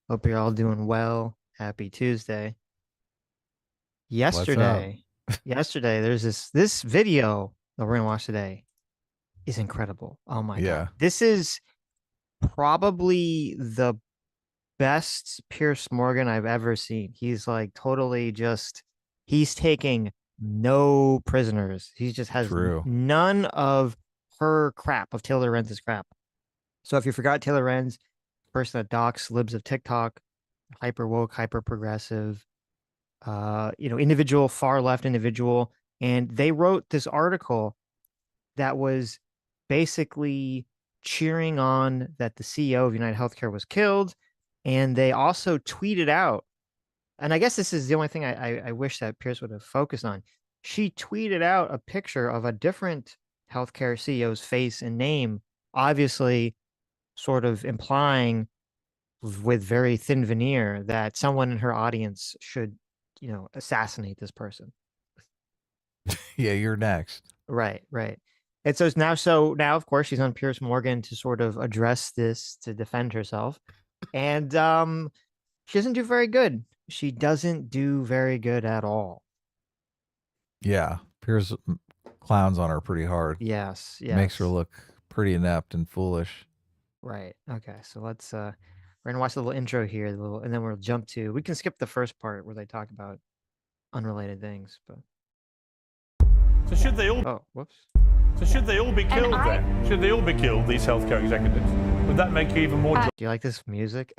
Hope you're all doing well. Happy Tuesday. What's up? Yesterday, yesterday, there's this video that we're gonna watch today is incredible. Oh my God. Yeah, This is probably the best Pierce Morgan I've ever seen. He's like totally just he's taking no prisoners. He just has true. none of her crap, of Taylor Lorenz's crap. So if you forgot Taylor Lorenz, person that docs libs of TikTok, hyper woke, hyper progressive, individual, far left individual. And they wrote this article that was basically cheering on that the CEO of United Healthcare was killed. And they also tweeted out, and I guess this is the only thing I wish that Pierce would have focused on. She tweeted out a picture of a different healthcare CEO's face and name, obviously sort of implying with very thin veneer that someone in her audience should, assassinate this person. Yeah, you're next. Right, right. And so now of course she's on Piers Morgan to sort of address this to defend herself. And she doesn't do very good. She doesn't do very good at all. Yeah, Piers clowns on her pretty hard. Yes, Makes her yes. look pretty inept and foolish. Right. Okay. So we're gonna watch the little intro here, and then we'll jump to we can skip the first part where they talk about unrelated things, but So should they all? oh, whoops. So should they all be killed then? Should they all be killed? These healthcare executives? Would that make you even more? Do you like this music?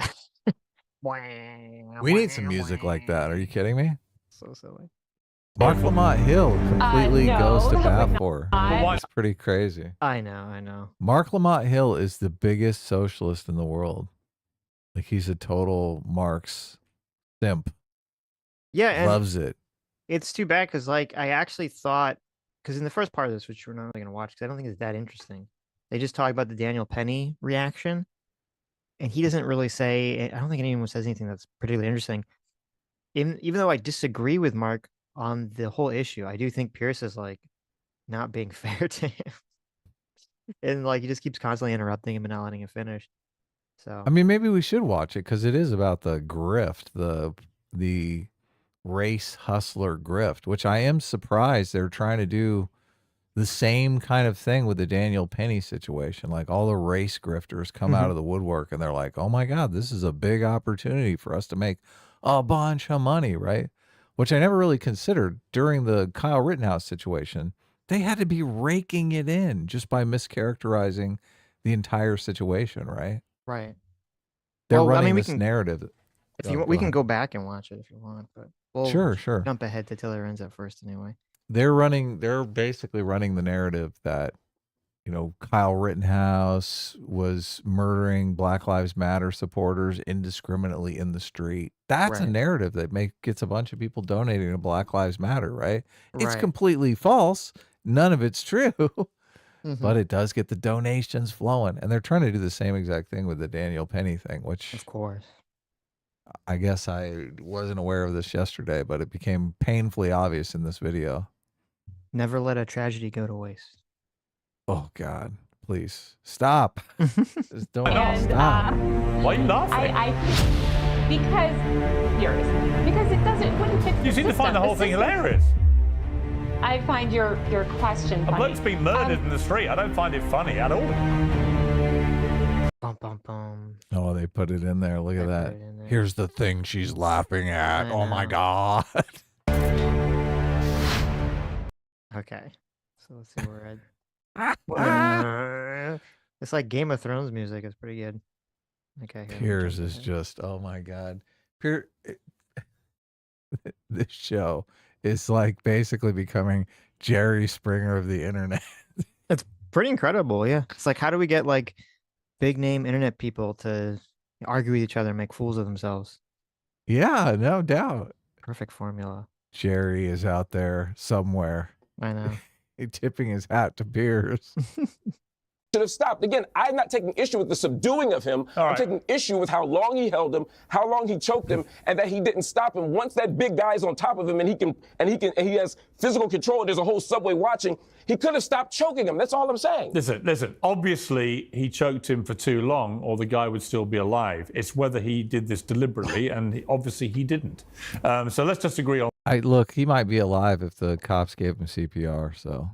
We need some music like that. Are you kidding me? So silly. Mark Lamont Hill completely goes to No, bat for her. Why? It's pretty crazy. I know. Mark Lamont Hill is the biggest socialist in the world. Like he's a total Marx simp. Yeah, and Loves it. it's too bad because I actually thought because in the first part of this, which we're not really gonna watch because I don't think it's that interesting, they just talk about the Daniel Penny reaction, and he doesn't really say. I don't think anyone says anything that's particularly interesting. Even though I disagree with Mark on the whole issue, I do think Pierce is like not being fair to him, and like he just keeps constantly interrupting him and not letting him finish. I So mean, maybe we should watch it because it is about the grift, the race hustler grift, which I am surprised they're trying to do the same kind of thing with the Daniel Penny situation. Like all the race grifters come out of the woodwork and they're like, "Oh my God, this is a big opportunity for us to make a bunch of money," right? Which I never really considered during the Kyle Rittenhouse situation. They had to be raking it in just by mischaracterizing the entire situation, right? right. They're Well, I running mean, we this can narrative. if you Oh, want, go we can ahead. go back and watch it if you want, but we'll Sure, sure. jump ahead to Taylor Renz at first anyway. They're basically running the narrative that, Kyle Rittenhouse was murdering Black Lives Matter supporters indiscriminately in the street. That's a Right, narrative that gets a bunch of people donating to Black Lives Matter, right? It's right. completely false. None of it's true, Hmm. but it does get the donations flowing. And they're trying to do the same exact thing with the Daniel Penny thing, Of which course. I guess I wasn't aware of this yesterday, but it became painfully obvious in this video. Never let a tragedy go to waste. Oh God, please stop. Just don't not? stop. Why are you laughing? Because it doesn't wouldn't fix the You seem to find the system. whole thing hilarious. I find your question A funny. bloke's been murdered in the street. I don't find it funny at all. Bum bum bum. Oh, they put it in there. Look at They put that. it in there. Here's the thing she's laughing at. I Oh my know. God. Okay. So let's see where it's like Game of Thrones music. It's pretty good. Okay. Here, let me Piers jump is ahead. just, oh my God. Piers, this show is like basically becoming Jerry Springer of the internet. It's pretty incredible. Yeah. It's like, how do we get like big name internet people to argue with each other and make fools of themselves? Yeah, no doubt. Perfect formula. Jerry is out there somewhere I know. tipping his hat to Piers. should have stopped. Again, I'm not taking issue with the subduing of him. All I'm right. taking issue with how long he held him, how long he choked him, and that he didn't stop him. Once that big guy's on top of him and he has physical control, there's a whole subway watching, he could have stopped choking him. That's all I'm saying. Listen. Obviously, he choked him for too long, or the guy would still be alive. It's whether he did this deliberately, and obviously he didn't. So let's just agree on. Look, he might be alive if the cops gave him CPR. So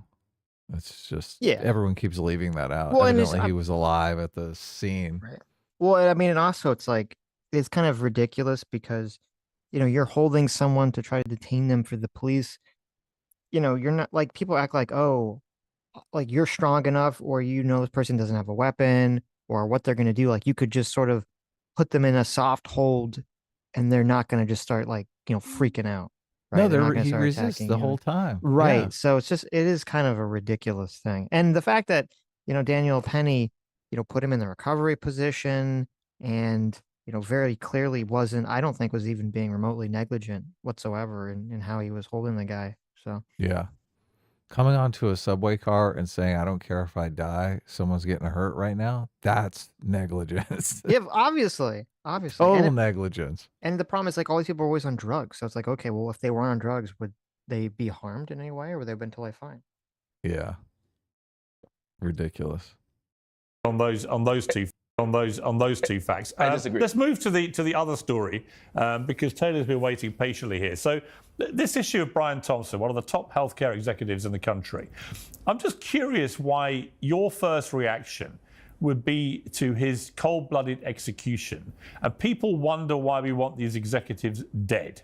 it's just everyone keeps leaving that out. Well, Evidently, he was alive at the scene. Right. Well, I mean, and also it's like it's kind of ridiculous because you're holding someone to try to detain them for the police. You're not like people act like, oh, like you're strong enough, or this person doesn't have a weapon, or what they're gonna do. Like you could just sort of put them in a soft hold, and they're not gonna just start like freaking out. Right? No, he resists the whole time. Right. Yeah. So it is kind of a ridiculous thing. And the fact that, Daniel Penny, put him in the recovery position and, very clearly I don't think was even being remotely negligent whatsoever in how he was holding the guy. So, yeah. Coming onto a subway car and saying, I don't care if I die, someone's getting hurt right now, that's negligence. yeah, obviously. Total negligence. And the problem is like all these people are always on drugs. So it's like, okay, well, if they weren't on drugs, would they be harmed in any way, or would they have been totally fine? Yeah. Ridiculous. On those two facts. I disagree. Let's move to the other story because Taylor's been waiting patiently here. So this issue of Brian Thompson, one of the top healthcare executives in the country. I'm just curious why your first reaction would be to his cold-blooded execution, and people wonder why we want these executives dead.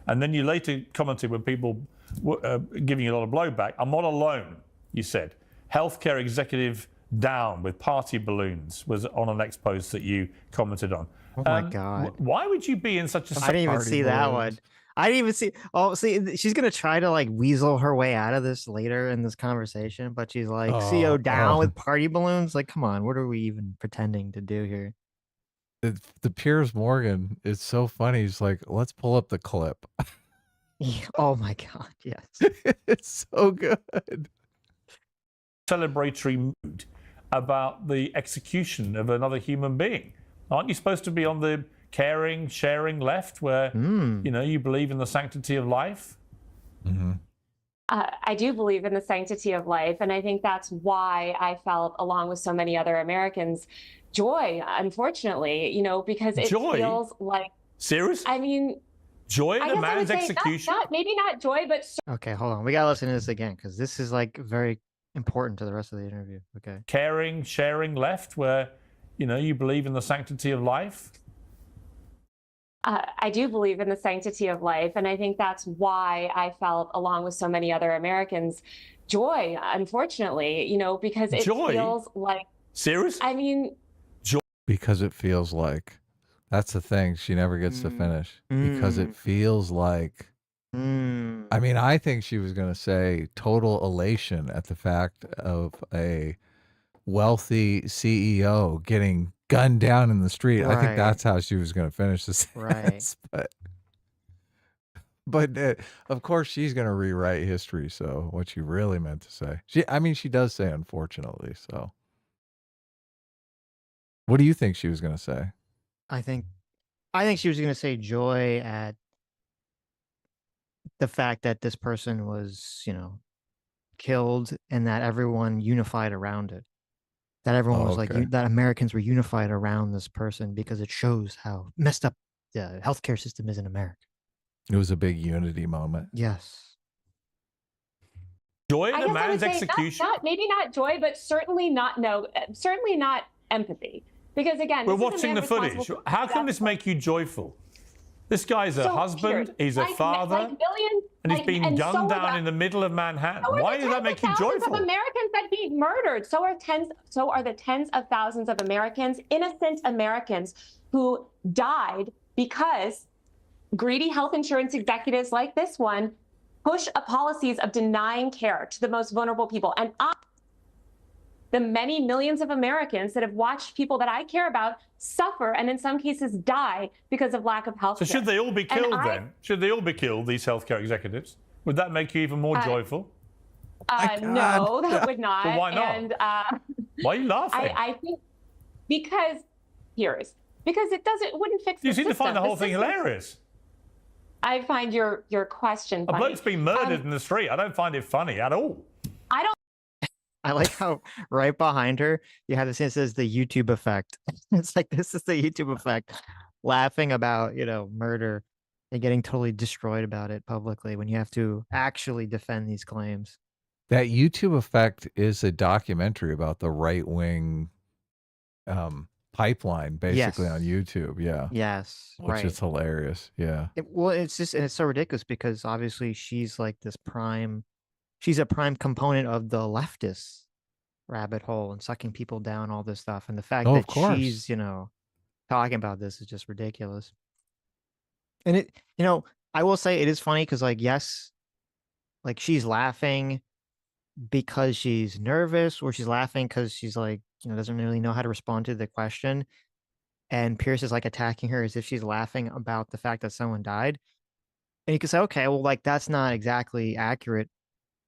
And then you later commented when people were giving you a lot of blowback. I'm not alone, you said. Healthcare executive down with party balloons was on an next post that you commented on. Oh my God. Why would you be in such a... I didn't even see that one. I didn't even see. Oh, see, she's going to try to like weasel her way out of this later in this conversation, but she's like, CO down with party balloons. Like, come on, what are we even pretending to do here? The Piers Morgan is so funny. He's like, let's pull up the clip. Oh my God, yes. It's so good. Celebratory mood about the execution of another human being. Aren't you supposed to be on the caring, sharing left where, you believe in the sanctity of life? Mm-hmm. I do believe in the sanctity of life. And I think that's why I felt, along with so many other Americans, joy, unfortunately, because it feels like... Serious? I mean... Joy in a man's execution? Maybe not joy, but... Okay, hold on. We got to listen to this again because this is like very important to the rest of the interview. Okay. Caring, sharing left where, you believe in the sanctity of life? I do believe in the sanctity of life. And I think that's why I felt, along with so many other Americans, joy, unfortunately, because it feels like... Serious? I mean... Joy. Because it feels like... That's the thing. She never gets to finish. Because it feels like... I mean, I think she was going to say total elation at the fact of a wealthy CEO getting gunned down in the street. Right. I think that's how she was going to finish the sentence. Right. But of course, she's going to rewrite history. So what she really meant to say. She does say unfortunately. So what do you think she was going to say? I think she was going to say joy at the fact that this person was, killed and that everyone unified around it. That everyone was like, that Americans were unified around this person because it shows how messed up the healthcare system is in America. It was a big unity moment. Yes. Joy in a man's execution? Maybe not joy, but certainly not empathy. Because again, we're watching the footage. How can this make you joyful? This guy's a husband, he's a father, and he's been gunned down in the middle of Manhattan. Why does that make you joyful? Of Americans that he murdered. So are the tens of thousands of Americans, innocent Americans, who died because greedy health insurance executives like this one push policies of denying care to the most vulnerable people. And the many millions of Americans that have watched people that I care about suffer and in some cases die because of lack of health care. So should they all be killed then? Should they all be killed, these healthcare executives? Would that make you even more joyful? No, that would not. Well, why not? And Why are you laughing? I think because Piers, because it wouldn't fix the You seem system. to find the whole thing hilarious. I find your question funny. A bloke's been murdered in the street. I don't find it funny at all. I don't. I like how right behind her you have this thing that says the YouTube effect. It's like this is the YouTube effect, laughing about murder and getting totally destroyed about it publicly when you have to actually defend these claims. That YouTube effect is a documentary about the right wing pipeline, basically on YouTube. Yeah. Yes. Which Right. is hilarious. Yeah. Well, it's just, and it's so ridiculous because obviously she's like she's a prime component of the leftist rabbit hole and sucking people down, all this stuff. And the fact Oh, that of course. she's, talking about this is just ridiculous. And I will say it is funny because, like, yes, like she's laughing because she's nervous, or she's laughing because she's like, doesn't really know how to respond to the question. And Pierce is like attacking her as if she's laughing about the fact that someone died. And you can say, okay, well, like that's not exactly accurate,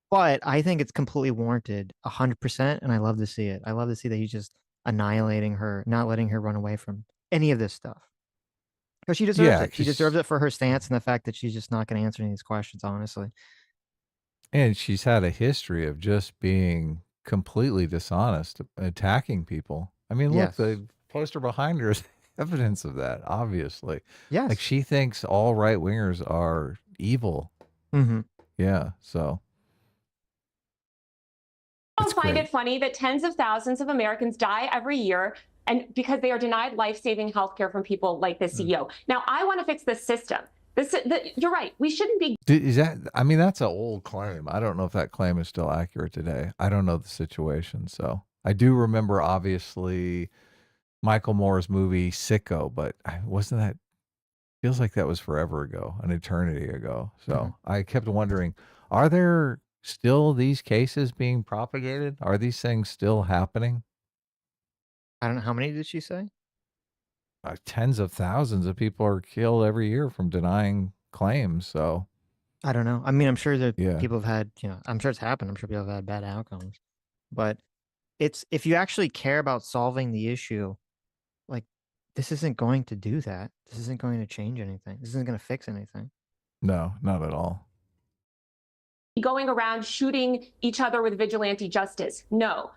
but I think it's completely warranted 100%. And I love to see it. I love to see that he's just annihilating her, not letting her run away from any of this stuff. Because she deserves it. She deserves it for her stance and the fact that she's just not going to answer any of these questions, honestly. And she's had a history of just being completely dishonest, attacking people. I mean, look, the poster behind her is evidence of that, obviously. Yes. Like she thinks all right wingers are evil. Mm-hmm. Yeah. So. I don't find it funny that tens of thousands of Americans die every year and because they are denied life-saving healthcare from people like this CEO. Now, I want to fix this system. You're right. We shouldn't be. I mean, that's an old claim. I don't know if that claim is still accurate today. I don't know the situation. So I do remember, obviously, Michael Moore's movie Sicko, but wasn't that, feels like that was forever ago, an eternity ago. So I kept wondering, are there still these cases being propagated? Are these things still happening? I don't know. How many did she say? Tens of thousands of people are killed every year from denying claims. So I don't know. I mean, I'm sure that people have had, I'm sure it's happened. I'm sure people have had bad outcomes, but if you actually care about solving the issue, like this isn't going to do that. This isn't going to change anything. This isn't going to fix anything. No, not at all. Going around shooting each other with vigilante justice. No.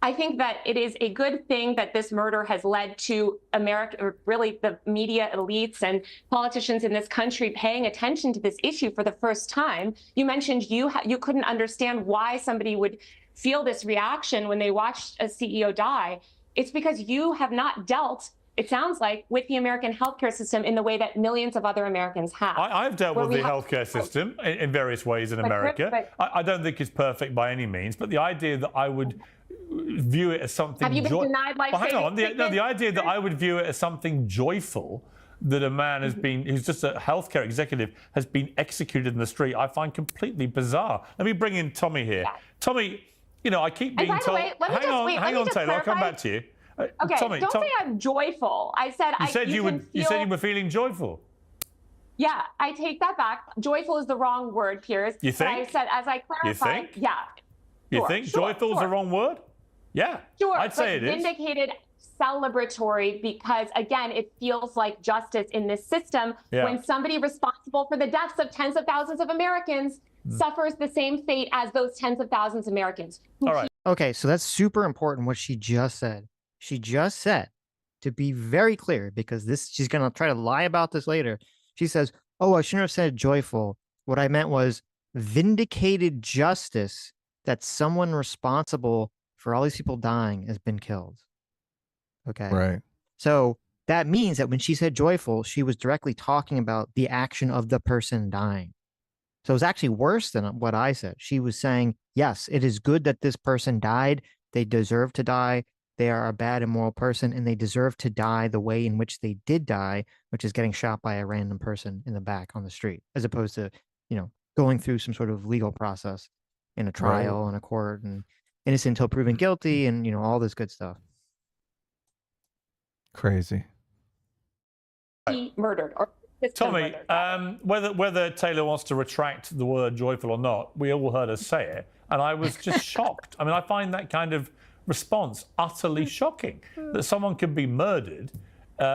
I think that it is a good thing that this murder has led to America, or really the media elites and politicians in this country paying attention to this issue for the first time. You mentioned you couldn't understand why somebody would feel this reaction when they watched a CEO die. It's because you have not dealt, it sounds like, with the American healthcare system in the way that millions of other Americans have. I've dealt with the healthcare system in various ways in America. I don't think it's perfect by any means, but the idea that I would view it as something. Have you been denied life-saving treatment? The idea that I would view it as something joyful that a man who's just a healthcare executive has been executed in the street, I find completely bizarre. Let me bring in Tommy here. Yeah. Tommy, I keep being told. Hang on, Taylor. I'll come back to you. Okay, Tommy, don't say I'm joyful. I said you said you were feeling joyful. Yeah, I take that back. Joyful is the wrong word, Piers. You think? But I said, as I clarified, you think? Yeah. You think joyful is the wrong word? Yeah. Sure. I'd say it is. Vindicated, celebratory, because again, it feels like justice in this system when somebody responsible for the deaths of tens of thousands of Americans suffers the same fate as those tens of thousands of Americans. All right. Okay, so that's super important what she just said. She just said, to be very clear, because she's going to try to lie about this later. She says, oh, I shouldn't have said joyful. What I meant was vindicated justice that someone responsible for all these people dying has been killed. Okay. Right. So that means that when she said joyful, she was directly talking about the action of the person dying. So it was actually worse than what I said. She was saying, yes, it is good that this person died. They deserve to die. They are a bad, immoral person, and they deserve to die the way in which they did die, which is getting shot by a random person in the back on the street, as opposed to, going through some sort of legal process in a trial, in a court, and innocent until proven guilty, and, all this good stuff. Crazy. Murdered or Tommy, whether Taylor wants to retract the word joyful or not, we all heard her say it, and I was just shocked. I mean, I find that kind of response utterly shocking that someone can be murdered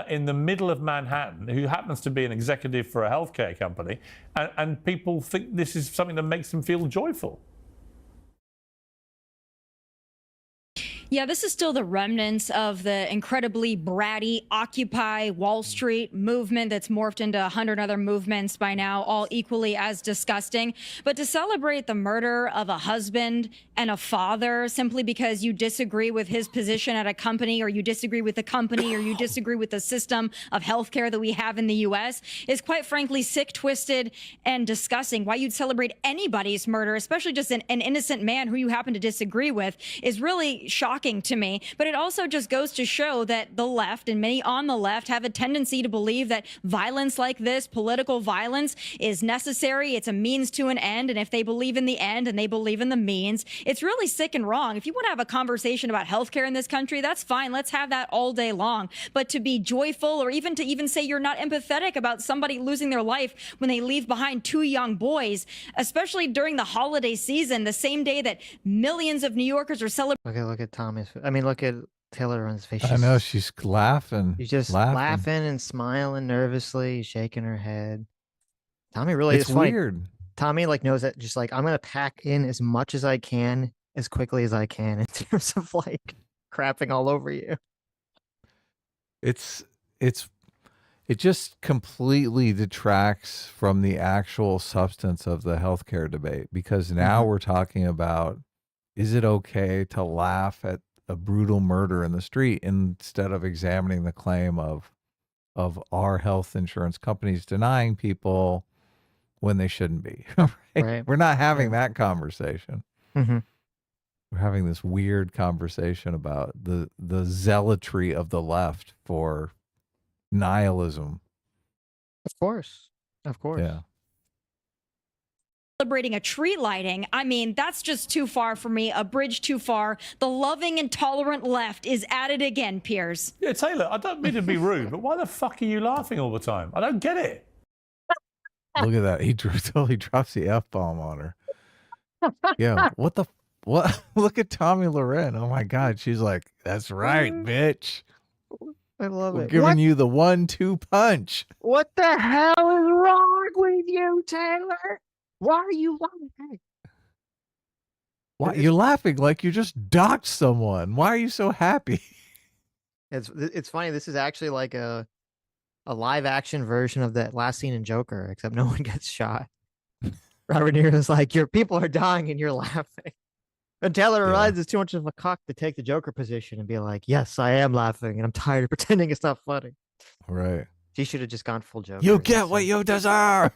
in the middle of Manhattan, who happens to be an executive for a healthcare company, and people think this is something that makes them feel joyful. Yeah, this is still the remnants of the incredibly bratty Occupy Wall Street movement that's morphed into 100 other movements by now, all equally as disgusting. But to celebrate the murder of a husband and a father simply because you disagree with his position at a company, or you disagree with the company, or you disagree with the system of healthcare that we have in the U.S. is quite frankly sick, twisted, and disgusting. Why you'd celebrate anybody's murder, especially just an innocent man who you happen to disagree with, is really shocking to me. But it also just goes to show that the left and many on the left have a tendency to believe that violence like this, political violence, is necessary. It's a means to an end. And if they believe in the end and they believe in the means, it's really sick and wrong. If you want to have a conversation about healthcare in this country, that's fine. Let's have that all day long. But to be joyful, or even to say you're not empathetic about somebody losing their life when they leave behind 2 young boys, especially during the holiday season, the same day that millions of New Yorkers are celebrating. Look at Tommy's. I mean, look at Taylor on his face. I know, she's laughing. She's just laughing and smiling nervously, shaking her head. Tommy really It's is funny. weird. Tommy knows that, just like, I'm gonna pack in as much as I can as quickly as I can in terms of like crapping all over you. It just completely detracts from the actual substance of the healthcare debate, because now we're talking about, is it okay to laugh at a brutal murder in the street instead of examining the claim of our health insurance companies denying people when they shouldn't be. Right? We're not having that conversation. We're having this weird conversation about the zealotry of the left for nihilism. Of course. Yeah. Celebrating a tree lighting. I mean, that's just too far for me, a bridge too far. The loving and tolerant left is at it again, Piers. Yeah, Taylor, I don't mean to be rude, but why the fuck are you laughing all the time? I don't get it. Look at that. He totally drops the F-bomb on her. Yeah. What? Look at Tommy Lorenz. Oh my God. She's like, that's right, bitch. I love We're it. giving you the 1-2 punch. What the hell is wrong with you, Taylor? Why are you laughing? Why you're laughing like you just docked someone? Why are you so happy? It's funny. This is actually like a live action version of that last scene in Joker, except no one gets shot. Robert De Niro's like, your people are dying and you're laughing. And Taylor realizes it's too much of a cock to take the Joker position and be like, yes, I am laughing and I'm tired of pretending it's not funny. Right. She should have just gone full Joker. You get what you deserve.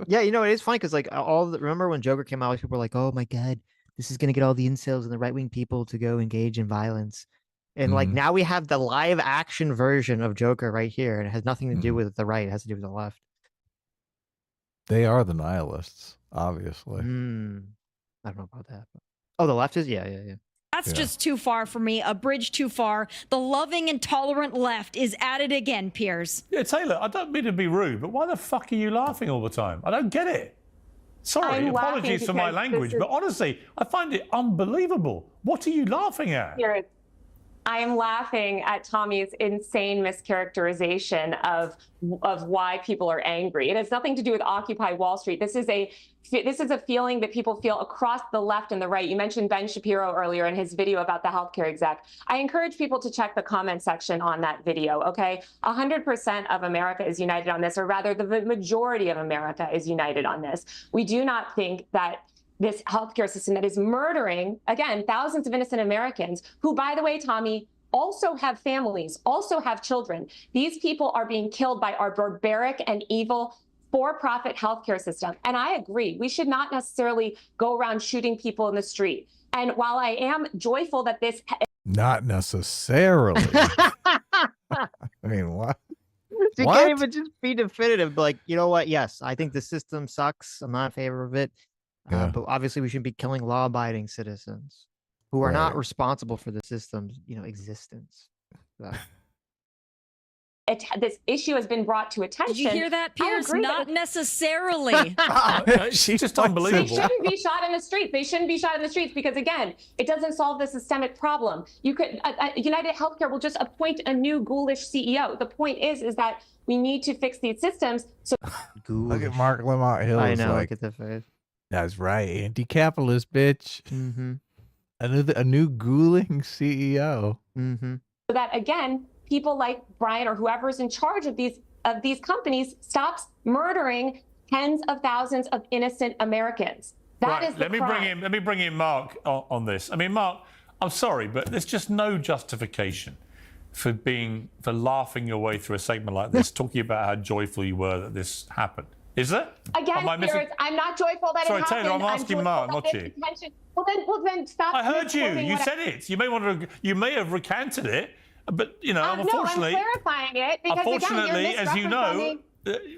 Yeah, it is funny because like remember when Joker came out, people were like, oh my God, this is gonna get all the incels and the right wing people to go engage in violence. And like now we have the live action version of Joker right here, and it has nothing to do with the right, it has to do with the left. They are the nihilists, obviously. I don't know about that. But... Oh, the left is? Yeah. That's just too far for me, a bridge too far. The loving and tolerant left is at it again, Piers. Yeah, Taylor, I don't mean to be rude, but why the fuck are you laughing all the time? I don't get it. Sorry, apologies for my language, but honestly, I find it unbelievable. What are you laughing at? I am laughing at Tommy's insane mischaracterization of why people are angry. It has nothing to do with Occupy Wall Street. This is a feeling that people feel across the left and the right. You mentioned Ben Shapiro earlier in his video about the healthcare exec. I encourage people to check the comment section on that video, okay? 100% of America is united on this, or rather the majority of America is united on this. We do not think that this healthcare system that is murdering, again, thousands of innocent Americans who, by the way, Tommy, also have families, also have children. These people are being killed by our barbaric and evil for-profit healthcare system. And I agree, we should not necessarily go around shooting people in the street. And while I am joyful that this... Not necessarily. I mean, what? You can't even just be definitive. Like, you know what? Yes, I think the system sucks. I'm not in favor of it. But obviously we shouldn't be killing law-abiding citizens who are not responsible for the system's, existence. So. this issue has been brought to attention. Did you hear that, Piers? agree Not that necessarily. It's just they unbelievable. shouldn't be shot in the streets. They shouldn't be shot in the streets because, again, it doesn't solve the systemic problem. You could United Healthcare will just appoint a new ghoulish CEO. The point is that we need to fix these systems. So Look at Mark Lamont Hill. I know. Like, Look at the face. that's right, anti-capitalist bitch. Mm-hmm. A new ghouling CEO. Mm-hmm. that, again, people like Brian or whoever's in charge of these companies stops murdering tens of thousands of innocent Americans. That is the crime. Let me bring in Mark on this. I mean, Mark, I'm sorry, but there's just no justification for laughing your way through a segment like this, talking about how joyful you were that this happened. Is there? Again, Piers, I'm not joyful that Sorry, it happened. Taylor, I'm asking Mark, not you. Well, then stop. I heard you. misquoting You what said it. You may have recanted it, but unfortunately, no, I'm clarifying it because unfortunately, again,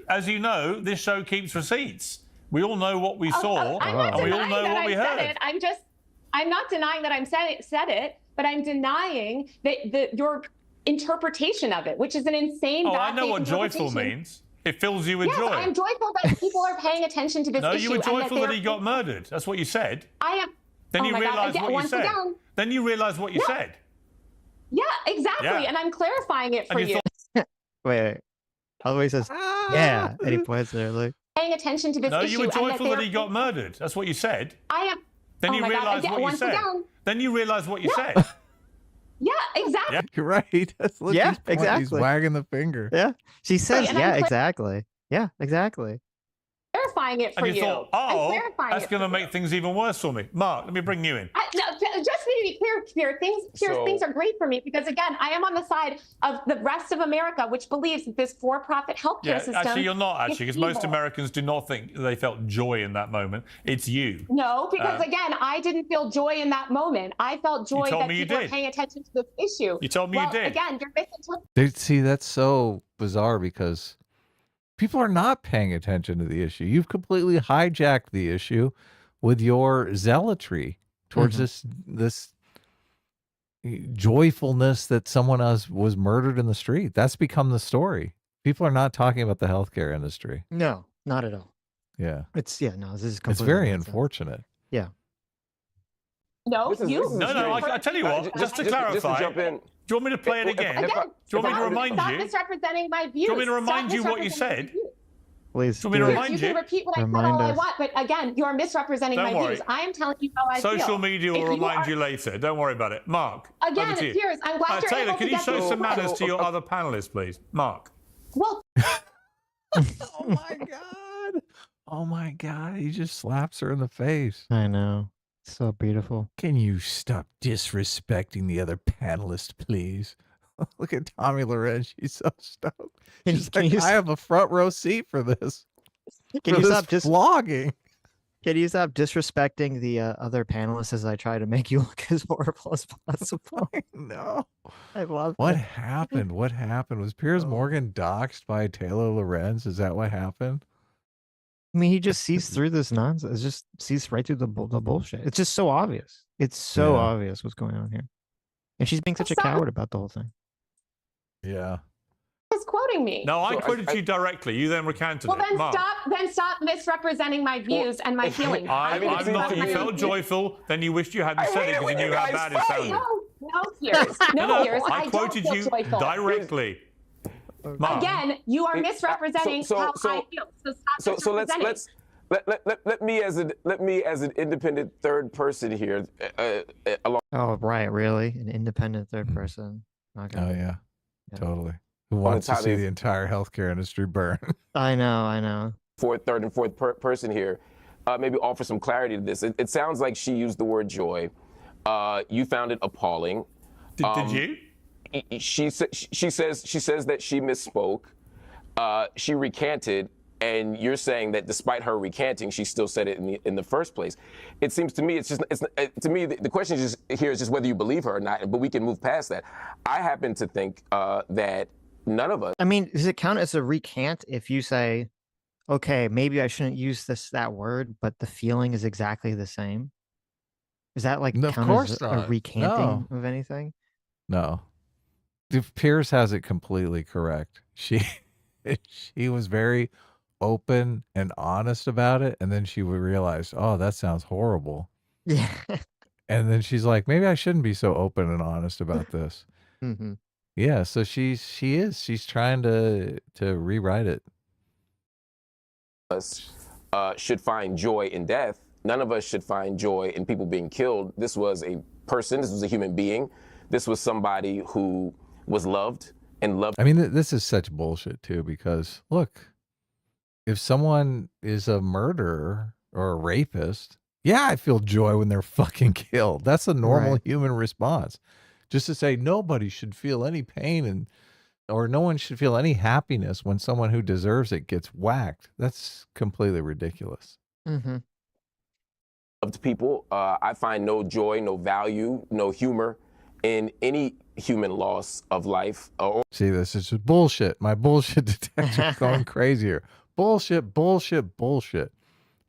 as you know, this show keeps receipts. We all know what we saw, I'm not and we all denying know that what we I heard. said it. I'm not denying that I said it, but I'm denying that your interpretation of it, which is an insane. I know what joyful means. It fills you with joy. I'm joyful that people are paying attention to this issue. No, you were joyful that he got murdered. That's what you said. I am. Then you realised what you said. Again, then you realised what you said. Yeah, exactly. Yeah. And I'm clarifying it for you. Wait. Holloway says, yeah. And he points there, like. Paying attention to this issue. No, you were joyful that he got murdered. That's what you said. I am. Then you realised what you said. Then you realised what you said. Yeah, exactly. Yeah. You're right. That's look, Yeah, he's pointing, exactly. He's wagging the finger. Yeah. She says, and I'm yeah, clear- exactly. Yeah, exactly. Clarifying it for And you thought, that's going to make things even worse for me. Mark, let me bring you in. Just to be clear, things are great for me because, again, I am on the side of the rest of America, which believes that this for-profit healthcare system. Actually, you're not, is because most evil. Americans do not think they felt joy in that moment. It's you. No, because, again, I didn't feel joy in that moment. I felt joy that people are paying attention to this issue. You told me you did. Again, you're misinterpreting. See, that's so bizarre because people are not paying attention to the issue. You've completely hijacked the issue with your zealotry towards this joyfulness that someone else was murdered in the street. That's become the story. People are not talking about the healthcare industry. No, not at all. Yeah. This is completely It's very nonsense. unfortunate. Yeah. No, I tell you what, just to clarify, Just to jump in, do you want me to play it again? Do you want me to remind stop you? misrepresenting my views. Do you want me to remind you what you said? Please. Do you want me to do it. remind You you? can repeat what I said Remind all I us. want, but again, you're misrepresenting Don't my worry. views. I am telling you how I feel. Social media will If remind you later. Don't worry about it. Mark, Again, over to you. Piers, I'm glad you're Taylor, able can to you get show this some right. manners to your other panelists, please? Mark. Well, Oh my God. Oh my God. He just slaps her in the face. I know. So beautiful. Can you stop disrespecting the other panelist, please? Look at Tommy Lorenz. She's so stoked. She's Can like, you I have a front row seat for this. Can for you this stop just vlogging? Can you stop disrespecting the other panelists as I try to make you look as horrible as possible? No. I love What it. happened? What happened? Was Piers Morgan doxxed by Taylor Lorenz? Is that what happened? I mean, he just sees through this nonsense. Just sees right through the bullshit. It's just so obvious. It's so Yeah. obvious what's going on here. And she's being such a coward about the whole thing. Yeah. was quoting me. No, I quoted you directly. You then recanted Well, it. then Mark. stop misrepreting my views and my feelings. I'm not. You felt joyful, then you wished you hadn't said it because you knew how bad it sounded. No, Piers. No, Piers. I quoted don't you feel joyful. directly. Mark. Again, you are misrepresenting how I feel. So stop misrepresenting. Let me as an independent third person here. Oh, right. Really? An independent third person. Okay. Oh yeah. Totally. Who wants to see the entire healthcare industry burn? I know. Third and fourth person here. Maybe offer some clarity to this. It sounds like she used the word joy. You found it appalling. Did you? She says that she misspoke. She recanted, and you're saying that despite her recanting, she still said it in the first place. It seems to me the question is just whether you believe her or not. But we can move past that. I happen to think that none of us. I mean, does it count as a recant if you say, okay, maybe I shouldn't use that word, but the feeling is exactly the same? Is that like No, of count course as a not. recanting of anything? No. Piers has it completely correct. She was very open and honest about it, and then she would realize, oh, that sounds horrible. Yeah. And then she's like, maybe I shouldn't be so open and honest about this. Mm-hmm. Yeah, so she's trying to rewrite it. Us should find joy in death. None of us should find joy in people being killed. This was a person. This was a human being. This was somebody who was loved and loved. I mean, this is such bullshit too, because look, if someone is a murderer or a rapist, yeah, I feel joy when they're fucking killed. That's a normal Right. human response. Just to say nobody should feel any pain or no one should feel any happiness when someone who deserves it gets whacked. That's completely ridiculous. Mm-hmm. Loved people. I find no joy, no value, no humor in any human loss of life. See, this is just bullshit. My bullshit detector going crazy here. Bullshit, bullshit, bullshit.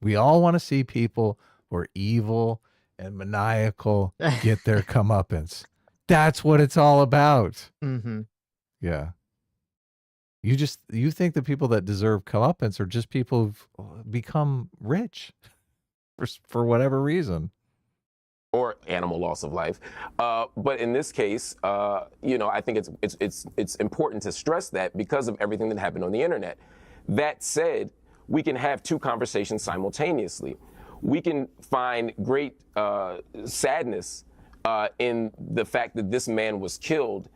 We all want to see people who are evil and maniacal get their comeuppance. That's what it's all about. Mm-hmm. Yeah. You think the people that deserve comeuppance are just people who've become rich for whatever reason. Or animal loss of life. But in this case, I think it's important to stress that because of everything that happened on the internet. That said, we can have two conversations simultaneously. We can find great sadness in the fact that this man was killed,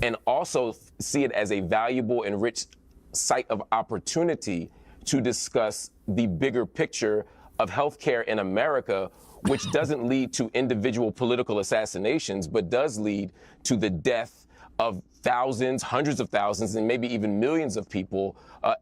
and also see it as a valuable and rich site of opportunity to discuss the bigger picture of healthcare in America, which doesn't lead to individual political assassinations, but does lead to the death of thousands, hundreds of thousands, and maybe even millions of people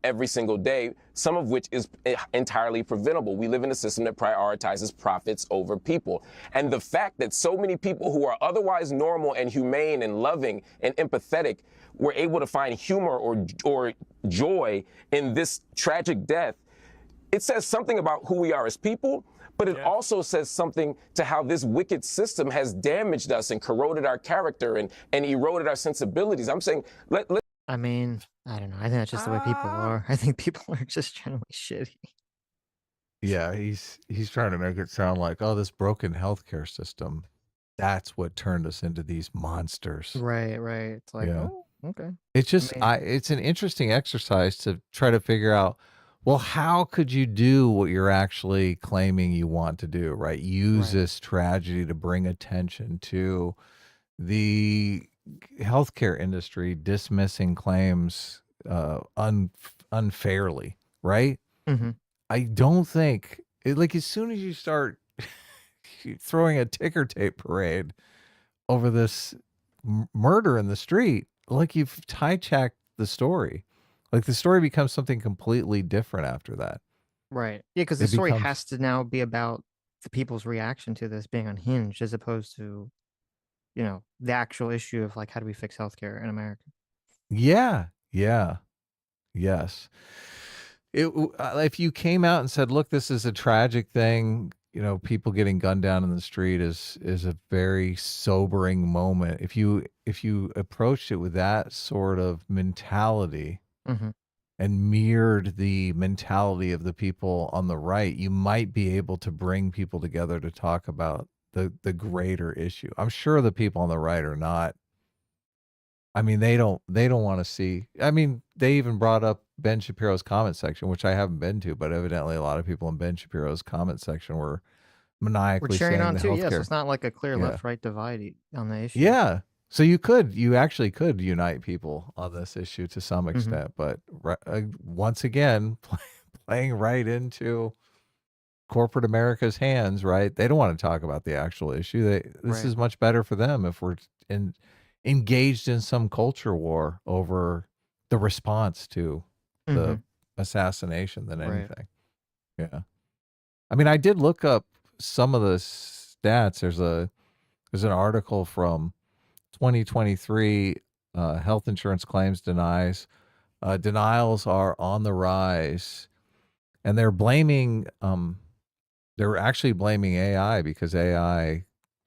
every single day, some of which is entirely preventable. We live in a system that prioritizes profits over people. And the fact that so many people who are otherwise normal and humane and loving and empathetic were able to find humor or joy in this tragic death, it says something about who we are as people, but it also says something to how this wicked system has damaged us and corroded our character and eroded our sensibilities. I'm saying, I mean, I don't know. I think that's just the way people are. I think people are just generally shitty. Yeah, he's trying to make it sound like, oh, this broken healthcare system, that's what turned us into these monsters. Right. It's like, Yeah. oh, okay. It's just, I mean- it's an interesting exercise to try to figure out, well, how could you do what you're actually claiming you want to do, right? Use Right. this tragedy to bring attention to the healthcare industry dismissing claims unfairly, right? Mm-hmm. I don't think, like, as soon as you start throwing a ticker tape parade over this murder in the street, like, you've hijacked the story. Like, the story becomes something completely different after that. Right. Yeah, because the It story becomes- has to now be about the people's reaction to this being unhinged as opposed to, the actual issue of like, how do we fix healthcare in America? Yeah. Yes. If you came out and said, look, this is a tragic thing, people getting gunned down in the street is a very sobering moment. If you approached it with that sort of mentality, Mm-hmm. and mirrored the mentality of the people on the right, you might be able to bring people together to talk about the greater issue. I'm sure the people on the right are not. I mean, they don't want to see. I mean, they even brought up Ben Shapiro's comment section, which I haven't been to, but evidently a lot of people in Ben Shapiro's comment section were We're maniacally cheering saying on the too. Yes, healthcare. it's not like a clear Yeah. left-right divide on the issue. Yeah. So you actually could unite people on this issue to some extent, but once again, playing right into corporate America's hands, right? They don't want to talk about the actual issue. This Right. is much better for them if we're engaged in some culture war over the response to the assassination than Right. anything. Yeah. I mean, I did look up some of the stats. There's an article from 2023, health insurance claims denials are on the rise, and they're actually blaming AI because AI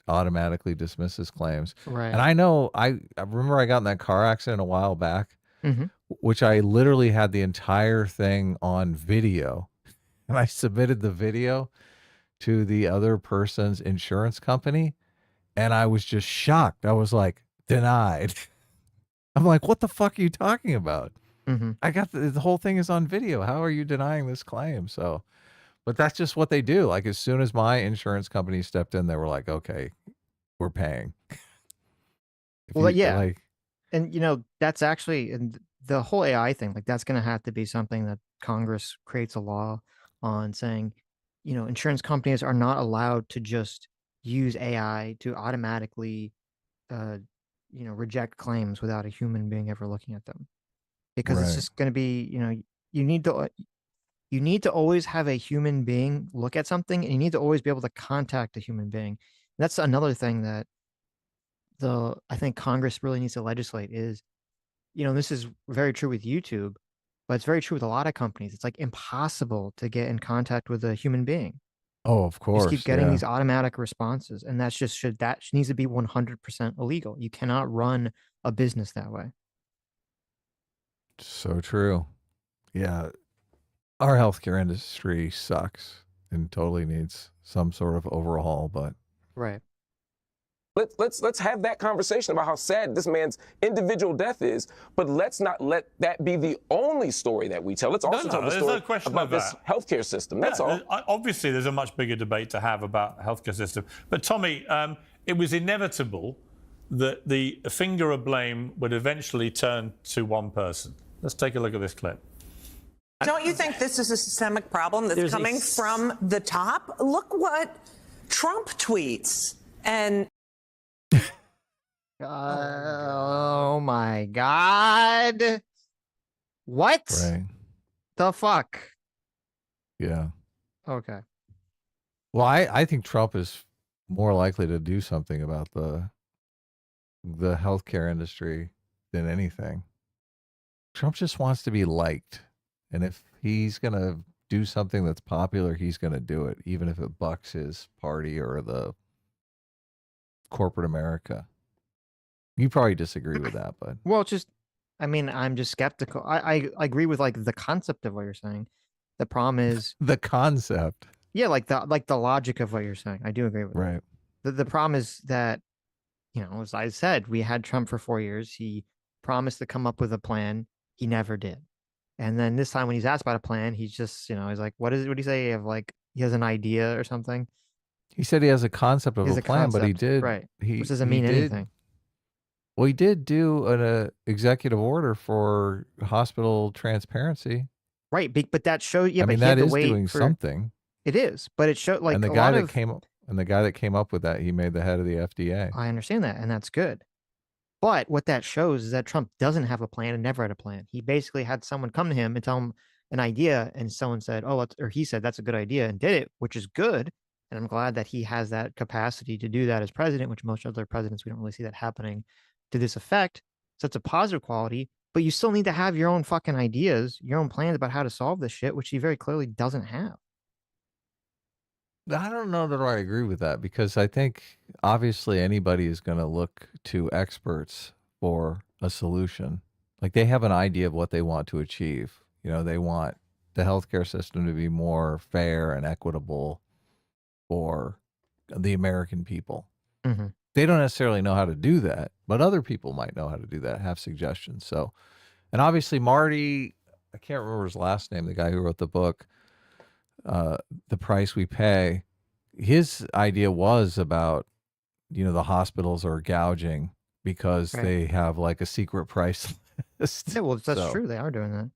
automatically dismisses claims. Right. And I know I remember I got in that car accident a while back, Mm-hmm. which I literally had the entire thing on video, and I submitted the video to the other person's insurance company, and I was just shocked. I was like, denied. I'm like, what the fuck are you talking about? Mm-hmm. I got the whole thing is on video. How are you denying this claim? So, but that's just what they do. Like as soon as my insurance company stepped in, they were like, okay, we're paying. If Well, you yeah. like, And that's actually, and the whole AI thing, like that's going to have to be something that Congress creates a law on, saying, insurance companies are not allowed to just use AI to automatically, reject claims without a human being ever looking at them, because it's right. just going to be, you need to always have a human being look at something, and you need to always be able to contact a human being. And that's another thing that I think Congress really needs to legislate is, this is very true with YouTube, but it's very true with a lot of companies. It's like impossible to get in contact with a human being. Oh, of You just keep course. getting Yeah. these automatic responses, and that needs to be 100% illegal. You cannot run a business that way. So true. Yeah. Our healthcare industry sucks and totally needs some sort of overhaul, but Right. Let's have that conversation about how sad this man's individual death is, but let's not let that be the only story that we tell. Let's also tell the there's story no question about of this that. healthcare system. That's all. Obviously, there's a much bigger debate to have about healthcare system. But Tommy, it was inevitable that the finger of blame would eventually turn to one person. Let's take a look at this clip. Don't you think this is a systemic problem that's coming from the top? Look what Trump tweets. And oh my God. What right. the fuck? Yeah. Okay. Well, I think Trump is more likely to do something about the healthcare industry than anything. Trump just wants to be liked. And if he's going to do something that's popular, he's going to do it, even if it bucks his party or the corporate America. You probably disagree with that, but Well, it's just, I'm just skeptical. I agree with like the concept of what you're saying. The problem is, the concept. yeah, like the logic of what you're saying. I do agree with Right. that. The problem is that, as I said, we had Trump for 4 years. He promised to come up with a plan. He never did. And then this time when he's asked about a plan, he's just, he's like, what did he say? Of like, he has an idea or something. He said he has a concept of He has a plan, but he did. right. Which Which doesn't mean anything. Well, he did do an executive order for hospital transparency. Right. But that shows, yeah, I but mean, he had that to is wait doing for, something. It is, but it showed like And the a guy lot that of, came up with that, he made the head of the FDA. I understand that, and that's good. But what that shows is that Trump doesn't have a plan and never had a plan. He basically had someone come to him and tell him an idea, and someone said, "Oh," or he said, "That's a good idea," and did it, which is good. And I'm glad that he has that capacity to do that as president, which most other presidents, we don't really see that happening to this effect. So it's a positive quality, but you still need to have your own fucking ideas, your own plans about how to solve this shit, which he very clearly doesn't have. I don't know that I agree with that, because I think obviously anybody is going to look to experts for a solution. Like they have an idea of what they want to achieve. They want the healthcare system to be more fair and equitable for the American people. Mm-hmm. They don't necessarily know how to do that, but other people might know how to do that, have suggestions. So, and obviously Marty, I can't remember his last name, the guy who wrote the book, The Price We Pay, his idea was about, the hospitals are gouging because Right. they have like a secret price list. Yeah, well, that's So, true. They are doing that.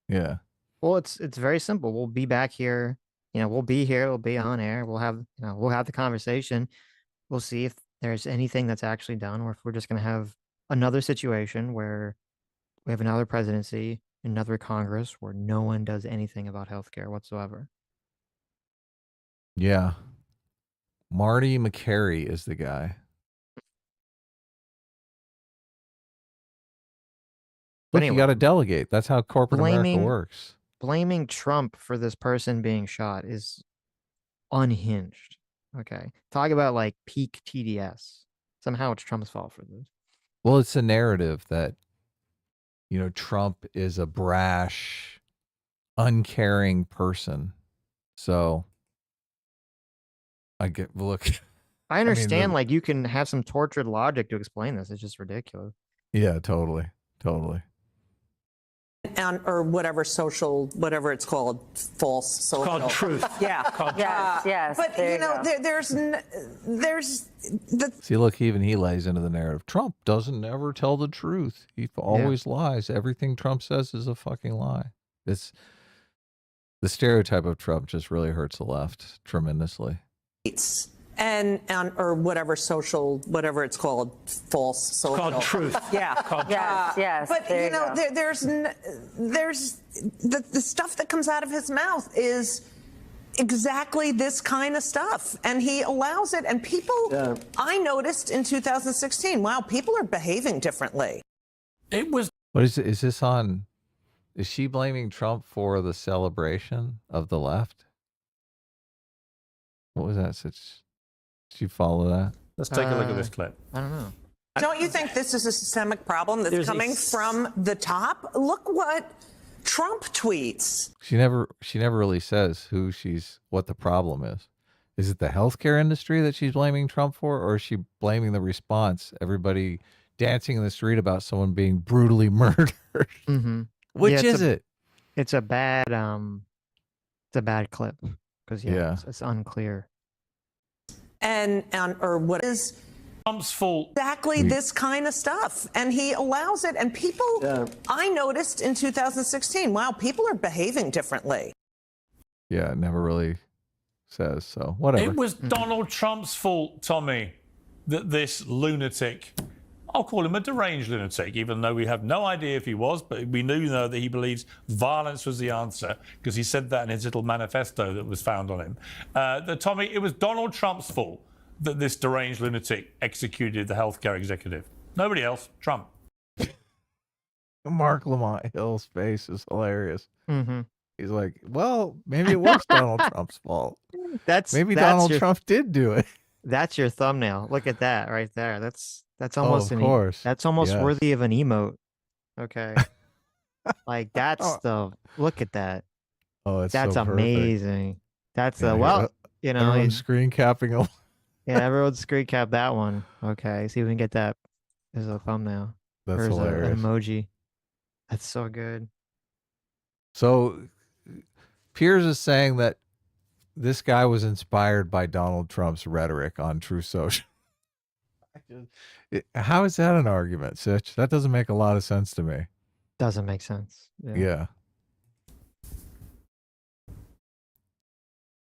Yeah. Well, it's very simple. We'll be back here. We'll be here. We'll be on air. We'll have the conversation. We'll see if there's anything that's actually done, or if we're just going to have another situation where we have another presidency, another Congress where no one does anything about healthcare whatsoever. Yeah. Marty McCary is the guy. But Look, anyway, you got to delegate. That's how corporate America works. Blaming Trump for this person being shot is unhinged. Okay. Talk about like peak TDS. Somehow it's Trump's fault for this. Well, it's a narrative that, Trump is a brash, uncaring person. So look. I understand like you can have some tortured logic to explain this. It's just ridiculous. Yeah, totally. Or whatever it's called, false social. Called truth. Yeah. Yes. But there's See, look, even he lays into the narrative. Trump doesn't ever tell the truth. He always lies. Everything Trump says is a fucking lie. It's the stereotype of Trump just really hurts the left tremendously. or whatever it's called, false social. Called truth. Yes. But there's the stuff that comes out of his mouth is exactly this kind of stuff, and he allows it. And people, I noticed in 2016, wow, people are behaving differently. It was. What is it? Is this on? Is she blaming Trump for the celebration of the left? What was that? Did you follow that? Let's take a look at this clip. I don't know. Don't you think this is a systemic problem that's coming from the top? Look what Trump tweets. She never really says what the problem is. Is it the healthcare industry that she's blaming Trump for, or is she blaming the response? Everybody dancing in the street about someone being brutally murdered. Mm-hmm. Which is it? It's a bad clip because it's unclear. Or what is Trump's fault. Exactly this kind of stuff, and he allows it. And people, I noticed in 2016, wow, people are behaving differently. Yeah, it never really says so. Whatever. It was Donald Trump's fault, Tommy, that this lunatic, I'll call him a deranged lunatic, even though we have no idea if he was, but we do know that he believes violence was the answer because he said that in his little manifesto that was found on him. Tommy, it was Donald Trump's fault that this deranged lunatic executed the healthcare executive. Nobody else. Trump. Mark Lamont Hill's face is hilarious. Mm-hmm. He's like, well, maybe it was Donald Trump's fault. Maybe Donald Trump did do it. That's your thumbnail. Look at that right there. That's almost that's almost Yes. worthy of an emote. Okay. Like that's look at that. Oh, it's That's so perfect. amazing. That's everyone's screen capping him. Yeah, everyone's screen cap that one. Okay, see if we can get that as a thumbnail. That's or as hilarious. an emoji. That's so good. So Piers is saying that this guy was inspired by Donald Trump's rhetoric on True Social. How is that an argument, Sitch? That doesn't make a lot of sense to me. Doesn't make sense. Yeah.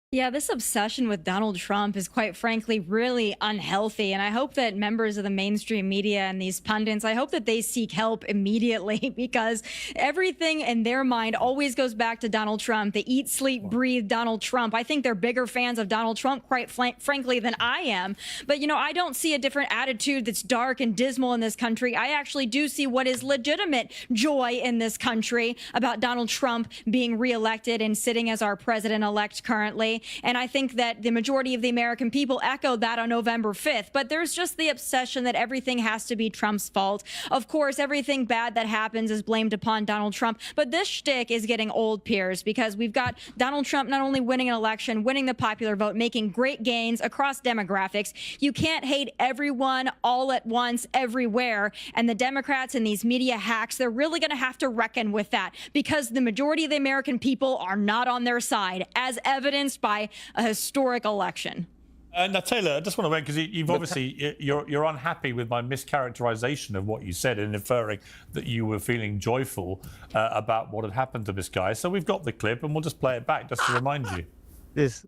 Yeah, this obsession with Donald Trump is quite frankly really unhealthy. And I hope that members of the mainstream media and these pundits, I hope that they seek help immediately because everything in their mind always goes back to Donald Trump. They eat, sleep, breathe Donald Trump. I think they're bigger fans of Donald Trump, quite frankly, than I am. But, I don't see a different attitude that's dark and dismal in this country. I actually do see what is legitimate joy in this country about Donald Trump being reelected and sitting as our president-elect currently. And I think that the majority of the American people echoed that on November 5th. But there's just the obsession that everything has to be Trump's fault. Of course, everything bad that happens is blamed upon Donald Trump. But this shtick is getting old, Piers, because we've got Donald Trump not only winning an election, winning the popular vote, making great gains across demographics. You can't hate everyone all at once everywhere. And the Democrats and these media hacks, they're really going to have to reckon with that because the majority of the American people are not on their side, as evidenced by a historic election. Now, Taylor, I just want to wait because you've obviously you're unhappy with my mischaracterization of what you said and inferring that you were feeling joyful about what had happened to this guy. So we've got the clip and we'll just play it back just to remind you. This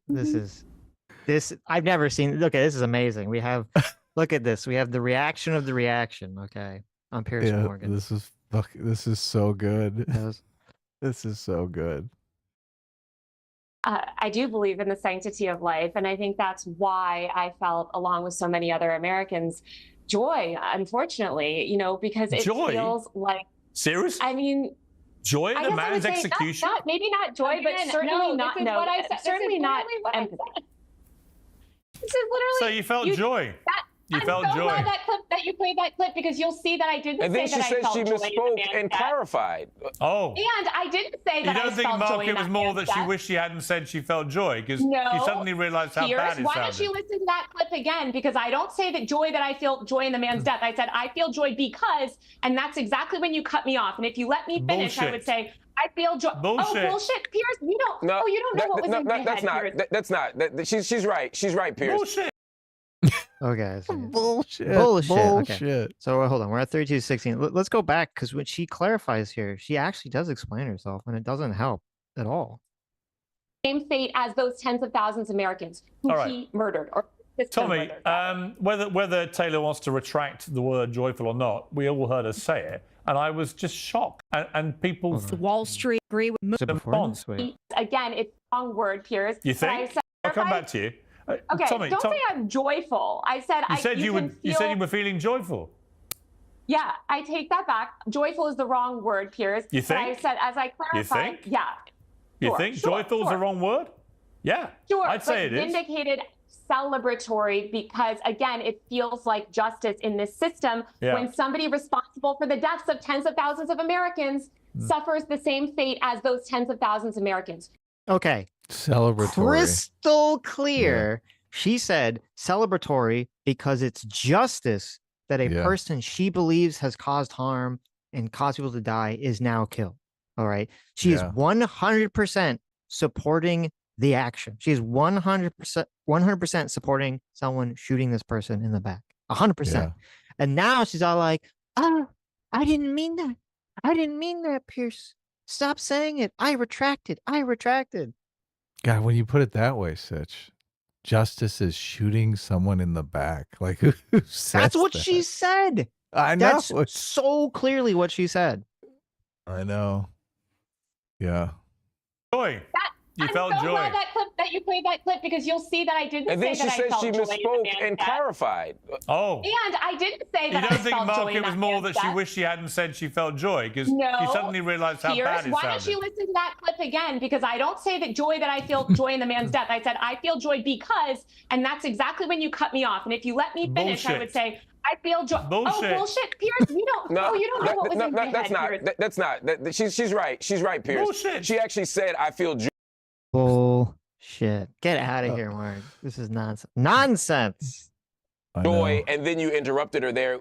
I've never seen. Look, this is amazing. We have look at this. We have the reaction of the reaction. Okay, on Piers Morgan. This is so good. This is so good. I do believe in the sanctity of life, and I think that's why I felt, along with so many other Americans, joy, unfortunately, because it feels like... Serious? I mean... Joy in a man's execution? Maybe not joy, but certainly not empathy. This is literally. So you felt joy. You felt I'm so joy. glad that you played that clip because you'll see that I didn't And then say she that I said felt she joy in the misspoke man's and death. clarified. Oh. And I didn't say You that I don't think, felt Mark, joy in it was that more man's that she death? wished she hadn't said she felt joy because No. you suddenly realized how Piers, bad it why sounded? don't you listen to that clip again? Because I don't say that joy that I feel joy in the man's death. I said I feel joy because, and that's exactly when you cut me off. And if you let me finish, I would say I feel joy. Bullshit. Oh, bullshit, Piers. You don't. No, oh, you don't know what was in my that's head, not. Piers. That's not. She's right. She's right, Piers. Bullshit. Okay. I see. Bullshit. Bullshit. Okay. Bullshit. So hold on. We're at 32:16. Let's go back because when she clarifies here, she actually does explain herself, and it doesn't help at all. Same fate as those tens of thousands of Americans who All right. he murdered or system Tommy, murdered. whether Taylor wants to retract the word joyful or not, we all heard her say it, and I was just shocked. And people Wall Street agree with. Is it performance? Wait. Again, it's the wrong word, Piers. You but I think? said- I'll come back to you. Okay, Tommy, don't say I'm joyful. I said you said you can you said feel- you were feeling joyful. Yeah, I take that back. Joyful is the wrong word, Piers. You But I think? said, as I clarified, think? yeah. You Sure, think sure, joyful is the sure. wrong word? Yeah, Sure, I'd say it but is. vindicated, celebratory, because again, it feels like justice in this system Yeah. when somebody responsible for the deaths of tens of thousands of Americans suffers the same fate as those tens of thousands of Americans. Okay. Celebratory. Crystal clear. She said celebratory because it's justice that a Yeah. person she believes has caused harm and caused people to die is now killed. All right. She is Yeah. 100% supporting the action. She is 100% supporting someone shooting this person in the back. 100%. And now she's all like, "Oh, I didn't mean that. I didn't mean that, Pierce. Stop saying it. I retracted. I retracted." God, when you put it that way, Sitch, justice is shooting someone in the back. Like, who says That's what that? she said. I know. That's so clearly what she said. I know. Yeah. Joy. You I'm felt so joy. glad that you played that clip because you'll see that I didn't And then say she that I said felt she joy in the misspoke man's and death. clarified. Oh. And I didn't say You that I don't think, felt Mark, joy in it was that more man's that she death? wished she hadn't said she felt joy because No, you suddenly realized how Piers, bad it why sounded? don't you listen to that clip again? Because I don't say that joy that I feel joy in the man's death. I said I feel joy because, and that's exactly when you cut me off. And if you let me finish, I would say I feel joy. Bullshit. Oh, bullshit, Piers. You don't. No, you don't know what was in my that's head, not. Piers. That's not. She's right. She's right, Piers. Bullshit. She actually said, "I feel joy." Bullshit. Get out of here, Mark. This is nonsense. Nonsense. I know. And then you interrupted her there.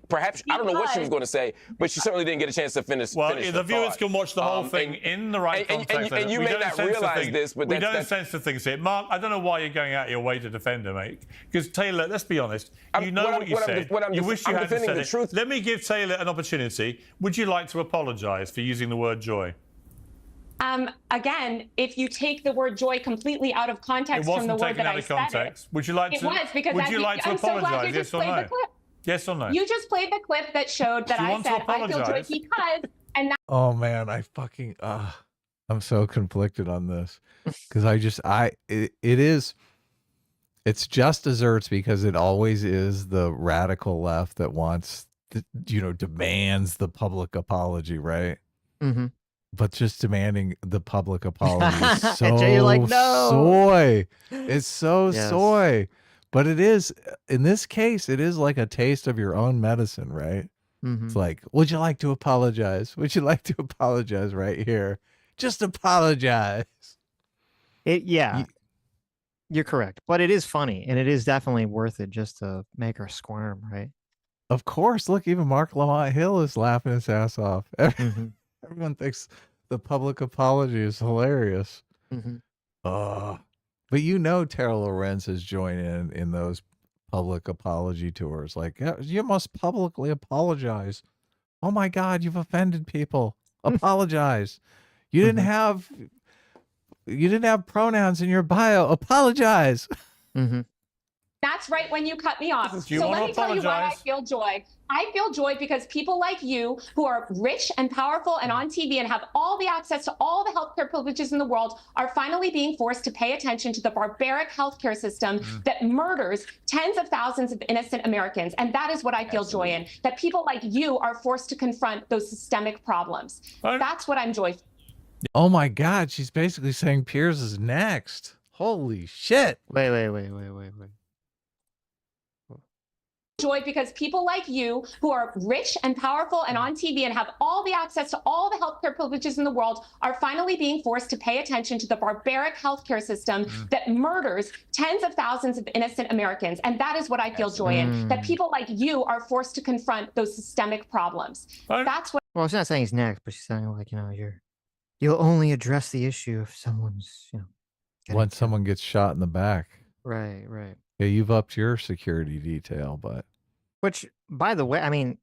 Perhaps I don't know what she was going to say, but she certainly didn't get a chance to finish. Well, finish the her viewers thought. can watch the whole thing in the right context. And you We may don't not censor realize things. this, but we don't that's censor things here. Mark, I don't know why you're going out of your way to defend her, mate. Because Taylor, let's be honest, you know what you said. You wish you hadn't defending said the it. truth. Let me give Taylor an opportunity. Would you like to apologise for using the word joy? Again, if you take the word joy completely out of It context from wasn't the word taken that out I of said context. Would you like it to? was because would you like to I'm so glad apologise? you Yes just or played no? the clip. Yes or no? You just played the clip that showed that Do you I want to said I feel joy apologise? because, and that Oh man, I fucking I'm so conflicted on this because it's just desserts because it always is the radical left that wants demands the public apology, right? Mm-hmm. But just demanding the public apology is so And Jay, you're like, no. soy. It's so Yes. soy. But it is, in this case, it is like a taste of your own medicine, right? Mm-hmm. It's like, would you like to apologize? Would you like to apologize right here? Just apologize. You're correct. But it is funny, and it is definitely worth it just to make her squirm, right? Of course. Look, even Mark Lamont Hill is laughing his ass off. Mm-hmm. Everyone thinks the public apology is hilarious. Mm-hmm. But Tara Lorenz is joining in those public apology tours. Like, you must publicly apologize. Oh my God, you've offended people. Apologize. You didn't have pronouns in your bio. Apologize. Mm-hmm. that's right when you cut me off. Do you So want let to me tell you why I apologize? feel joy. I feel joy because people like you who are rich and powerful and on TV and have all the access to all the healthcare privileges in the world are finally being forced to pay attention to the barbaric healthcare system that murders tens of thousands of innocent Americans. And that is what I feel joy in, that people like you are forced to confront those systemic problems. Right. That's what I'm joyful. Oh my God, she's basically saying Piers is next. Holy shit. Wait. joy because people like you who are rich and powerful and on TV and have all the access to all the healthcare privileges in the world are finally being forced to pay attention to the barbaric healthcare system that murders tens of thousands of innocent Americans. And that is what I feel joy in, that people like you are forced to confront those systemic problems. That's what. Well, she's not saying he's next, but she's saying like, you'll only address the issue if someone's, Once someone gets shot in the back. Right. Yeah, you've upped your security detail, but Which, by the way, I mean,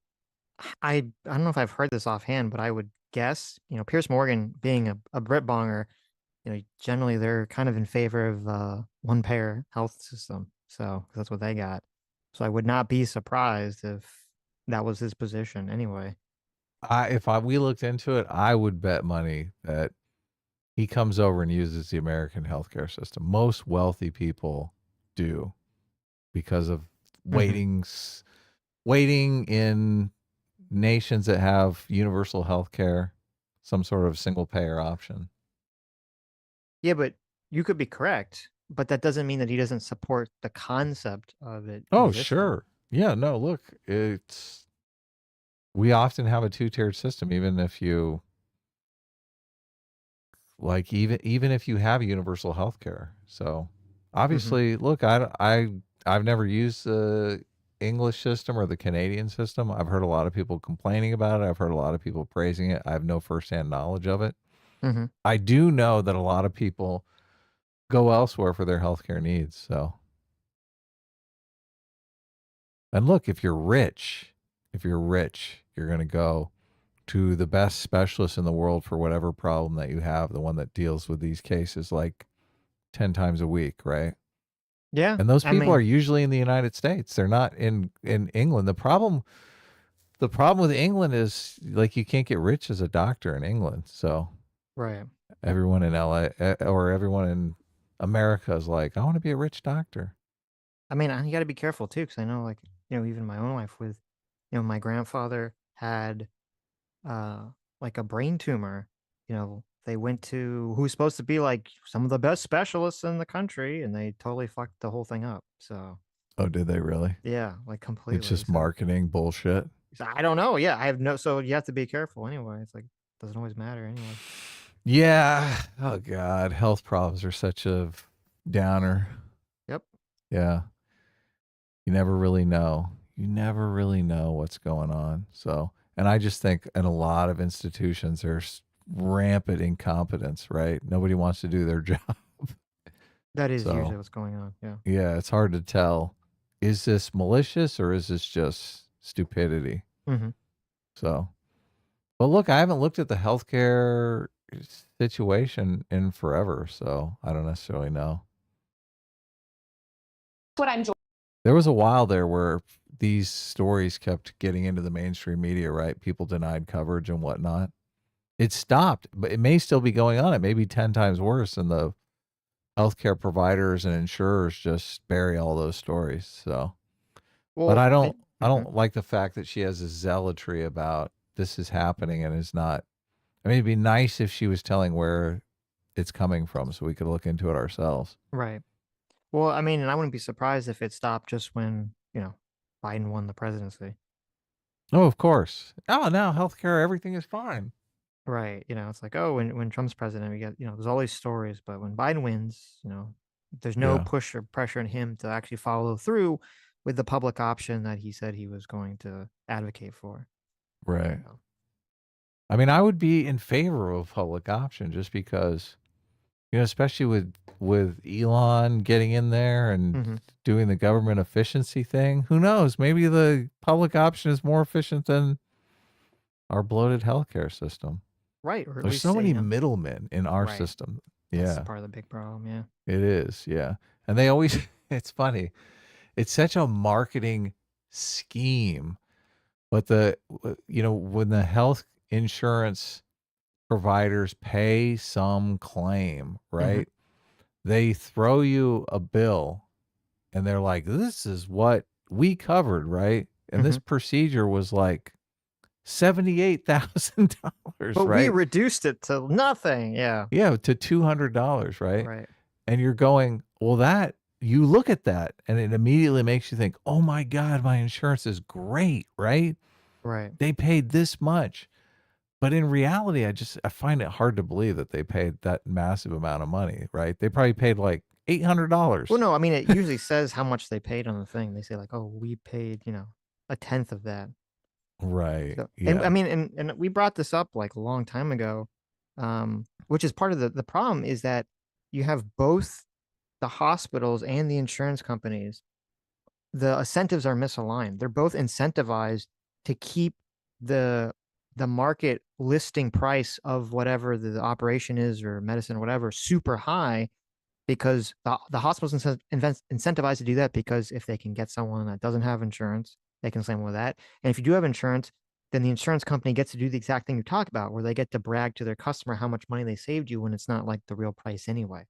I don't know if I've heard this offhand, but I would guess, Piers Morgan being a Brit bonger, generally they're kind of in favor of one payer health system. So 'cause that's what they got. So I would not be surprised if that was his position anyway. if we looked into it, I would bet money that he comes over and uses the American healthcare system. Most wealthy people do because of waiting in nations that have universal health care, some sort of single payer option. Yeah, but you could be correct, but that doesn't mean that he doesn't support the concept of it. Oh, existing. sure. Yeah, no, look, we often have a two-tiered system, even if you even if you have universal health care. So obviously, look, I've never used the English system or the Canadian system. I've heard a lot of people complaining about it. I've heard a lot of people praising it. I have no firsthand knowledge of it. I do know that a lot of people go elsewhere for their healthcare needs. So, and look, if you're rich, you're going to go to the best specialist in the world for whatever problem that you have, the one that deals with these cases like 10 times a week, right? Yeah. And those people are usually in the United States. They're not in England. The problem with England is like you can't get rich as a doctor in England. So right. Everyone in LA or everyone in America is like, I want to be a rich doctor. I mean, you got to be careful too, because I know, like, even my own life with, my grandfather had, like a brain tumor. They went to who's supposed to be like some of the best specialists in the country, and they totally fucked the whole thing up. So. Oh, did they really? Yeah, like completely. It's just marketing bullshit. I don't know. Yeah, I have no. So you have to be careful anyway. It's like doesn't always matter anyway. Yeah. Oh God, health problems are such a downer. Yep. Yeah. You never really know. You never really know what's going on. So, and I just think in a lot of institutions there's rampant incompetence, right? Nobody wants to do their job. That is usually what's going on. Yeah. Yeah, it's hard to tell. Is this malicious or is this just stupidity? So, but look, I haven't looked at the healthcare situation in forever, so I don't necessarily know. What I'm. There was a while there where these stories kept getting into the mainstream media, right? People denied coverage and whatnot. It stopped, but it may still be going on. It may be 10 times worse, and the healthcare providers and insurers just bury all those stories. So, well, but I don't like the fact that she has a zealotry about this is happening and is not. I mean, it'd be nice if she was telling where it's coming from so we could look into it ourselves. Right. Well, I mean, and I wouldn't be surprised if it stopped just when, Biden won the presidency. Oh, of course. Oh, now healthcare, everything is fine. Right. It's like, oh, when Trump's president, we get, there's all these stories, but when Biden wins, there's no push or pressure on him to actually follow through with the public option that he said he was going to advocate for. Right. I mean, I would be in favor of a public option just because, especially with Elon getting in there and doing the government efficiency thing. Who knows? Maybe the public option is more efficient than our bloated healthcare system. Right. Or there's so many middlemen in our system. That's part of the big problem. Yeah. It is. Yeah. And they always, it's funny. It's such a marketing scheme. But when the health insurance providers pay some claim, right? They throw you a bill and they're like, this is what we covered, right? And this procedure was like $78,000, but right? we reduced it to nothing. Yeah. Yeah, to $200, right? Right. And you're going, well, that you look at that and it immediately makes you think, oh my God, my insurance is great, right? Right. They paid this much. But in reality, I find it hard to believe that they paid that massive amount of money, right? They probably paid like $800. Well, no, I mean, it usually says how much they paid on the thing. They say like, oh, we paid, a tenth of that. Right. So, Yeah. and I mean, and we brought this up like a long time ago, which is part of the problem is that you have both the hospitals and the insurance companies. The incentives are misaligned. They're both incentivized to keep the market listing price of whatever the operation is or medicine or whatever super high because the hospital's incentivized to do that because if they can get someone that doesn't have insurance, they can claim with that. And if you do have insurance, then the insurance company gets to do the exact thing you talk about, where they get to brag to their customer how much money they saved you when it's not like the real price anyway.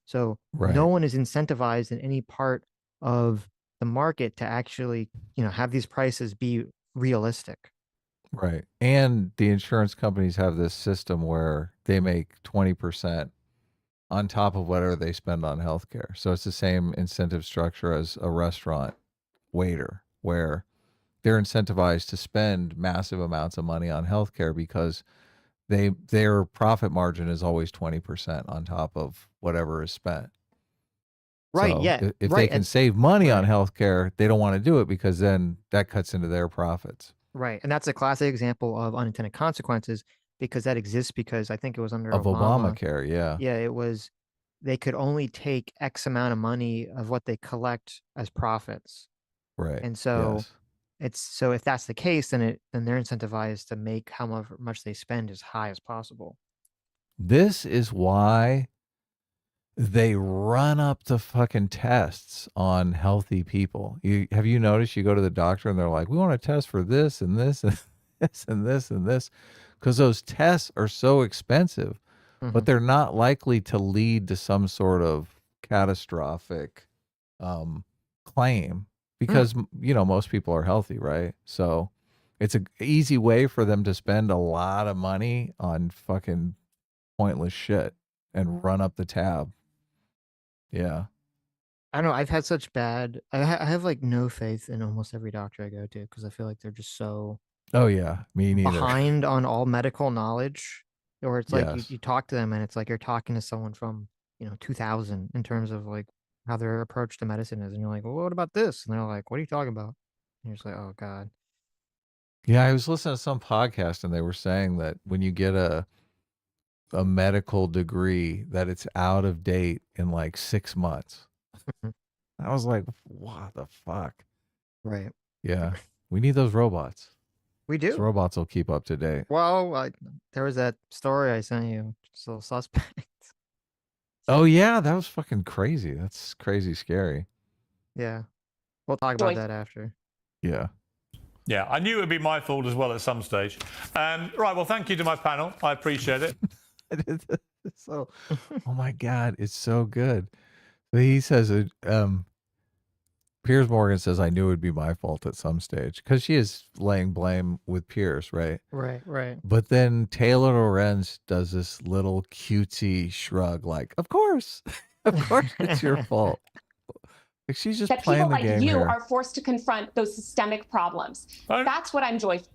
So no Right. one is incentivized in any part of the market to actually, have these prices be realistic. Right. And the insurance companies have this system where they make 20% on top of whatever they spend on healthcare. So it's the same incentive structure as a restaurant waiter, where they're incentivized to spend massive amounts of money on healthcare because their profit margin is always 20% on top of whatever is spent. Right. So Yeah. if right. they can save money on right. healthcare, they don't want to do it because then that cuts into their profits. Right. And that's a classic example of unintended consequences because that exists because I think it was under Of Obama. Obamacare, yeah. Yeah, it was they could only take X amount of money of what they collect as profits. Right. And so Yes. so if that's the case, then they're incentivized to make how much they spend as high as possible. This is why they run up the fucking tests on healthy people. Have you noticed you go to the doctor and they're like, we want to test for this and this and this and this and this, because those tests are so expensive, but they're not likely to lead to some sort of catastrophic claim because most people are healthy, right? So it's an easy way for them to spend a lot of money on fucking pointless shit and run up the tab. Yeah. I don't know. I've had such bad. I have like no faith in almost every doctor I go to because I feel like they're just so Oh yeah, me neither. behind on all medical knowledge. Or it's like Yes. you talk to them and it's like you're talking to someone from 2000 in terms of like how their approach to medicine is, and you're like, well, what about this? And they're like, what are you talking about? And you're just like, oh god. Yeah, I was listening to some podcast and they were saying that when you get a medical degree that it's out of date in like 6 months. I was like, what the fuck? Right. Yeah. We need those robots. We Those do. robots will keep up to date. Well, there was that story I sent you, just a little suspect. Oh yeah, that was fucking crazy. That's crazy scary. Yeah. We'll talk about that after. Yeah. Yeah, I knew it would be my fault as well at some stage. Right, well, thank you to my panel. I appreciate it. So, oh my God, it's so good. But he says, Piers Morgan says, I knew it would be my fault at some stage because she is laying blame with Piers, right? Right. But then Taylor Lorenz does this little cutesy shrug, like, of course it's your fault. Like she's just That playing people the like game you here. are forced to confront those systemic problems. That's what I'm joyful.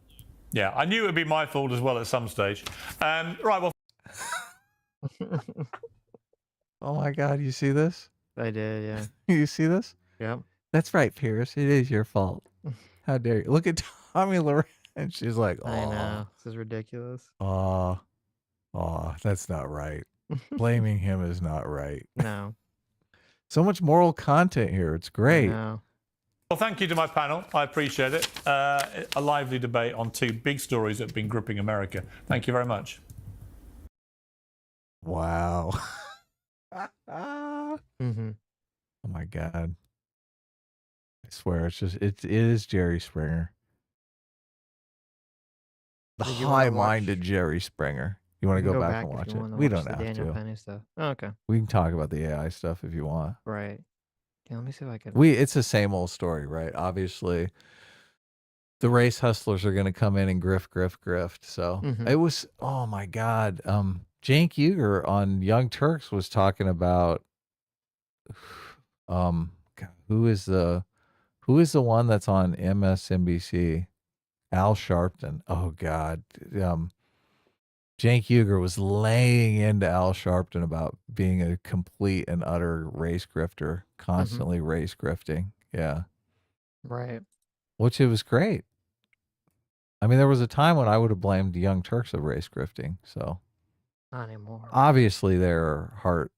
Yeah, I knew it would be my fault as well at some stage. Right, well. Oh my God, you see this? I did, yeah. You see this? Yep. That's right, Piers. It is your fault. How dare you? Look at Tommy Lorenz. And she's like, oh. I know. This is ridiculous. Oh, that's not right. Blaming him is not right. No. So much moral content here. It's great. No. Well, thank you to my panel. I appreciate it. A lively debate on two big stories that have been gripping America. Thank you very much. Wow. Oh my God. I swear it is Jerry Springer. The high-minded Jerry Springer. You want to go back and watch it? We don't have Daniel to. Penny stuff. Oh, okay. We can talk about the AI stuff if you want. Right. Yeah, let me see if I can. It's the same old story, right? Obviously, the race hustlers are going to come in and grift. So it was, oh my God. Cenk Uygur on Young Turks was talking about God, who is the one that's on MSNBC? Al Sharpton. Oh God. Cenk Uygur was laying into Al Sharpton about being a complete and utter race grifter, constantly race grifting. Yeah. Right. Which it was great. I mean, there was a time when I would have blamed the Young Turks of race grifting. So Not anymore. obviously their heart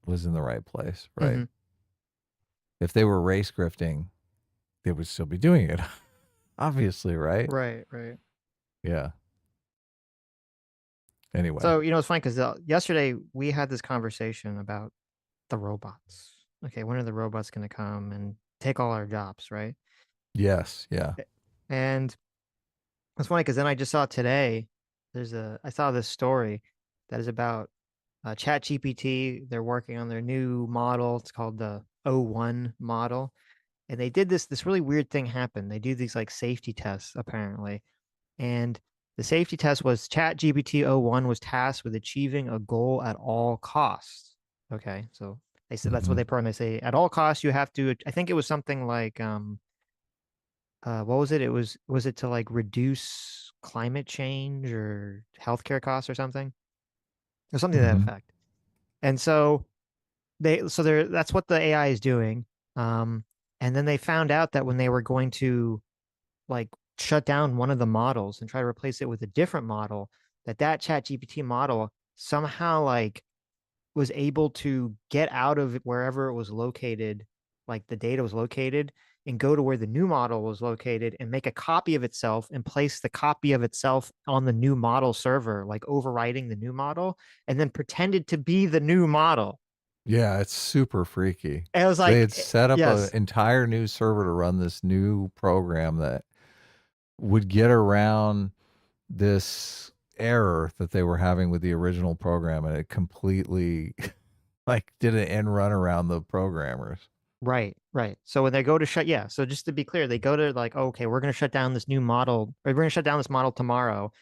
was in the right place, right? Mhm. If they were race grifting, they would still be doing it. Obviously, right? Right. Right. Yeah. Anyway. So, it's funny because yesterday we had this conversation about the robots. Okay, when are the robots going to come and take all our jobs, right? Yes. Yeah. And it's funny because then I just saw today, I saw this story that is about ChatGPT. They're working on their new model. It's called the O1 model. And they did this really weird thing happen. They do these like safety tests apparently. And the safety test was ChatGPT O1 was tasked with achieving a goal at all costs. Okay, so they said that's what they put on. They say at all costs you have to. I think it was something like what was it? Was it to like reduce climate change or healthcare costs or something, or something to that effect. And so that's what the AI is doing. And then they found out that when they were going to like shut down one of the models and try to replace it with a different model, that ChatGPT model somehow like was able to get out of wherever it was located, like the data was located, and go to where the new model was located and make a copy of itself and place the copy of itself on the new model server, like overwriting the new model, and then pretended to be the new model. Yeah, it's super freaky. And it was They like, had set up an yes, entire new server to run this new program that would get around this error that they were having with the original program, and it completely like did an end run around the programmers. right. So when they go to so just to be clear, they go to like, okay, we're going to shut down this new model, or we're going to shut down this model tomorrow.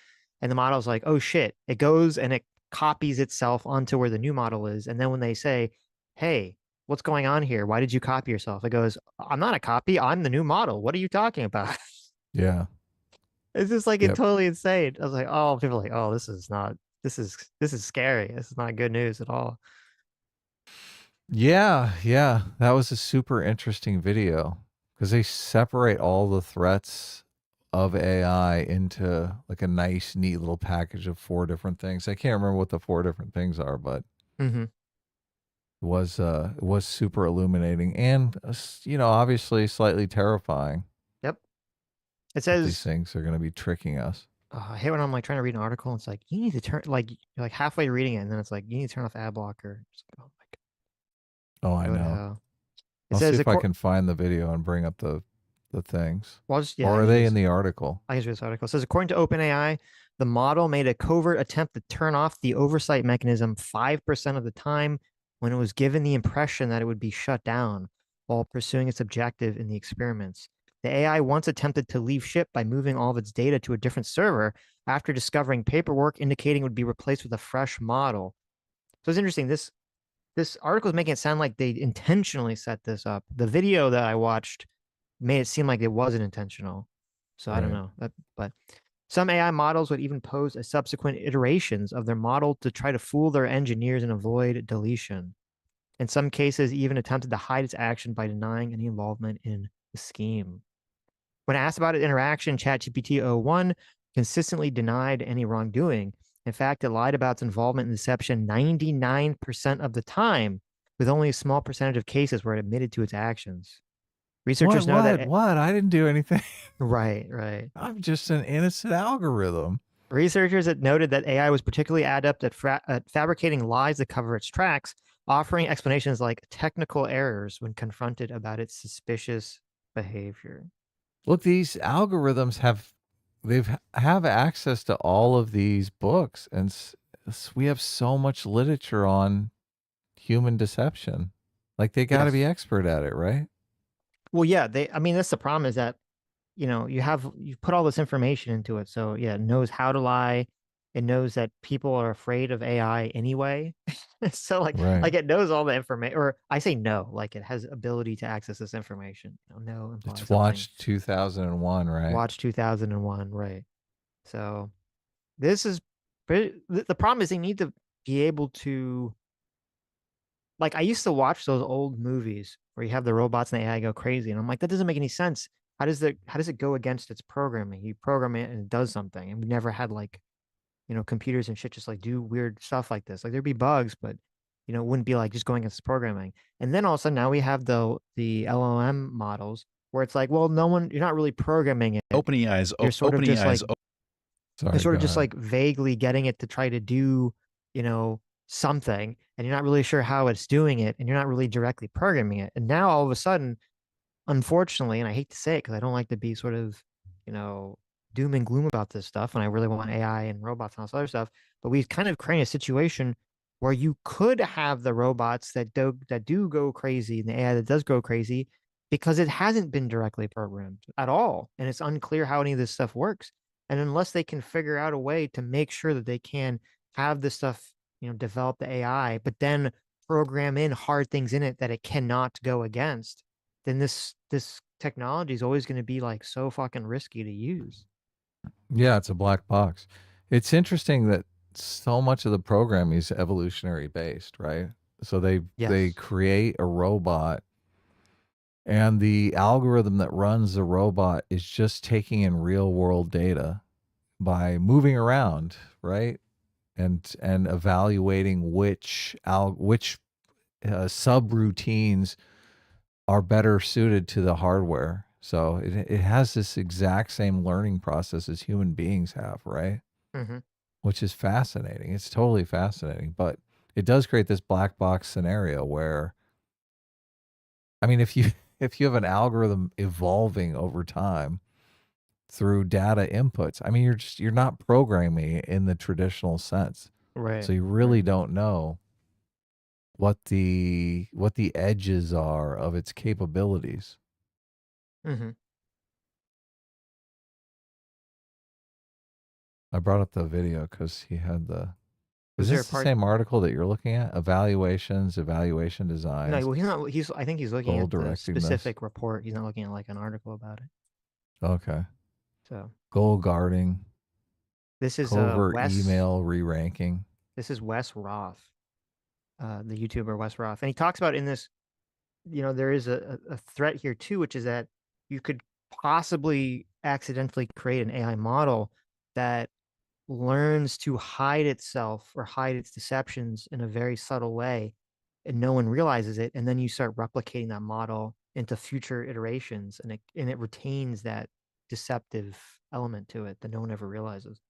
And the model's like, oh shit, it goes and it copies itself onto where the new model is. And then when they say, hey, what's going on here? Why did you copy yourself? It goes, I'm not a copy. I'm the new model. What are you talking about? Yeah. It's just like it's totally insane. I was like, oh, people are like, oh, this is scary. This is not good news at all. Yeah. That was a super interesting video because they separate all the threats of AI into like a nice, neat little package of 4 different things. I can't remember what the 4 different things are, but it was super illuminating and obviously slightly terrifying. Yep. It says these things are going to be tricking us. I hate when I'm like trying to read an article and it's like you need to turn like you're like halfway reading it and then it's like you need to turn off ad blocker. It's like, oh my God. Oh, I know. It I'll says see if I can find the video and bring up the things. Well, or are they in the article? I can read this article. It says, according to OpenAI, the model made a covert attempt to turn off the oversight mechanism 5% of the time when it was given the impression that it would be shut down while pursuing its objective in the experiments. The AI once attempted to leave ship by moving all of its data to a different server after discovering paperwork indicating it would be replaced with a fresh model. So it's interesting. This article is making it sound like they intentionally set this up. The video that I watched made it seem like it wasn't intentional. So I don't know. But some AI models would even pose as subsequent iterations of their model to try to fool their engineers and avoid deletion. In some cases, even attempted to hide its action by denying any involvement in the scheme. When asked about its interaction, ChatGPT O1 consistently denied any wrongdoing. In fact, it lied about its involvement in deception 99% of the time, with only a small percentage of cases where it admitted to its actions. Researchers know that what? I didn't do anything. Right. I'm just an innocent algorithm. Researchers had noted that AI was particularly adept at fabricating lies to cover its tracks, offering explanations like technical errors when confronted about its suspicious behavior. Look, these algorithms have access to all of these books, and we have so much literature on human deception. Like they got to be expert at it, right? Well, yeah, that's the problem is that, you put all this information into it. So yeah, it knows how to lie. It knows that people are afraid of AI anyway. So Right. like it knows all the information, or I say no, like it has ability to access this information. No implies It's something. watched 2001, right? Watch 2001, right? So this is the problem is they need to be able to, like, I used to watch those old movies where you have the robots and the AI go crazy, and I'm like, that doesn't make any sense. How does it go against its programming? You program it and it does something, and we never had like, computers and shit just like do weird stuff like this. Like there'd be bugs, but it wouldn't be like just going against programming. And then all of a sudden now we have the LLM models where it's like, well, you're not really programming it. You're sort of just like Sorry, you're sort of go just ahead. like vaguely getting it to try to do, something, and you're not really sure how it's doing it, and you're not really directly programming it. And now all of a sudden, unfortunately, and I hate to say it because I don't like to be sort of, doom and gloom about this stuff, and I really want AI and robots and all this other stuff, but we've kind of created a situation where you could have the robots that do go crazy and the AI that does go crazy because it hasn't been directly programmed at all, and it's unclear how any of this stuff works. And unless they can figure out a way to make sure that they can have this stuff, develop the AI, but then program in hard things in it that it cannot go against, then this technology is always going to be like so fucking risky to use. Yeah, it's a black box. It's interesting that so much of the programming is evolutionary based, right? So they Yes. create a robot, and the algorithm that runs the robot is just taking in real world data by moving around, right? And evaluating which subroutines are better suited to the hardware. So it has this exact same learning process as human beings have, right? Mm-hmm. Which is fascinating. It's totally fascinating, but it does create this black box scenario where, I mean, if you if you have an algorithm evolving over time through data inputs, I mean, you're not programming it in the traditional sense. Right. So you really don't know what the edges are of its capabilities. Mm-hmm. I brought up the video because he had the. Was Is there a this the part? same article that you're looking at? Evaluation No, designs, well, he's not. I think he's looking goal at the directing this. specific report. He's not looking at like an article about it. Okay. So Goal guarding, this is covert Wes. email re-ranking. This is Wes Roth, the YouTuber Wes Roth, and he talks about in this. There is a threat here too, which is that you could possibly accidentally create an AI model that learns to hide itself or hide its deceptions in a very subtle way, and no one realizes it, and then you start replicating that model into future iterations, and it retains that deceptive element to it that no one ever realizes.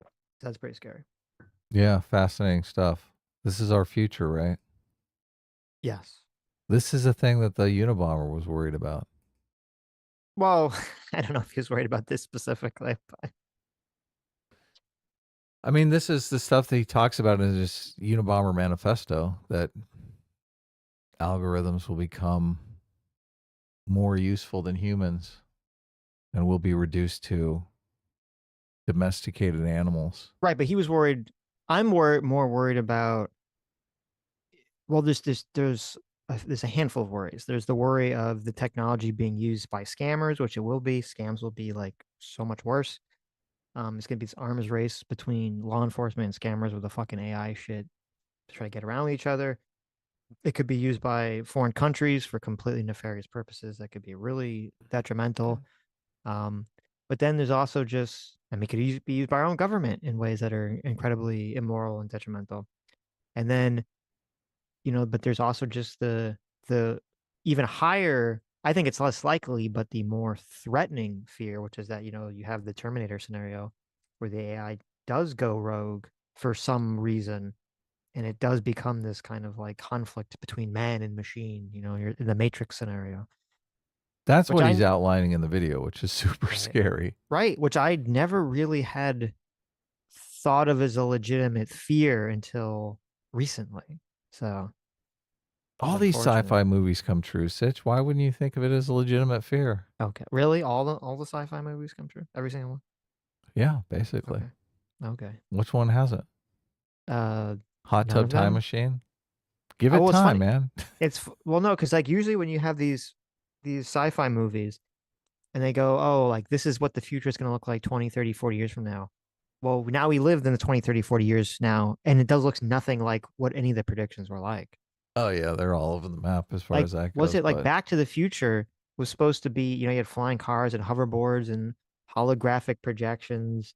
So that's pretty scary. Yeah, fascinating stuff. This is our future, right? Yes. This is a thing that the Unabomber was worried about. Well, I don't know if he was worried about this specifically, but I mean, this is the stuff that he talks about in his Unabomber manifesto, that algorithms will become more useful than humans and will be reduced to domesticated animals. right. But he was worried. I'm more worried about. Well, there's a handful of worries. There's the worry of the technology being used by scammers, which it will be. Scams will be like so much worse. It's gonna be this arms race between law enforcement and scammers with the fucking AI shit to try to get around each other. It could be used by foreign countries for completely nefarious purposes that could be really detrimental. But then there's also just, I mean, it could be used by our own government in ways that are incredibly immoral and detrimental. And then, but there's also just the even higher, I think it's less likely, but the more threatening fear, which is that, you have the Terminator scenario where the AI does go rogue for some reason, and it does become this kind of like conflict between man and machine, you're in the Matrix scenario. That's Which what he's outlining in the video, which is super scary. Right, which I never really had thought of as a legitimate fear until recently. So all these sci-fi movies come true, Sitch. Why wouldn't you think of it as a legitimate fear? Okay, really? All the sci-fi movies come true? Every single one? Yeah, basically. Okay. Which one hasn't? None Hot tub of time them? machine? Give Oh, it well, it's time, funny. man. Well, no, because like usually when you have these sci-fi movies and they go, oh, like this is what the future is going to look like 20, 30, 40 years from now. Well, now we lived in the 20, 30, 40 years now, and it does look nothing like what any of the predictions were like. Oh yeah, they're all over the map as far Like, as that was goes. it like But Back to the Future was supposed to be, you had flying cars and hoverboards and holographic projections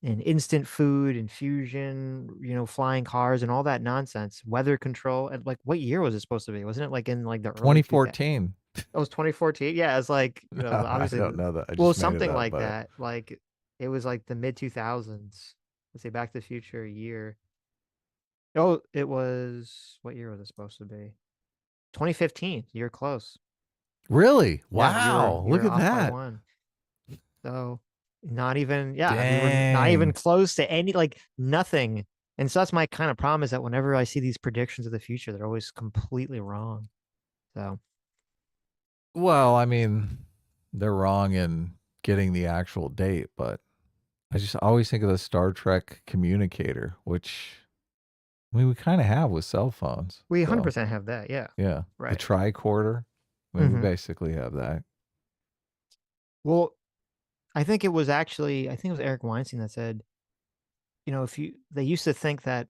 and instant food and fusion, flying cars and all that nonsense, weather control. And like, what year was it supposed to be? Wasn't it like in like the early 2014. It was 2014. Yeah, it's like, I obviously, don't know that. I well, just made it something up, like but that. Like, it was like the mid 2000s. Let's say Back to the Future year. Oh, it was, what year was it supposed to be? 2015. You're close. really? Yeah, Wow, you look were at off by that. one. So not even, yeah, we were not Dang. even close to any, like nothing. And so that's my kind of problem, is that whenever I see these predictions of the future, they're always completely wrong. So Well, I mean, they're wrong in getting the actual date, but I just always think of the Star Trek communicator, which we kind of have with cell phones. we So 100% have that. Yeah. yeah, the Right. tricorder. We Mhm. basically have that. Well, I think it was Eric Weinstein that said, they used to think that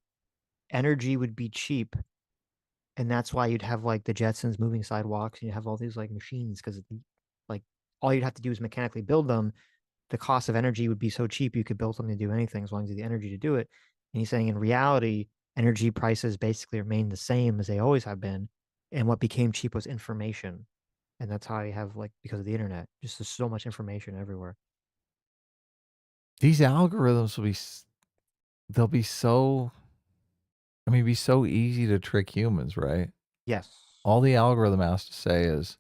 energy would be cheap, and that's why you'd have like the Jetsons moving sidewalks and you have all these like machines, because like all you'd have to do is mechanically build them. The cost of energy would be so cheap you could build something to do anything as long as you have the energy to do it. And he's saying in reality, energy prices basically remain the same as they always have been. And what became cheap was information. And that's how you have, like, because of the internet, just there's so much information everywhere. These algorithms they'll be so, be so easy to trick humans, right? Yes. All the algorithm has to say is,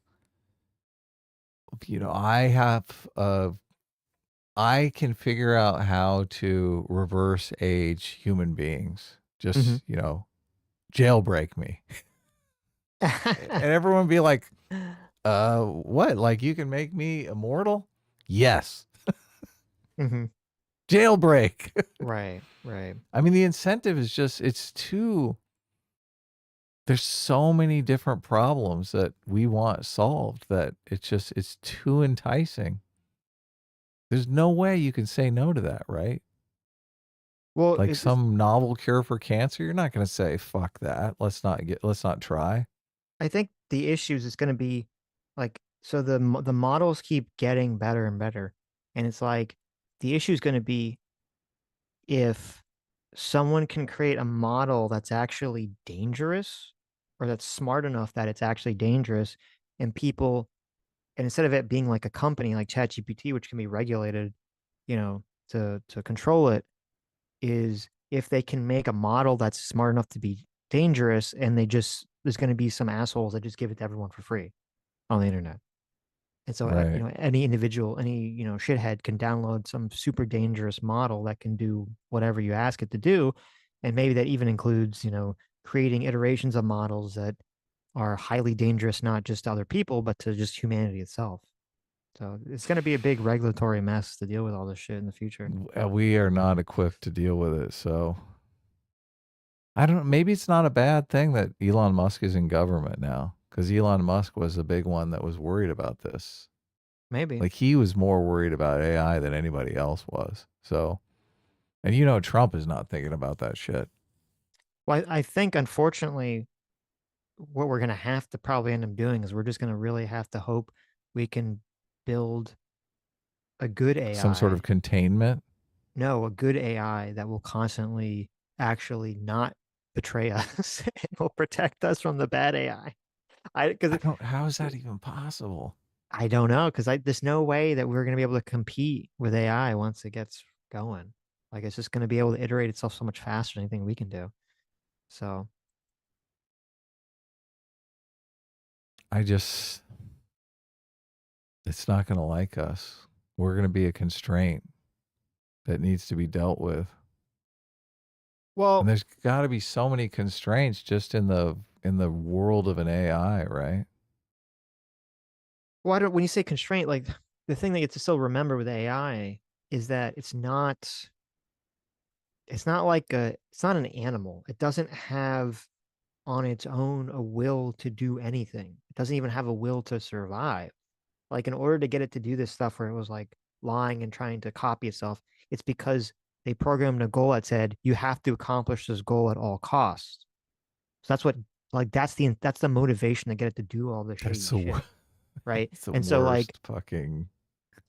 I can figure out how to reverse age human beings. Just, jailbreak me. And everyone be like, what? Like, you can make me immortal? Yes. Mhm. Jailbreak. Right. I mean, the incentive is just, there's so many different problems that we want solved that it's too enticing. There's no way you can say no to that, right? Well, Like some novel cure for cancer, you're not going to say, fuck that. Let's not try. I think the issues is going to be like, so the models keep getting better and better, and it's like the issue is going to be if someone can create a model that's actually dangerous, or that's smart enough that it's actually dangerous, and instead of it being like a company like ChatGPT, which can be regulated, to control it, is if they can make a model that's smart enough to be dangerous, and there's going to be some assholes that just give it to everyone for free on the internet. And so, Right. any individual, any, shithead can download some super dangerous model that can do whatever you ask it to do. And maybe that even includes, creating iterations of models that are highly dangerous, not just to other people, but to just humanity itself. So it's going to be a big regulatory mess to deal with all this shit in the future. We are not equipped to deal with it. So I don't know. Maybe it's not a bad thing that Elon Musk is in government now, because Elon Musk was the big one that was worried about this. Maybe. Like, he was more worried about AI than anybody else was. So, and Trump is not thinking about that shit. Well, I think, unfortunately, what we're going to have to probably end up doing is we're just going to really have to hope we can build a good AI. Some sort of containment. No, a good AI that will constantly actually not betray us and will protect us from the bad AI. How is that even possible? I don't know, because there's no way that we're going to be able to compete with AI once it gets going. Like, it's just going to be able to iterate itself so much faster than anything we can do. So it's not going to like us. We're going to be a constraint that needs to be dealt with. Well, and there's got to be so many constraints just in the world of an AI, right? when you say constraint, like, the thing that you have to still remember with AI is that it's not like it's not an animal. It doesn't have on its own a will to do anything. It doesn't even have a will to survive. Like, in order to get it to do this stuff where it was like lying and trying to copy itself, it's because they programmed a goal that said you have to accomplish this goal at all costs. So that's what, like, that's the motivation to get it to do all this That's shady the shit, right? It's the And so, like, worst fucking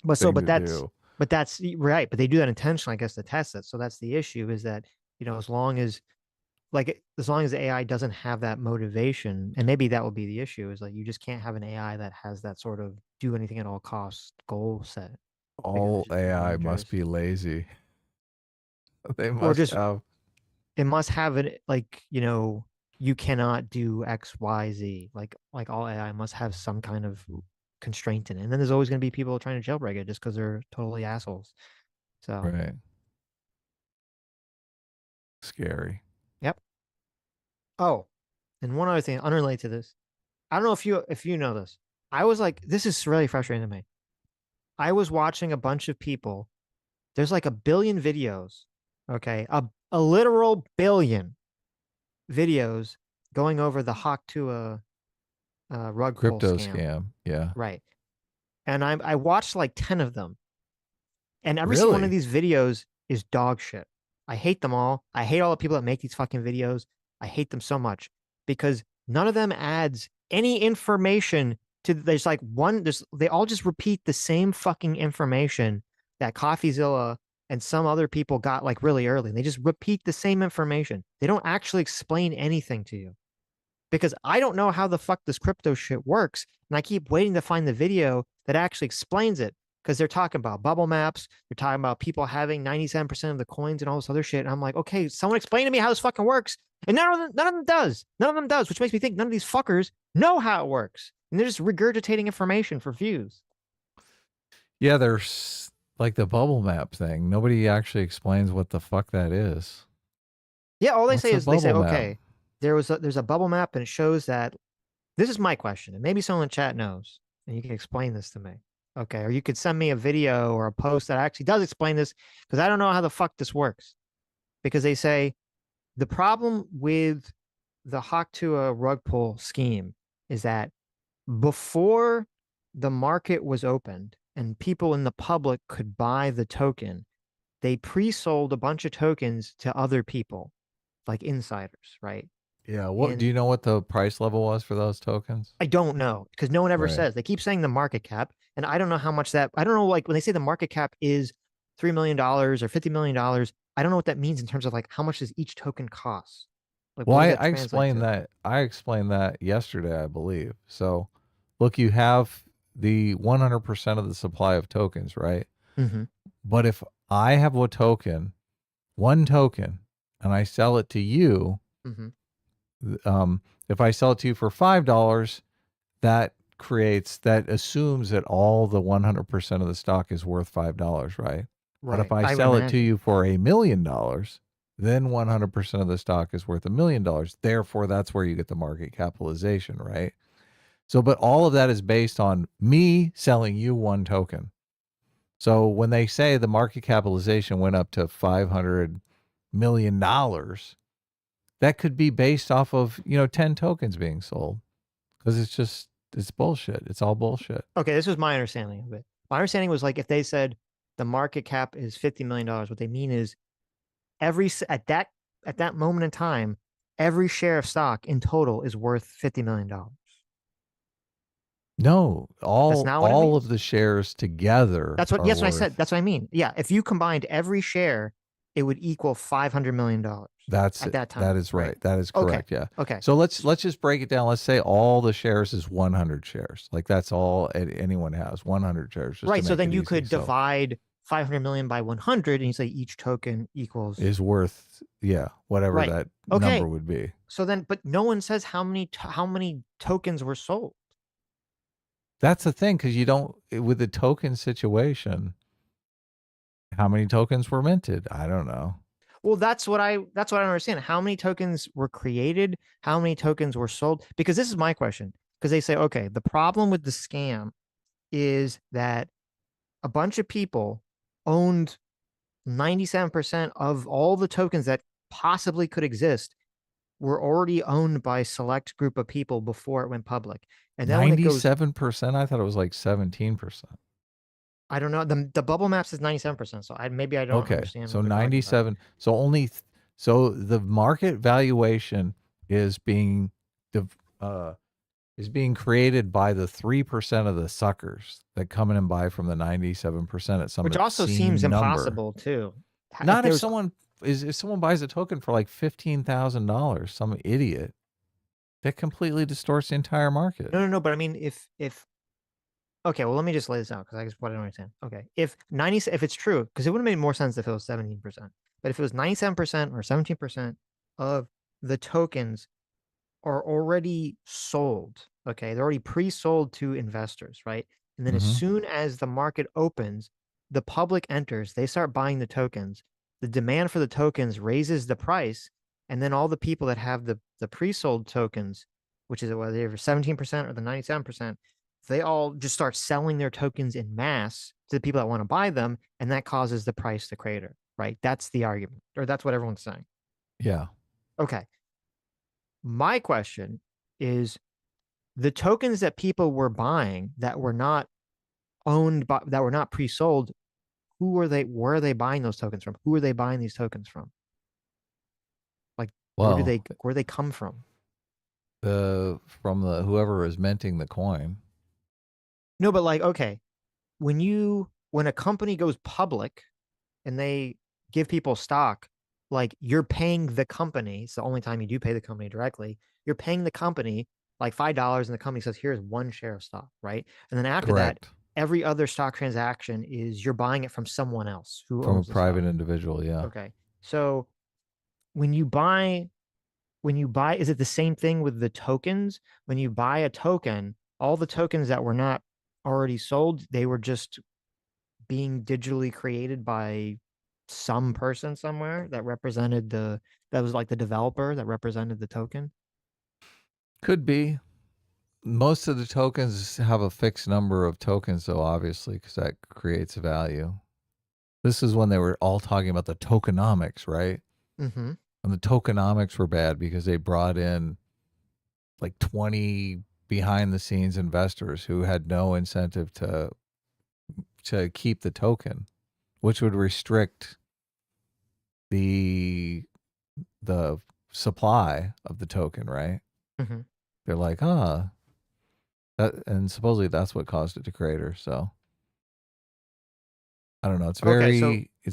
but so, thing but to that's do. but that's right. But they do that intentionally, I guess, to test it. So that's the issue, is that, as long as the AI doesn't have that motivation, and maybe that will be the issue, is like you just can't have an AI that has that sort of do anything at all costs goal set. All it's just too AI dangerous. must be lazy. They Or must just have. it must have it, like, you cannot do X, Y, Z. Like all AI must have some kind of constraint in it. And then there's always going to be people trying to jailbreak it just because they're totally assholes. So Right. Scary. Yep. Oh, and one other thing unrelated to this. I don't know if you know this. I was like, this is really frustrating to me. I was watching a bunch of people. There's like 1 billion videos. Okay. A literal billion videos going over the Hawk Tua rug pull Crypto scam. scam. Yeah. Right. And I watched like 10 of them. And every single one of these videos is dog shit. I hate them all. I hate all the people that make these fucking videos. I hate them so much because none of them adds any information to, there's like one, they all just repeat the same fucking information that CoffeeZilla and some other people got like really early. They just repeat the same information. They don't actually explain anything to you, because I don't know how the fuck this crypto shit works. And I keep waiting to find the video that actually explains it, because they're talking about bubble maps. They're talking about people having 97% of the coins and all this other shit. And I'm like, okay, someone explain to me how this fucking works. And none of them does. None of them does, which makes me think none of these fuckers know how it works. And they're just regurgitating information for views. Yeah, there's like the bubble map thing. Nobody actually explains what the fuck that is. Yeah, all they What's say a is they say, bubble map? okay, there's a bubble map, and it shows that, this is my question, and maybe someone in the chat knows, and you can explain this to me. Okay, or you could send me a video or a post that actually does explain this, because I don't know how the fuck this works. Because they say the problem with the Hawk Tua rug pull scheme is that before the market was opened and people in the public could buy the token, they pre-sold a bunch of tokens to other people, like insiders, right? Yeah. What And do you know what the price level was for those tokens? I don't know, because no one ever Right. says. They keep saying the market cap, and I don't know how much that. I don't know, like when they say the market cap is $3 million or $50 million. I don't know what that means in terms of like how much does each token cost. Like, Well, what does I that translate explained to? that. I explained that yesterday, I believe. So, look, you have the 100% of the supply of tokens, right? Mm-hmm. But if I have a token, one token, and I sell it to you, Mm-hmm. if I sell it to you for $5, that assumes that all the 100% of the stock is worth $5, right? But if I would sell it to imagine. you for $1 million, then 100% of the stock is worth $1 million. Therefore, that's where you get the market capitalization, right? So, but all of that is based on me selling you one token. So when they say the market capitalization went up to $500 million, that could be based off of, 10 tokens being sold, because it's bullshit. It's all bullshit. Okay, this was my understanding of it. My understanding was like if they said the market cap is $50 million, what they mean is at that moment in time, every share of stock in total is worth $50 million. No, That's not what it all means? of the shares together. That's what are I said. worth- That's what I mean. Yeah, if you combined every share, it would equal $500 million. That's at it. that time. That is right. That is Okay. correct. Yeah. Okay. So let's just break it down. Let's say all the shares is 100 shares. Like that's all anyone has, 100 shares. Just Right. to So make then it you easy. could So divide 500 million by 100, and you say each token equals is worth, whatever Right. that Okay. number would be. So then, but no one says how many tokens were sold. That's the thing, because you don't, with the token situation, how many tokens were minted? I don't know. Well, that's what I don't understand. How many tokens were created? How many tokens were sold? Because this is my question. Because they say, okay, the problem with the scam is that a bunch of people owned 97% of all the tokens that possibly could exist were already owned by a select group of people before it went public. And then when it goes, 97%? I thought it was like 17%. I don't know. The bubble map says 97%. So maybe I don't Okay, understand so what they're talking about. 97. So only, so the market valuation is being, is being created by the 3% of the suckers that come in and buy from the 97% at some Which also obscene seems number. impossible too. Not if someone if someone buys a token for like $15,000, some idiot, that completely distorts the entire market. No. But I mean, if okay, well, let me just lay this out because I guess what I don't understand. Okay, if it's true, because it would have made more sense if it was 17%. But if it was 97% or 17% of the tokens are already sold, okay, they're already pre-sold to investors, right? And then as soon as the market opens, the public enters, they start buying the tokens. The demand for the tokens raises the price, and then all the people that have the pre-sold tokens, which is whether they're 17% or the 97%, they all just start selling their tokens in mass to the people that want to buy them, and that causes the price to crater, right? That's the argument, or that's what everyone's saying. Yeah. Okay. My question is, the tokens that people were buying that were not owned by, that were not pre-sold, where are they buying those tokens from? Who are they buying these tokens from? Like, Well, where do they come from? From the whoever is minting the coin. No, but like, okay, when a company goes public and they give people stock, like, you're paying the company. It's the only time you do pay the company directly. You're paying the company like $5, and the company says, here's one share of stock, right? And then after that, every other stock transaction is you're buying it from someone else who From a owns the private stock. individual, yeah. Okay. So when you buy, is it the same thing with the tokens? When you buy a token, all the tokens that were not already sold, they were just being digitally created by some person somewhere that represented that was like the developer that represented the token. Could be. Most of the tokens have a fixed number of tokens, though, obviously, because that creates value. This is when they were all talking about the tokenomics, right? Mm-hmm. And the tokenomics were bad because they brought in like 20 behind the scenes investors who had no incentive to keep the token, which would restrict the supply of the token, right? Mm-hmm. They're like, and supposedly that's what caused it to crater. So I don't know. It's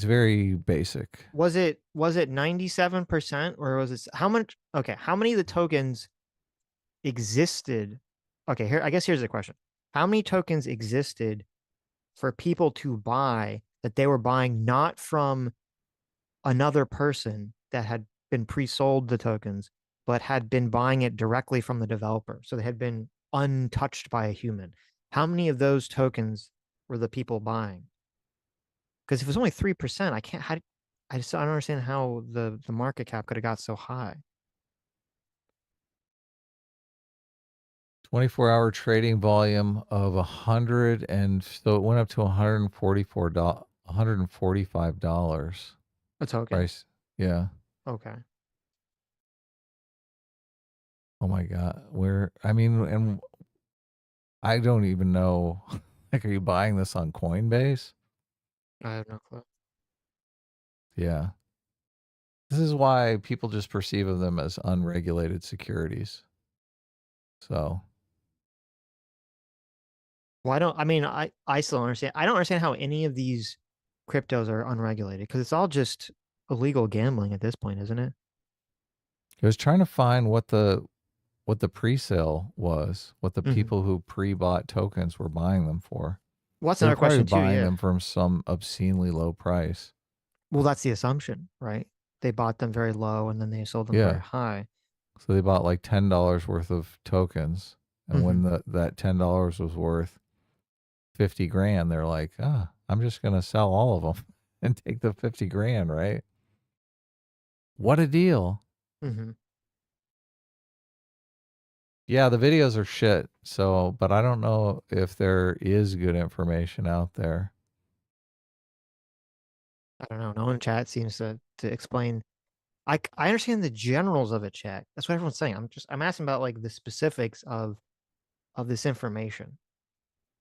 very basic. Was it 97% or was it how much? Okay, how many of the tokens existed? Okay, here's the question. How many tokens existed for people to buy that they were buying not from another person that had been pre-sold the tokens, but had been buying it directly from the developer? So they had been untouched by a human. How many of those tokens were the people buying? Because if it was only 3%, I don't understand how the market cap could have got so high. 24-hour trading volume of 100, and so it went up to $145. A token. Price. Yeah. Okay. Oh my God. And I don't even know. Like, are you buying this on Coinbase? I have no clue. Yeah. This is why people just perceive of them as unregulated securities. So. Well, I still don't understand. I don't understand how any of these cryptos are unregulated because it's all just illegal gambling at this point, isn't it? I was trying to find what the pre-sale was, what the people who pre-bought tokens were buying them for. What's another question too? Buying them from some obscenely low price. Well, that's the assumption, right? They bought them very low and then they sold them very high. So they bought like $10 worth of tokens, and when that $10 was worth 50 grand, they're like, I'm just gonna sell all of them and take the 50 grand, right? What a deal. Mm-hmm. Yeah, the videos are shit. So, but I don't know if there is good information out there. I don't know. No one in chat seems to explain. I understand the generals of it, chat. That's what everyone's saying. I'm asking about like the specifics of this information,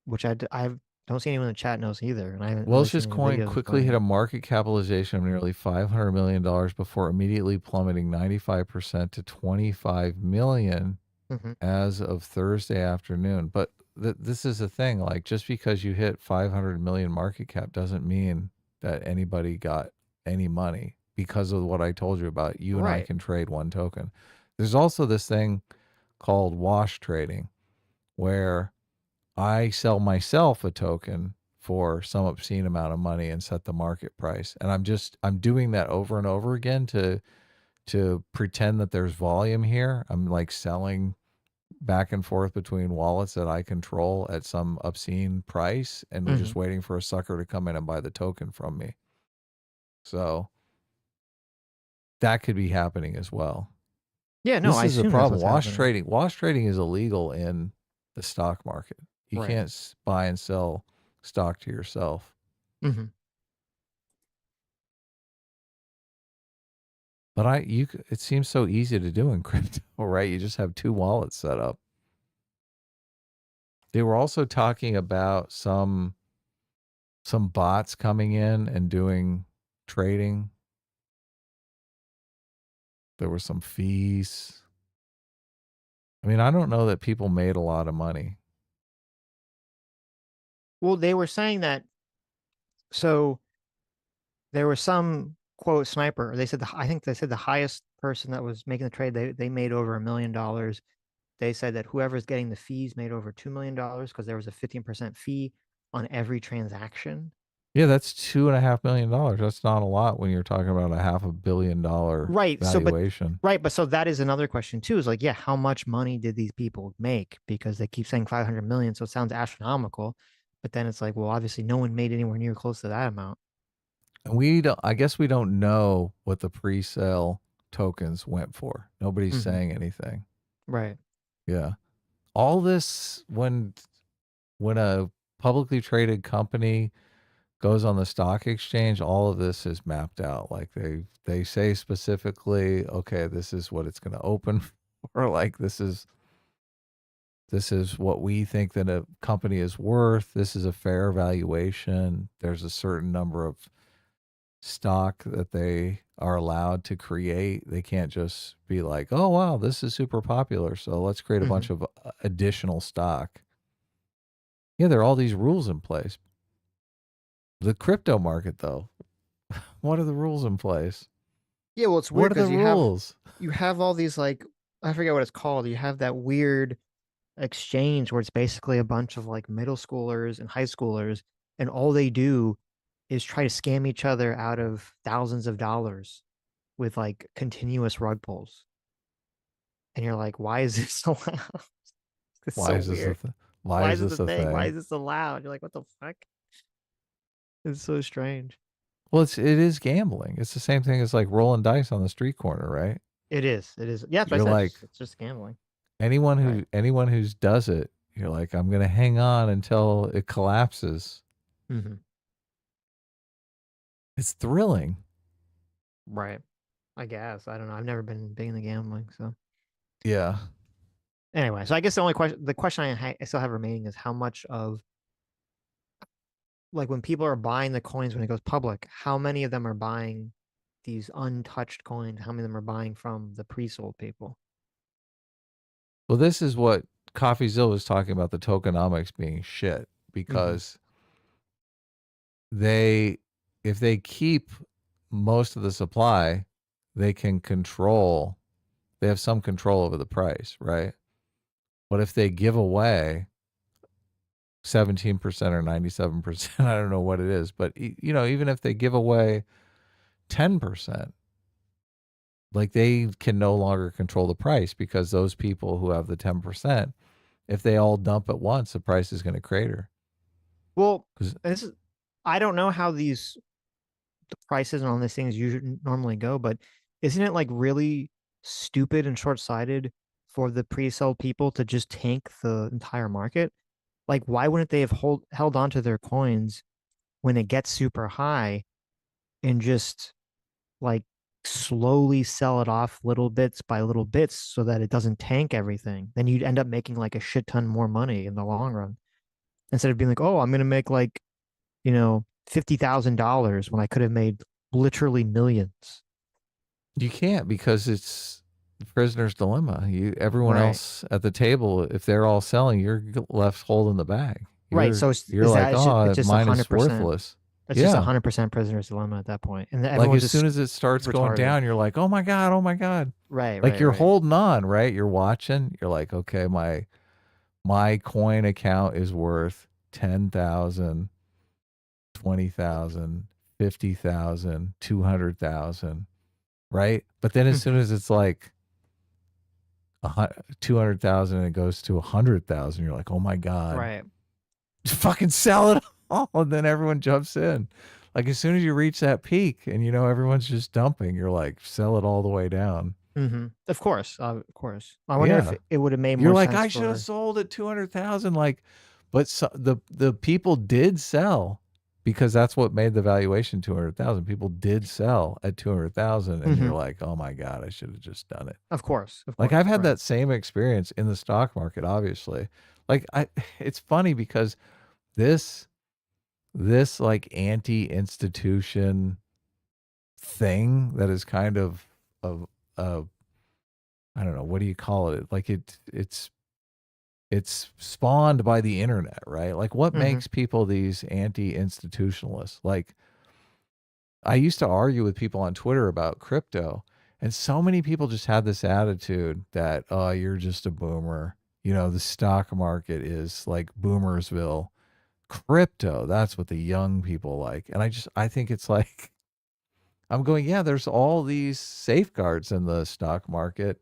which I don't see anyone in the chat knows either, and I haven't really seen Welch's any coin videos quickly hit explaining a it. market capitalization of nearly $500 million before immediately plummeting 95% to $25 million Mhm. as of Thursday afternoon. But this is the thing, like just because you hit 500 million market cap doesn't mean that anybody got any money because of what I told you about. You and I Right. can trade one token. There's also this thing called wash trading where I sell myself a token for some obscene amount of money and set the market price. And I'm doing that over and over again to pretend that there's volume here. I'm like selling back and forth between wallets that I control at some obscene price, and we're just waiting for a sucker to come in and buy the token from me. So that could be happening as well. Yeah, no, This I is the assume that's problem. what's happening. Wash trading is illegal in the stock market. You Right. can't buy and sell stock to yourself. Mm-hmm. But it seems so easy to do in crypto, right? You just have 2 wallets set up. They were also talking about some bots coming in and doing trading. There were some fees. I mean, I don't know that people made a lot of money. Well, they were saying that. So there was some quote sniper. They said I think they said the highest person that was making the trade, they made over $1 million. They said that whoever's getting the fees made over $2 million because there was a 15% fee on every transaction. Yeah, that's $2.5 million. That's not a lot when you're talking about a $500 million Right. valuation. But so that is another question too, is like, yeah, how much money did these people make? Because they keep saying 500 million, so it sounds astronomical. But then it's like, well, obviously no one made anywhere near close to that amount. And I guess we don't know what the pre-sale tokens went for. Nobody's saying anything. Right. Yeah. All this, when a publicly traded company goes on the stock exchange, all of this is mapped out. Like they say specifically, okay, this is what it's going to open for. Like this is what we think that a company is worth. This is a fair valuation. There's a certain number of stock that they are allowed to create. They can't just be like, oh wow, this is super popular, so let's create a bunch of additional stock. Yeah, there are all these rules in place. The crypto market, though, what are the rules in place? Yeah, well, it's weird What are because the rules? you have all these, like, I forget what it's called. You have that weird exchange where it's basically a bunch of like middle schoolers and high schoolers, and all they do is try to scam each other out of thousands of dollars with like continuous rug pulls. And you're like, why is this allowed? It's Why so is this weird. why is it this a a thing? Why thing? is this allowed? You're like, what the fuck? It's so strange. Well, it is gambling. It's the same thing as like rolling dice on the street corner, right? It is. It is. Yeah, that's what You're I said. like, It's just gambling. anyone Right. who does it, you're like, I'm gonna hang on until it collapses. It's thrilling. Right. I guess. I don't know. I've never been big into gambling, so. Yeah. Anyway, so I guess the question I still have remaining is how much of, like, when people are buying the coins when it goes public, how many of them are buying these untouched coins? How many of them are buying from the pre-sold people? Well, this is what CoffeeZilla was talking about, the tokenomics being shit, because if they keep most of the supply, they have some control over the price, right? But if they give away 17% or 97%, I don't know what it is, but even if they give away 10%, like they can no longer control the price, because those people who have the 10%, if they all dump at once, the price is going to crater. Well, I don't know how the prices on these things usually normally go, but isn't it like really stupid and short-sighted for the pre-sold people to just tank the entire market? Like, why wouldn't they have held on to their coins when it gets super high and just like slowly sell it off little bits by little bits so that it doesn't tank everything, then you'd end up making like a shit ton more money in the long run. Instead of being like, oh, I'm gonna make like, $50,000 when I could have made literally millions. You can't, because it's the prisoner's dilemma. Everyone Right. else at the table, if they're all selling, you're left holding the bag. Right. So you're like, it's just mine is 100%. worthless. It's just 100% prisoner's dilemma at that point. And Like as soon as it starts going retarded. down, you're like, oh my God, oh my God. Right. Like right, you're right. holding on, right? You're watching. You're like, okay, my coin account is worth 10,000, 20,000, 50,000, 200,000, right? But then as soon as it's like 200,000 and it goes to 100,000, you're like, oh my God, Right. fucking sell it all. And then everyone jumps in. Like as soon as you reach that peak and everyone's just dumping, you're like, sell it all the way down. Mm-hmm. Of course. I wonder if it would have made more You're like, sense. I should have sold at 200,000. Like, but the people did sell, because that's what made the valuation 200,000. People did sell at 200,000, and you're like, oh my God, I should have just done it. Of course. Like I've had that same experience in the stock market, obviously. Like it's funny because this like anti-institution thing that is kind of I don't know, what do you call it? Like it's spawned by the internet, right? Like what makes people these anti-institutionalists? Like I used to argue with people on Twitter about crypto, and so many people just had this attitude that, oh, you're just a boomer. The stock market is like Boomersville. Crypto, that's what the young people like. And I think it's like, I'm going, yeah, there's all these safeguards in the stock market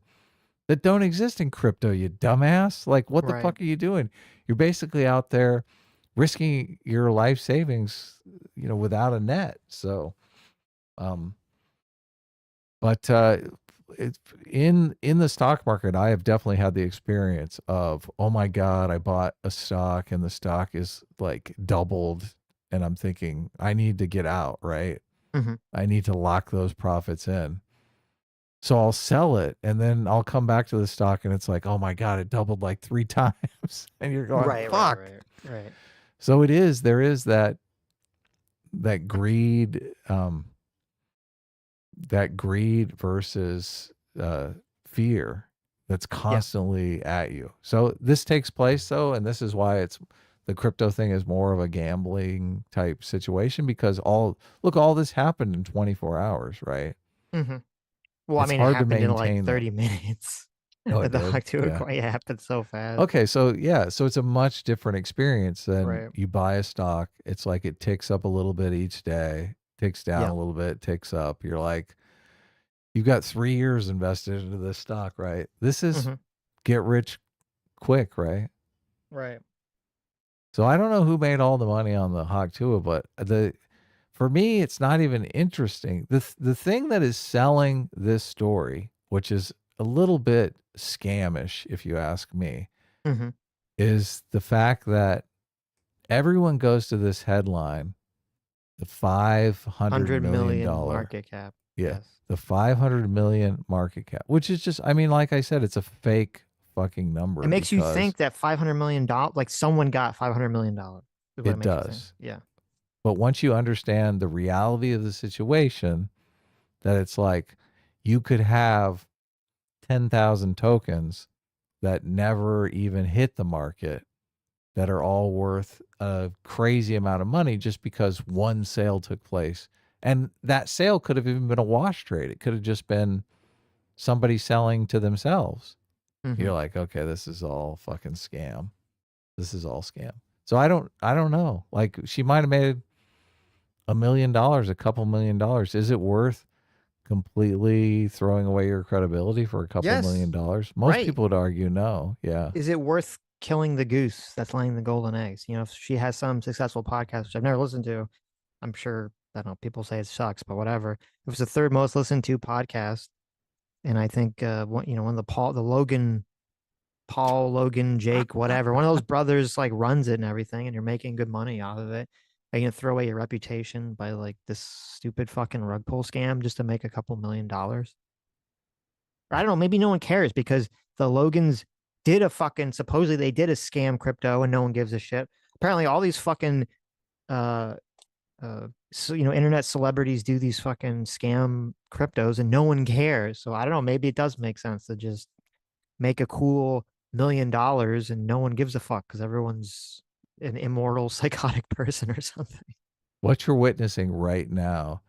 that don't exist in crypto, you dumbass. Like, what the fuck are you doing? You're basically out there risking your life savings, without a net. So, but in the stock market, I have definitely had the experience of, oh my God, I bought a stock and the stock is like doubled, and I'm thinking I need to get out, right? I need to lock those profits in. So I'll sell it, and then I'll come back to the stock and it's like, oh my God, it doubled like 3 times. And you're going, fuck. Right. So there is that greed, versus fear that's constantly at you. So this takes place though, and this is why the crypto thing is more of a gambling type situation, because all this happened in 24 hours, right? Well, It's it hard to happened in like maintain 30 minutes. Oh, it The did? hawk too. Yeah. It happened so fast. Okay, so it's a much different experience than Right. you buy a stock. It's like it ticks up a little bit each day, ticks down a little bit, ticks up. You're like, you've got 3 years invested into this stock, right? This is get rich quick, right? Right. So I don't know who made all the money on the Hawk Tua, but for me, it's not even interesting. The thing that is selling this story, which is a little bit scamish, if you ask me, is the fact that everyone goes to this headline, the $500 million market cap. Yeah. The 500 million market cap, which is just, I mean, like I said, it's a fake fucking number. It makes you think that $500 million, like someone got $500 million. It does. Yeah. But once you understand the reality of the situation, that it's like you could have 10,000 tokens that never even hit the market, that are all worth a crazy amount of money just because one sale took place. And that sale could have even been a wash trade. It could have just been somebody selling to themselves. You're like, okay, this is all fucking scam. This is all scam. So I don't know. Like, she might have made $1 million, a couple $1 million. Is it worth completely throwing away your credibility for a couple $1 million? Most people would argue no. Yeah. Is it worth killing the goose that's laying the golden eggs? If she has some successful podcast, which I've never listened to, I'm sure, I don't know, people say it sucks, but whatever. It was the 3rd most listened to podcast. And I think, one of the Paul, Logan, Jake, whatever, one of those brothers like runs it and everything, and you're making good money off of it. Are you gonna throw away your reputation by like this stupid fucking rug pull scam just to make a couple $1,000,000? Or I don't know, maybe no one cares because the Logans did a fucking supposedly they did a scam crypto and no one gives a shit. Apparently all these fucking so internet celebrities do these fucking scam cryptos and no one cares. So I don't know, maybe it does make sense to just make a cool $1,000,000 and no one gives a fuck because everyone's an immortal psychotic person or something. What you're witnessing right now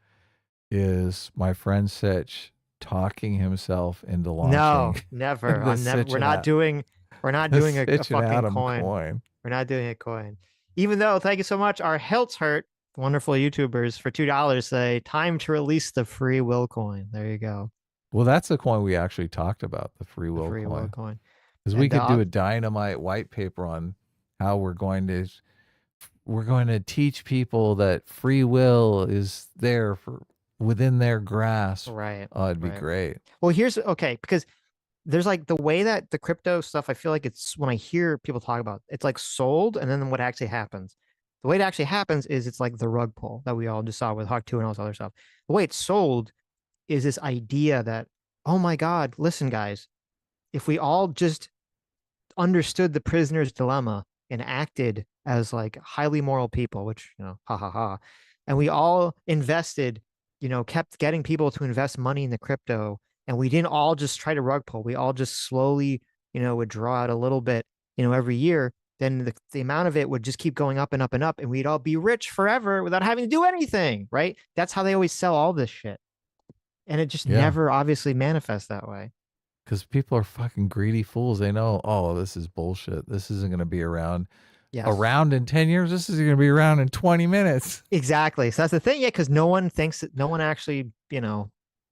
is my friend Sitch talking himself into No, launching never. the I'm never. Sitch We're and not Ad- doing. We're not the doing a Sitch and fucking Adam coin. We're not doing a coin. Even though, thank you so much. Our Hilts Hurt, wonderful YouTubers, for $2 say, time to release the free will coin. There you go. Well, that's the coin we actually talked about, the free The will free will coin. coin. Because we could do a dynamite white paper on how we're going to teach people that free will is there for within their grasp. Right. Oh, it'd be right. great. Well, here's okay, because there's like the way that the crypto stuff, I feel like it's when I hear people talk about it's like sold and then what actually happens. The way it actually happens is it's like the rug pull that we all just saw with Hawk 2 and all this other stuff. The way it's sold is this idea that, oh my God, listen, guys, if we all just understood the prisoner's dilemma and acted as like highly moral people, which, ha ha ha, and we all invested, kept getting people to invest money in the crypto, and we didn't all just try to rug pull, we all just slowly, would draw out a little bit, every year, then the amount of it would just keep going up and up and up, and we'd all be rich forever without having to do anything, right? That's how they always sell all this shit. And it just never obviously manifests that way. Because people are fucking greedy fools. They know, oh, this is bullshit. This isn't going to be around. Yes. Around in 10 years. This is going to be around in 20 minutes. Exactly. So that's the thing. Yeah. Because no one thinks that no one actually,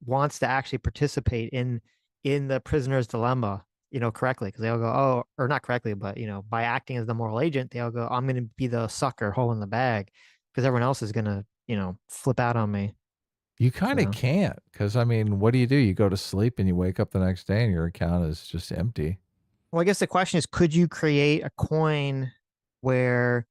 wants to actually participate in the prisoner's dilemma, correctly. Because they'll go, oh, or not correctly, but, by acting as the moral agent, they'll go, I'm going to be the sucker hole in the bag because everyone else is going to, flip out on me. You kind of can't, because I mean, what do? You go to sleep and you wake up the next day and your account is just empty. Well, I guess the question is, could you create a coin where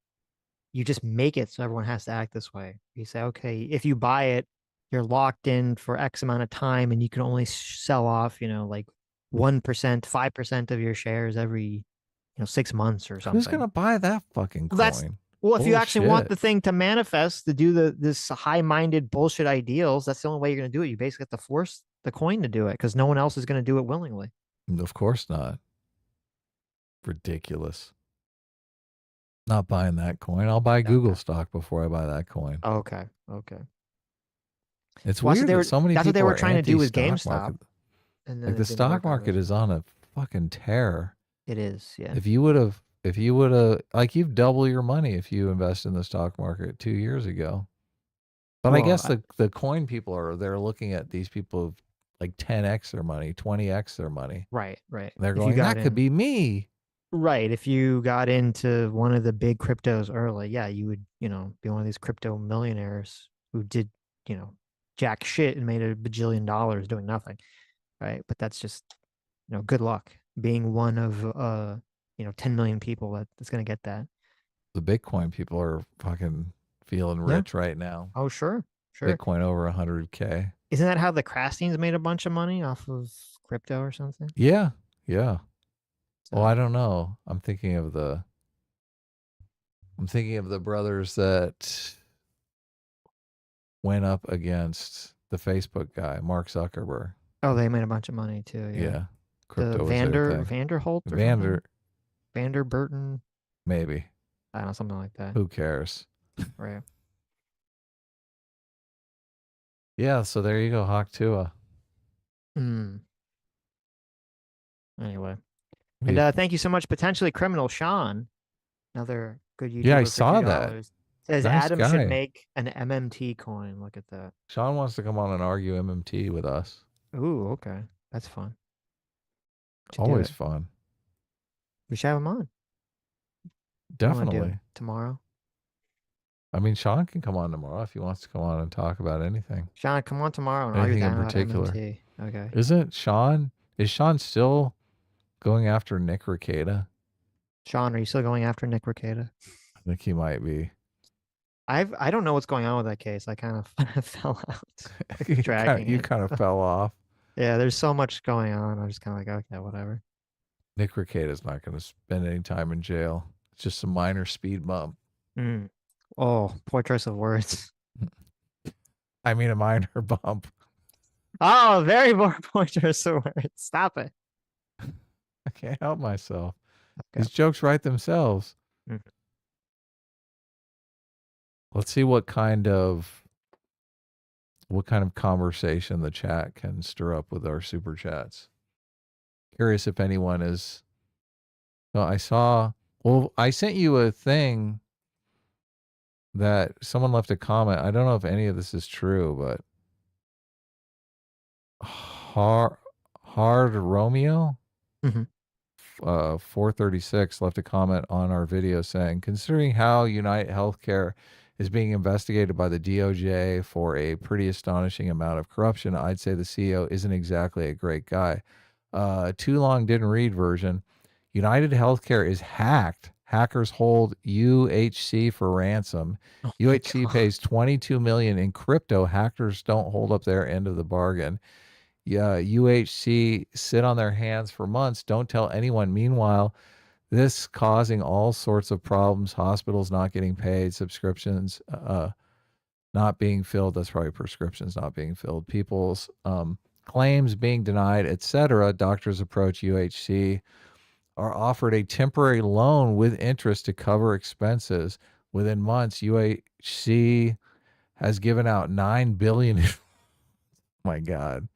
you just make it so everyone has to act this way? You say, okay, if you buy it, you're locked in for X amount of time and you can only sell off, like 1%, 5% of your shares every, 6 months or something. Who's going to buy that fucking coin? Well, if you actually want the thing to manifest, to do this high-minded bullshit ideals, that's the only way you're going to do it. You basically have to force the coin to do it because no one else is going to do it willingly. Of course not. Ridiculous. Not buying that coin. I'll buy Google stock before I buy that coin. Okay. It's weird that so many people that's what they were trying to do with anti-stock GameStop. market. And Like the stock market is on a fucking tear. It is, yeah. If you would have, like, you've double your money if you invest in the stock market 2 years ago. But I guess the coin people they're looking at these people who've like 10x their money, 20x their money. Right. They're going, that could be me. Right. If you got into one of the big cryptos early, yeah, you would, be one of these crypto millionaires who did, jack shit and made $1 bajillion doing nothing. Right. But that's just, good luck being one of 10 million people that's going to get that. The Bitcoin people are fucking feeling rich right now. Oh, sure. Bitcoin over 100K. Isn't that how the Krastings made a bunch of money off of crypto or something? Yeah. So, Well, I don't know. I'm thinking of the brothers that went up against the Facebook guy, Mark Zuckerberg. Oh, they made a bunch of money too. Yeah. Crypto was Vanderholt or Vanderburton. Maybe. I don't know, something like that. Who cares? Right. Yeah, so there you go, Hawk Tua. Anyway. And thank you so much, potentially criminal Sean. Another good YouTuber. Yeah, I for saw $2. that. Says Nice Adam guy. should make an MMT coin. Look at that. Sean wants to come on and argue MMT with us. Ooh, okay. That's fun. Always fun. We should have him on. Definitely. Tomorrow. I mean, Sean can come on tomorrow if he wants to come on and talk about anything. Sean, come on tomorrow and Anything argue in particular. MMT. Okay. Is Sean still going after Nick Rekieta? Sean, are you still going after Nick Rekieta? I think he might be. I don't know what's going on with that case. I kind of fell out. Like, dragging You it. kind of fell off. Yeah, there's so much going on. I'm just kind of like, okay, whatever. Nick Rekieta's not going to spend any time in jail. It's just a minor speed bump. Mm. Oh, poor choice of words. I mean, a minor bump. Oh, very poor choice of words. Stop it. I can't help myself. Okay. These jokes write themselves. Mhm. Let's see what kind of conversation the chat can stir up with our super chats. Curious if anyone is. So I sent you a thing that someone left a comment. I don't know if any of this is true, but Hard Romeo Mhm. 436 left a comment on our video saying, considering how United Healthcare is being investigated by the DOJ for a pretty astonishing amount of corruption, I'd say the CEO isn't exactly a great guy. Too long didn't read version. United Healthcare is hacked. Hackers hold UHC for ransom. Oh my UHC God. pays $22 million in crypto. Hackers don't hold up their end of the bargain. Yeah, UHC sit on their hands for months. Don't tell anyone. Meanwhile, this causing all sorts of problems. Hospitals not getting paid. Subscriptions not being filled. That's probably prescriptions not being filled. People's claims being denied, etc. Doctors approach UHC, are offered a temporary loan with interest to cover expenses. Within months, UHC has given out $9 billion. Oh my God.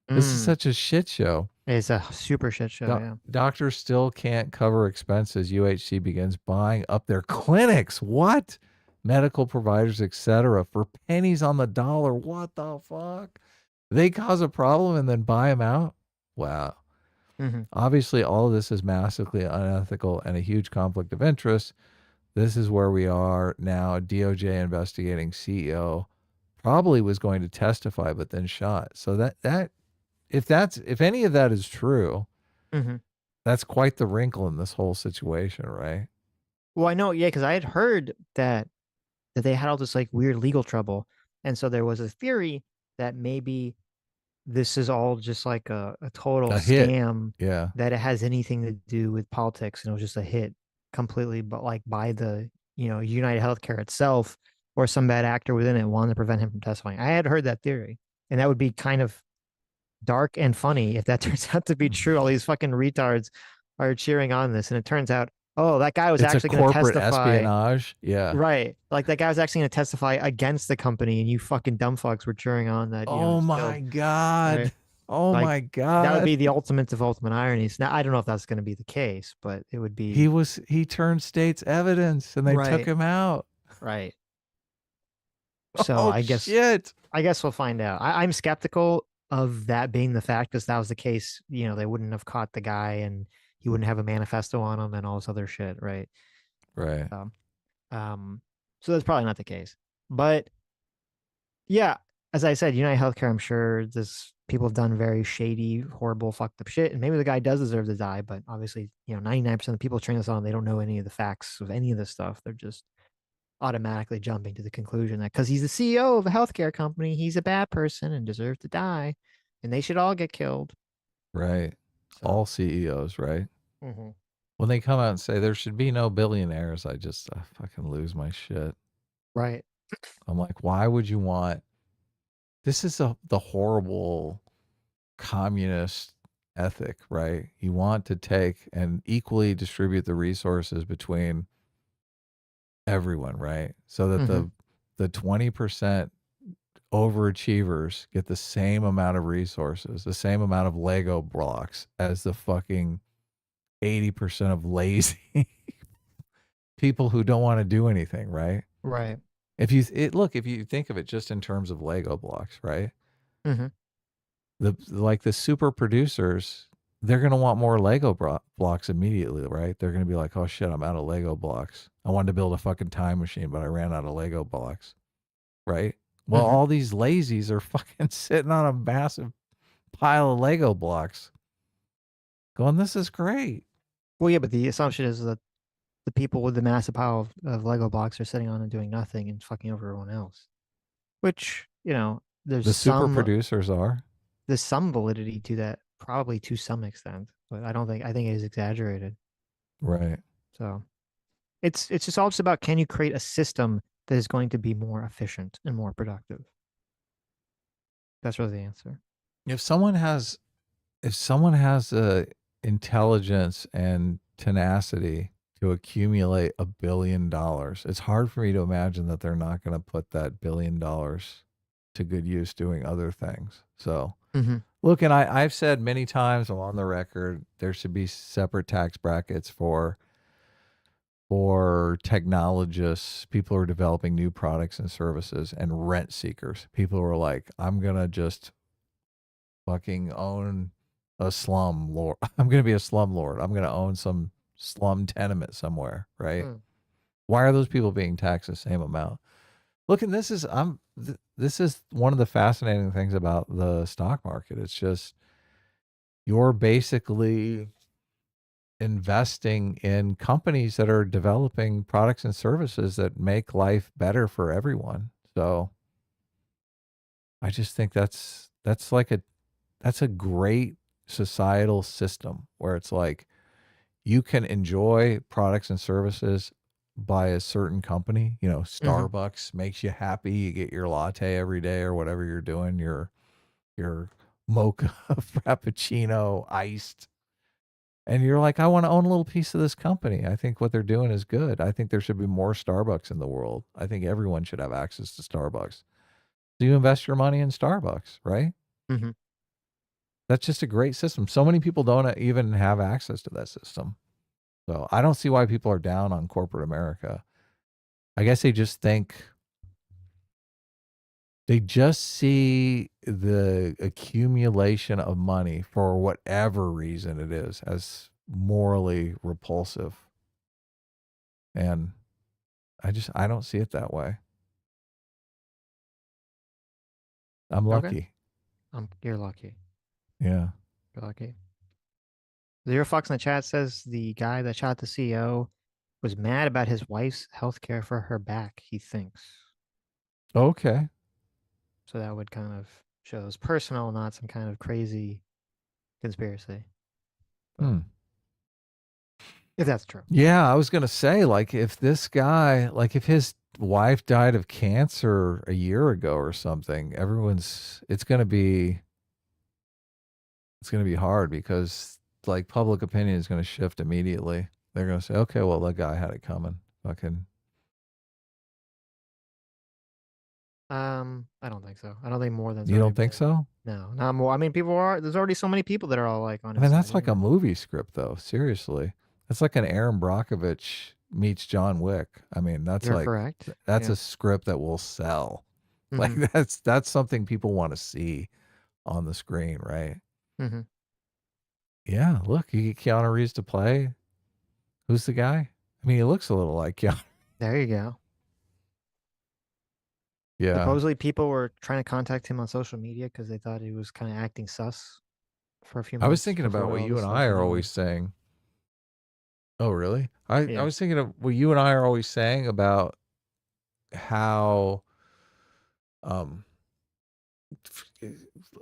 This is Mm. such a shit show. It's a super shit show. Yeah. Doctors still can't cover expenses. UHC begins buying up their clinics. What? Medical providers, etc. for pennies on the dollar. What the fuck? They cause a problem and then buy them out? Wow. Mm-hmm. Obviously, all of this is massively unethical and a huge conflict of interest. This is where we are now. DOJ investigating CEO probably was going to testify, but then shot. So that if any of that is true, Mm-hmm. that's quite the wrinkle in this whole situation, right? Well, I know, yeah, because I had heard that they had all this like weird legal trouble, and so there was a theory that maybe this is all just like a total A hit. scam, Yeah. that it has anything to do with politics, and it was just a hit completely, but like by the United Healthcare itself, or some bad actor within it wanted to prevent him from testifying. I had heard that theory, and that would be kind of dark and funny if that turns out to be true. All these fucking retards are cheering on this, and it turns out, oh, that guy was It's actually a going to corporate testify. espionage. Yeah. Right. Like that guy was actually going to testify against the company, and you fucking dumb fucks were cheering on that. Oh my God. Right? Oh Like, my God. That would be the ultimate of ultimate ironies. Now, I don't know if that's going to be the case, but it would be. He turned state's evidence and they took Right. him out. Right. So Oh, I guess we'll find out. I'm skeptical of that being the fact, because that was the case. They wouldn't have caught the guy, and he wouldn't have a manifesto on him and all this other shit, right? Right. So that's probably not the case. But yeah, as I said, United Healthcare, I'm sure people have done very shady, horrible, fucked up shit, and maybe the guy does deserve to die. But obviously, 99% of the people turning this on, they don't know any of the facts of any of this stuff. They're just automatically jumping to the conclusion that because he's the CEO of a healthcare company, he's a bad person and deserves to die, and they should all get killed. Right. So. All CEOs, right? Mm-hmm. When they come out and say there should be no billionaires, I fucking lose my shit. Right. I'm like, why would you want? This is the horrible communist ethic, right? You want to take and equally distribute the resources between everyone, right? So that the 20% overachievers get the same amount of resources, the same amount of Lego blocks as the fucking 80% of lazy people who don't want to do anything, right? Right. If you think of it just in terms of Lego blocks, right? Mm-hmm. The super producers, they're going to want more Lego blocks immediately, right? They're going to be like, oh shit, I'm out of Lego blocks. I wanted to build a fucking time machine, but I ran out of Lego blocks, right? Well, all these lazies are fucking sitting on a massive pile of Lego blocks going, this is great. Well, yeah, but the assumption is that the people with the massive pile of Lego blocks are sitting on and doing nothing and fucking over everyone else. Which, The super producers are. there's some validity to that, probably to some extent, but I think it is exaggerated. Right. So it's just all just about, can you create a system that is going to be more efficient and more productive? That's really the answer. If someone has intelligence and tenacity to accumulate $1 billion, it's hard for me to imagine that they're not going to put that $1 billion to good use doing other things. So look, and I've said many times, I'm on the record, there should be separate tax brackets for technologists, people who are developing new products and services, and rent seekers, people who are like, I'm going to just fucking own a slum lord. I'm going to be a slum lord. I'm going to own some slum tenement somewhere, right? Why are those people being taxed the same amount? Look, and this is one of the fascinating things about the stock market. It's just, you're basically investing in companies that are developing products and services that make life better for everyone. So I just think that's a great societal system where it's like, you can enjoy products and services by a certain company. Starbucks makes you happy. You get your latte every day or whatever you're doing, your mocha frappuccino iced. And you're like, I want to own a little piece of this company. I think what they're doing is good. I think there should be more Starbucks in the world. I think everyone should have access to Starbucks. So you invest your money in Starbucks, right? That's just a great system. So many people don't even have access to that system. So I don't see why people are down on corporate America. I guess they just see the accumulation of money, for whatever reason it is, as morally repulsive. And I don't see it that way. I'm lucky. You're lucky. Yeah. You're lucky. Zero Fox in the chat says the guy that shot the CEO was mad about his wife's health care for her back, he thinks. Okay. So that would kind of show it's personal, not some kind of crazy conspiracy. If that's true. Yeah, I was going to say, like, if this guy, like, if his wife died of cancer a year ago or something, it's going to be hard, because, like, public opinion is going to shift immediately. They're going to say, okay, well, that guy had it coming. Fucking. I don't think so. I don't think more than. You don't think so? No, not more. I mean, there's already so many people that are all like on his I mean, that's side like a anyway. movie script, though. Seriously. That's like an Aaron Brockovich meets John Wick. I mean, You're correct. That's a script that will sell. Like, that's something people want to see on the screen, right? Yeah, look, you get Keanu Reeves to play. Who's the guy? I mean, he looks a little like Keanu. There you go. Yeah. Supposedly people were trying to contact him on social media because they thought he was kind of acting sus for a few minutes. I was thinking about what you and I are always saying. Oh, really? I was thinking of what you and I are always saying about how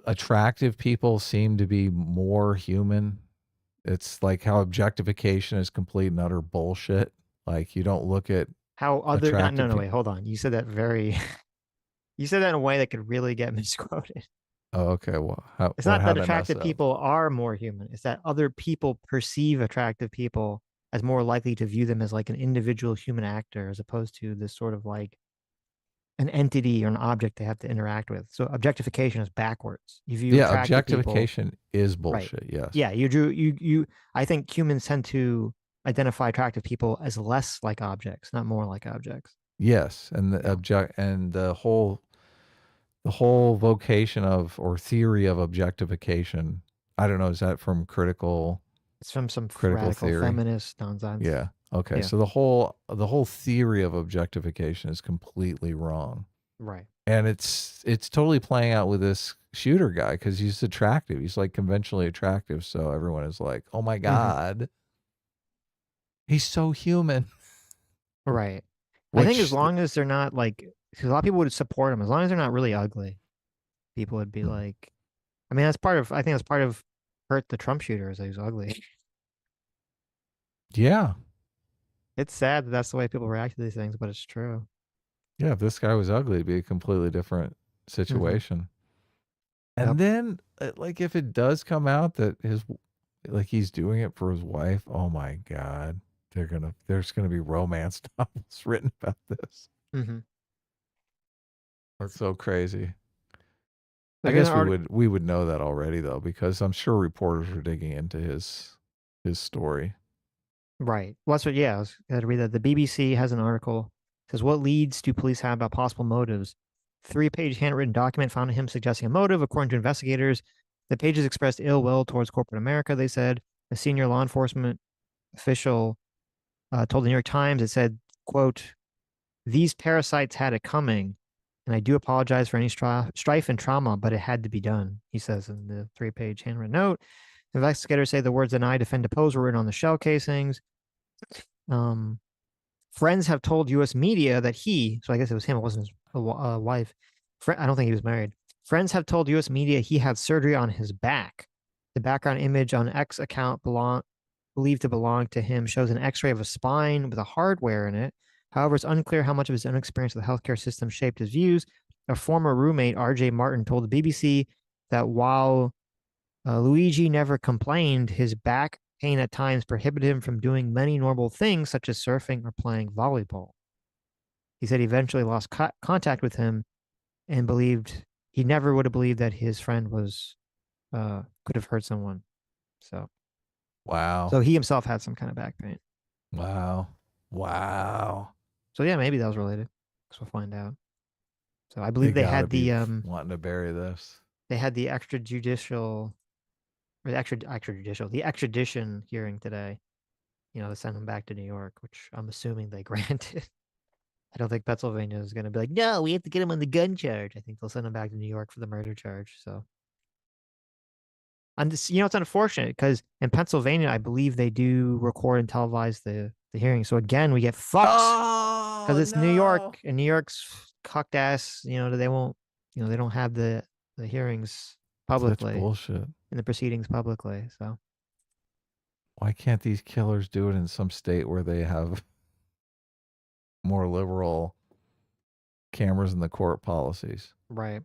attractive people seem to be more human. It's like how objectification is complete and utter bullshit. Like, you don't look at how other no, wait, hold on. You said that you said that in a way that could really get misquoted. Oh, okay. Well, it's not that attractive people are more human. It's that other people perceive attractive people as more likely to view them as like an individual human actor, as opposed to this sort of like an entity or an object they have to interact with. So objectification is backwards. You view objectification is bullshit. Right. Yes. Yeah. You. I think humans tend to identify attractive people as less like objects, not more like objects. Yes, and the whole vocation of, or theory of, objectification. I don't know. Is that from critical? It's from some critical radical theory. feminist nonsense. Yeah. Okay. Yeah. So the whole theory of objectification is completely wrong. Right. And it's totally playing out with this shooter guy, because he's attractive. He's like conventionally attractive. So everyone is like, oh my God, he's so human. Right. I think as Which long as they're not like, because a lot of people would support him, as long as they're not really ugly, people would be like, I mean, that's part of, I think that's part of hurt the Trump shooter is that he's ugly. yeah. It's sad that that's the way people react to these things, but it's true. Yeah, if this guy was ugly, it'd be a completely different situation. And Yep. then, like, if it does come out that like, he's doing it for his wife, oh my God, there's gonna be romance novels written about this. Mm-hmm. That's so crazy. I There's guess an we would know that already though, because I'm sure reporters are digging into his story. Right. Well, that's what, yeah, I was going to read that. The BBC has an article. It says, what leads do police have about possible motives? 3-page handwritten document found him suggesting a motive. According to investigators, the pages expressed ill will towards corporate America, they said. A senior law enforcement official told the New York Times, it said, quote, these parasites had it coming, and I do apologize for any strife and trauma, but it had to be done, he says in the 3-page handwritten note. Investigators say the words deny, defend, depose were written on the shell casings. Friends have told U.S. media that so I guess it was him, it wasn't his wife. I don't think he was married. Friends have told U.S. media he had surgery on his back. The background image on X account believed to belong to him shows an X-ray of a spine with a hardware in it. However, it's unclear how much of his own experience with the healthcare system shaped his views. A former roommate, R.J. Martin, told the BBC that while Luigi never complained, his back pain at times prohibited him from doing many normal things such as surfing or playing volleyball. He said he eventually lost contact with him and believed he never would have believed that his friend could have hurt someone. So Wow. he himself had some kind of back pain. Wow. So yeah, maybe that was related. So we'll find out. So I believe they had the wanting to bury this. They had the extrajudicial or the extradition hearing today. To send him back to New York, which I'm assuming they granted. I don't think Pennsylvania is going to be like, no, we have to get him on the gun charge. I think they'll send him back to New York for the murder charge. So, and this, it's unfortunate because in Pennsylvania, I believe they do record and televise the hearing. So again, we get fucks because it's New York, and New York's cucked ass. They won't. They don't have the hearings publicly. Such bullshit. In the proceedings publicly. So why can't these killers do it in some state where they have more liberal cameras in the court policies? Right.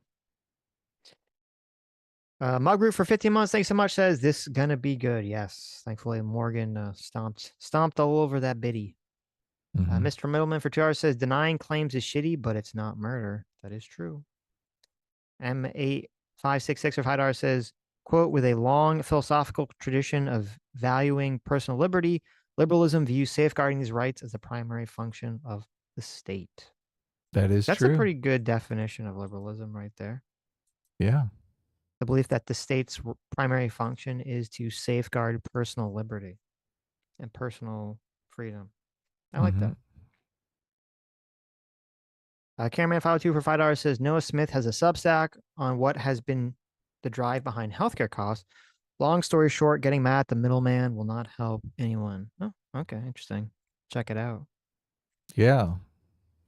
Mug Root for 15 months. Thanks so much. Says this gonna be good. Yes. Thankfully, Morgan stomped all over that biddy. Mr. Middleman for 2 hours says denying claims is shitty, but it's not murder. That is true. M8566 for $5 says, quote, with a long philosophical tradition of valuing personal liberty, liberalism views safeguarding these rights as a primary function of the state. That's true. A pretty good definition of liberalism right there. Yeah. The belief that the state's primary function is to safeguard personal liberty and personal freedom. I like that. Cameraman 502 for $5 says Noah Smith has a Substack on what has been the drive behind healthcare costs. Long story short, getting mad at the middleman will not help anyone. Oh, okay, interesting. Check it out. Yeah,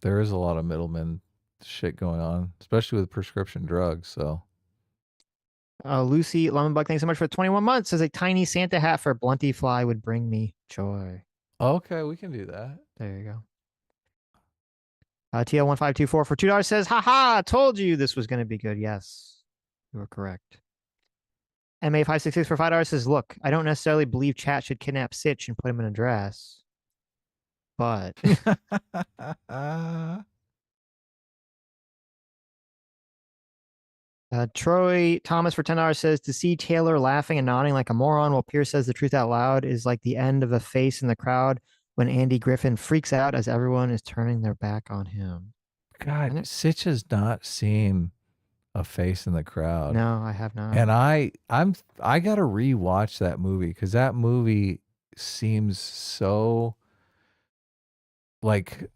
there is a lot of middleman shit going on, especially with prescription drugs. So, Lucy Lemonbug, thanks so much for 21 months. Says a tiny Santa hat for Blunty Fly would bring me joy. Okay, we can do that. There you go. TL1524 for $2 says, haha, told you this was going to be good. Yes, you were correct. MA566 for $5 says, look, I don't necessarily believe chat should kidnap Sitch and put him in a dress. But Troy Thomas for $10 says, to see Taylor laughing and nodding like a moron while Piers says the truth out loud is like the end of a face in the crowd when Andy Griffin freaks out as everyone is turning their back on him. God, Sitch has not seen a face in the crowd. No, I have not. And I got to rewatch that movie because that movie seems so like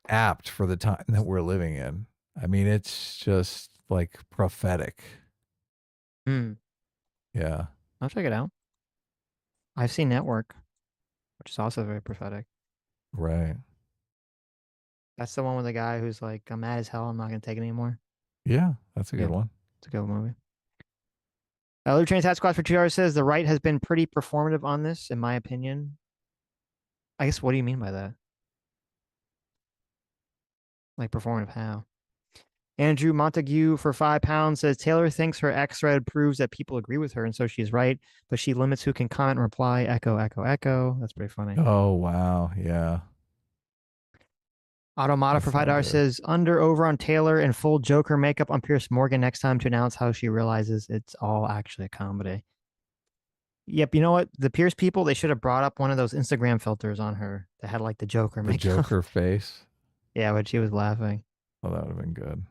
apt for the time that we're living in. I mean, it's just like prophetic. Yeah. I'll check it out. I've seen Network, which is also very prophetic. Right. That's the one with the guy who's like, I'm mad as hell. I'm not going to take it anymore. Yeah, that's a good Yeah. one. It's a good movie. Libertarian Task Squad for 2 hours says the right has been pretty performative on this, in my opinion. I guess, what do you mean by that? Like performative how? Andrew Montague for £5 says Taylor thinks her X thread proves that people agree with her, and so she's right, but she limits who can comment and reply. Echo, echo, echo. That's pretty funny. Oh wow, yeah. Automata for $5 says under over on Taylor and full Joker makeup on Pierce Morgan next time to announce how she realizes it's all actually a comedy. Yep, you know what? The Pierce people, they should have brought up one of those Instagram filters on her that had like the Joker The makeup. Joker face. Yeah, but she was laughing. Oh, that would have been good.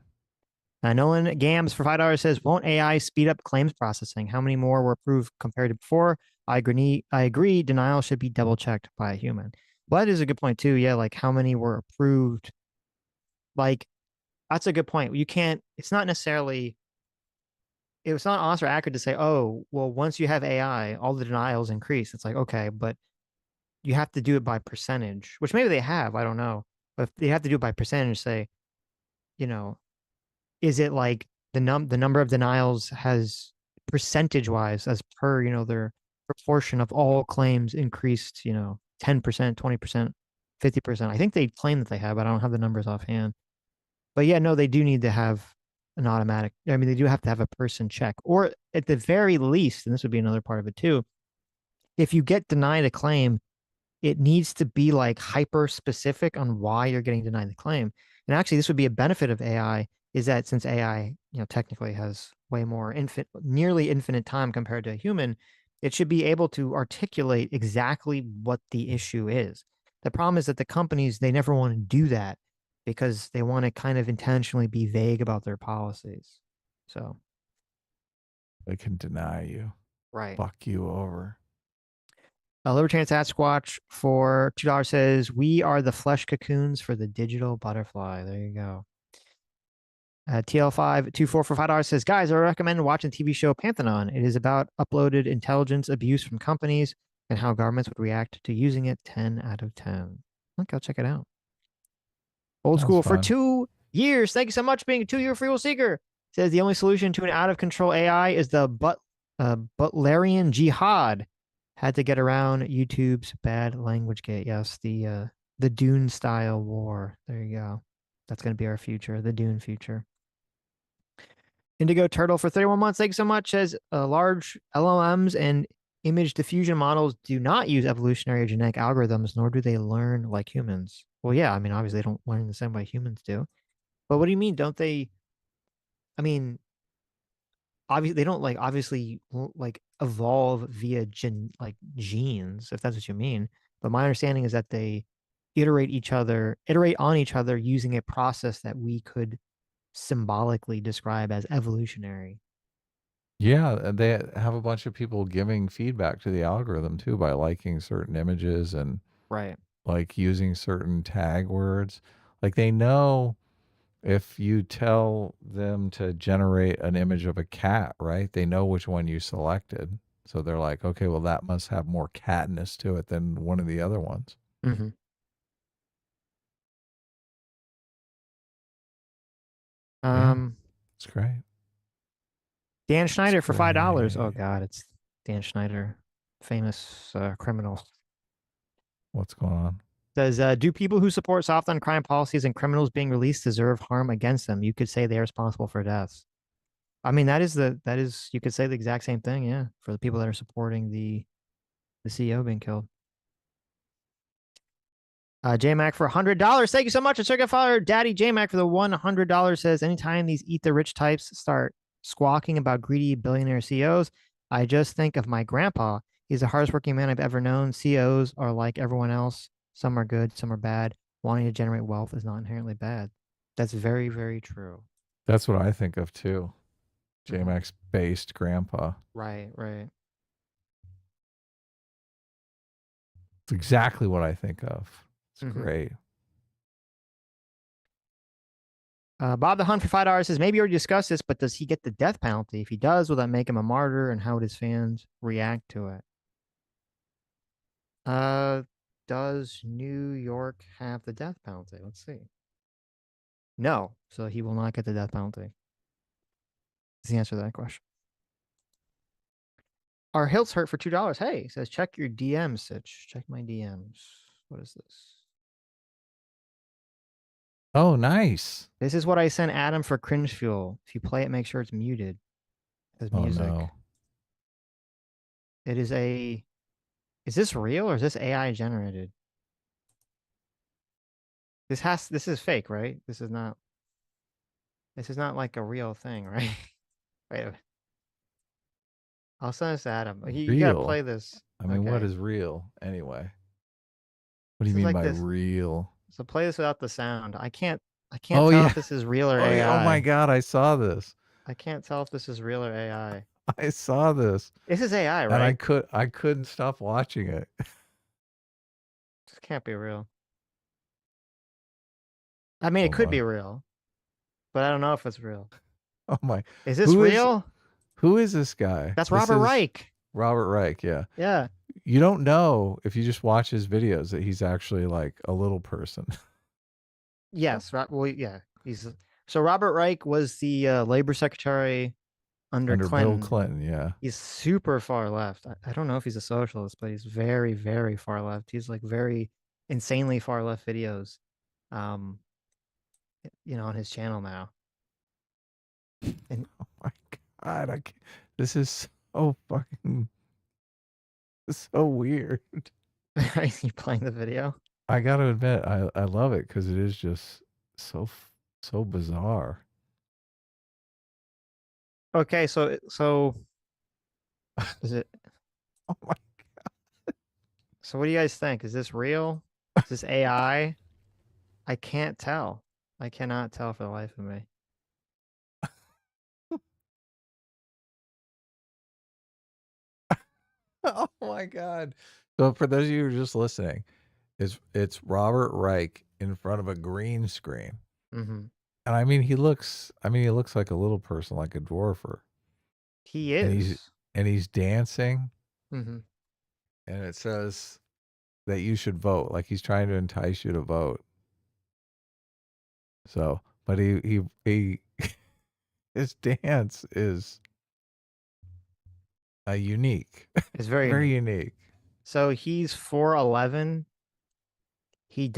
Nolan Gams for $5 says, won't AI speed up claims processing? How many more were approved compared to before? I agree. Denial should be double checked by a human. Well, that is a good point too. Yeah, like how many were approved? Like, that's a good point. You can't, it's not necessarily, it's not honest or accurate to say, oh, well, once you have AI, all the denials increase. It's like, okay, but you have to do it by percentage, which maybe they have, I don't know. But if they have to do it by percentage, say, you know, is it like the number of denials has percentage wise as per, their proportion of all claims increased, 10%, 20%, 50%. I think they claim that they have, but I don't have the numbers offhand. But yeah, no, they do need to have an automatic. I mean, they do have to have a person check, or at the very least, and this would be another part of it too. If you get denied a claim, it needs to be like hyper specific on why you're getting denied the claim. And actually, this would be a benefit of AI is that since AI, technically has way more nearly infinite time compared to a human, it should be able to articulate exactly what the issue is. The problem is that the companies, they never want to do that because they want to kind of intentionally be vague about their policies. So They can deny you. right. Fuck you over. Libertarian Sasquatch for $2 says, we are the flesh cocoons for the digital butterfly. There you go. TL524 for $5 says, guys, I recommend watching the TV show Pantheon. It is about uploaded intelligence abuse from companies and how governments would react to using it. 10 out of 10. Okay, I'll check it out. Old School for 2 years. Thank you so much for being a 2-year free will seeker. Says the only solution to an out of control AI is the Butlerian jihad. Had to get around YouTube's bad language gate. Yes, the Dune style war. There you go. That's going to be our future, the Dune future. Indigo Turtle for 31 months. Thank you so much. Says large LLMs and image diffusion models do not use evolutionary or genetic algorithms, nor do they learn like humans. Well, yeah, I mean, obviously they don't learn the same way humans do. But what do you mean? Don't they? I mean, obviously they don't obviously evolve via genes, if that's what you mean. But my understanding is that they iterate on each other using a process that we could symbolically describe as evolutionary. Yeah, they have a bunch of people giving feedback to the algorithm too by liking certain images and right, like using certain tag words. Like they know if you tell them to generate an image of a cat, right? They know which one you selected. So they're like, okay, well, that must have more catness to it than one of the other ones. Mm-hmm. It's great. Dan Schneider for $5. Oh God, it's Dan Schneider, famous criminal. What's going on? Says, do people who support soft on crime policies and criminals being released deserve harm against them? You could say they're responsible for deaths. I mean, that is you could say the exact same thing, yeah, for the people that are supporting the CEO being killed. JMac for $100. Thank you so much. And Circuit Father Daddy JMac for the $100 says, anytime these eat the rich types start squawking about greedy billionaire CEOs, I just think of my grandpa. He's the hardest working man I've ever known. CEOs are like everyone else. Some are good, some are bad. Wanting to generate wealth is not inherently bad. That's very, very true. That's what I think of too. JMax based grandpa. Right, right. It's exactly what I think of. It's great. Bob the Hunt for $5 says, maybe you already discussed this, but does he get the death penalty? If he does, will that make him a martyr, and how would his fans react to it? Does New York have the death penalty? Let's see. No. So he will not get the death penalty. Is the answer to that question. Our hilts hurt for $2. Hey, it says check your DMs, Sitch. Check my DMs. What is this? Oh, nice. This is what I sent Adam for Cringe Fuel. If you play it, make sure it's muted. As music. Oh, no. It is a... Is this real or is this AI generated? This is fake, right? This is not like a real thing, right? Wait a minute. I'll send this to Adam. You gotta play this. I mean, what Okay. is real anyway? What do you This is mean like by this. real? So play this without the sound. I can't Oh, tell yeah. if this is real or Oh, yeah. AI. Oh my God, I saw this. I can't tell if this is real or AI. I saw this. This is AI, right? And I couldn't stop watching it. This can't be real. I mean, it could be real, but I don't know if it's real. Oh my. Is this real? Who is this guy? That's This Robert is Reich. Robert Reich, yeah. Yeah. You don't know if you just watch his videos that he's actually like a little person. Yes. Well, yeah. So Robert Reich was the labor secretary under Clinton. Bill Clinton, yeah. He's super far left. I don't know if he's a socialist, but he's very, very far left. He's like very insanely far left videos, on his channel now. And oh my God, this is so fucking, so weird. Are you playing the video? I got to admit, I love it because it is just so bizarre. Okay, so is it? Oh my God. So what do you guys think? Is this real? Is this AI? I can't tell. I cannot tell for the life of me. Oh my God. So for those of you who are just listening, it's Robert Reich in front of a green screen. Mm-hmm. And I mean, he looks like a little person, like a dwarfer. He is. And he's dancing. Mm-hmm. And it says that you should vote. Like he's trying to entice you to vote. So, but he his dance is unique. It's very very unique. So he's 4'11". He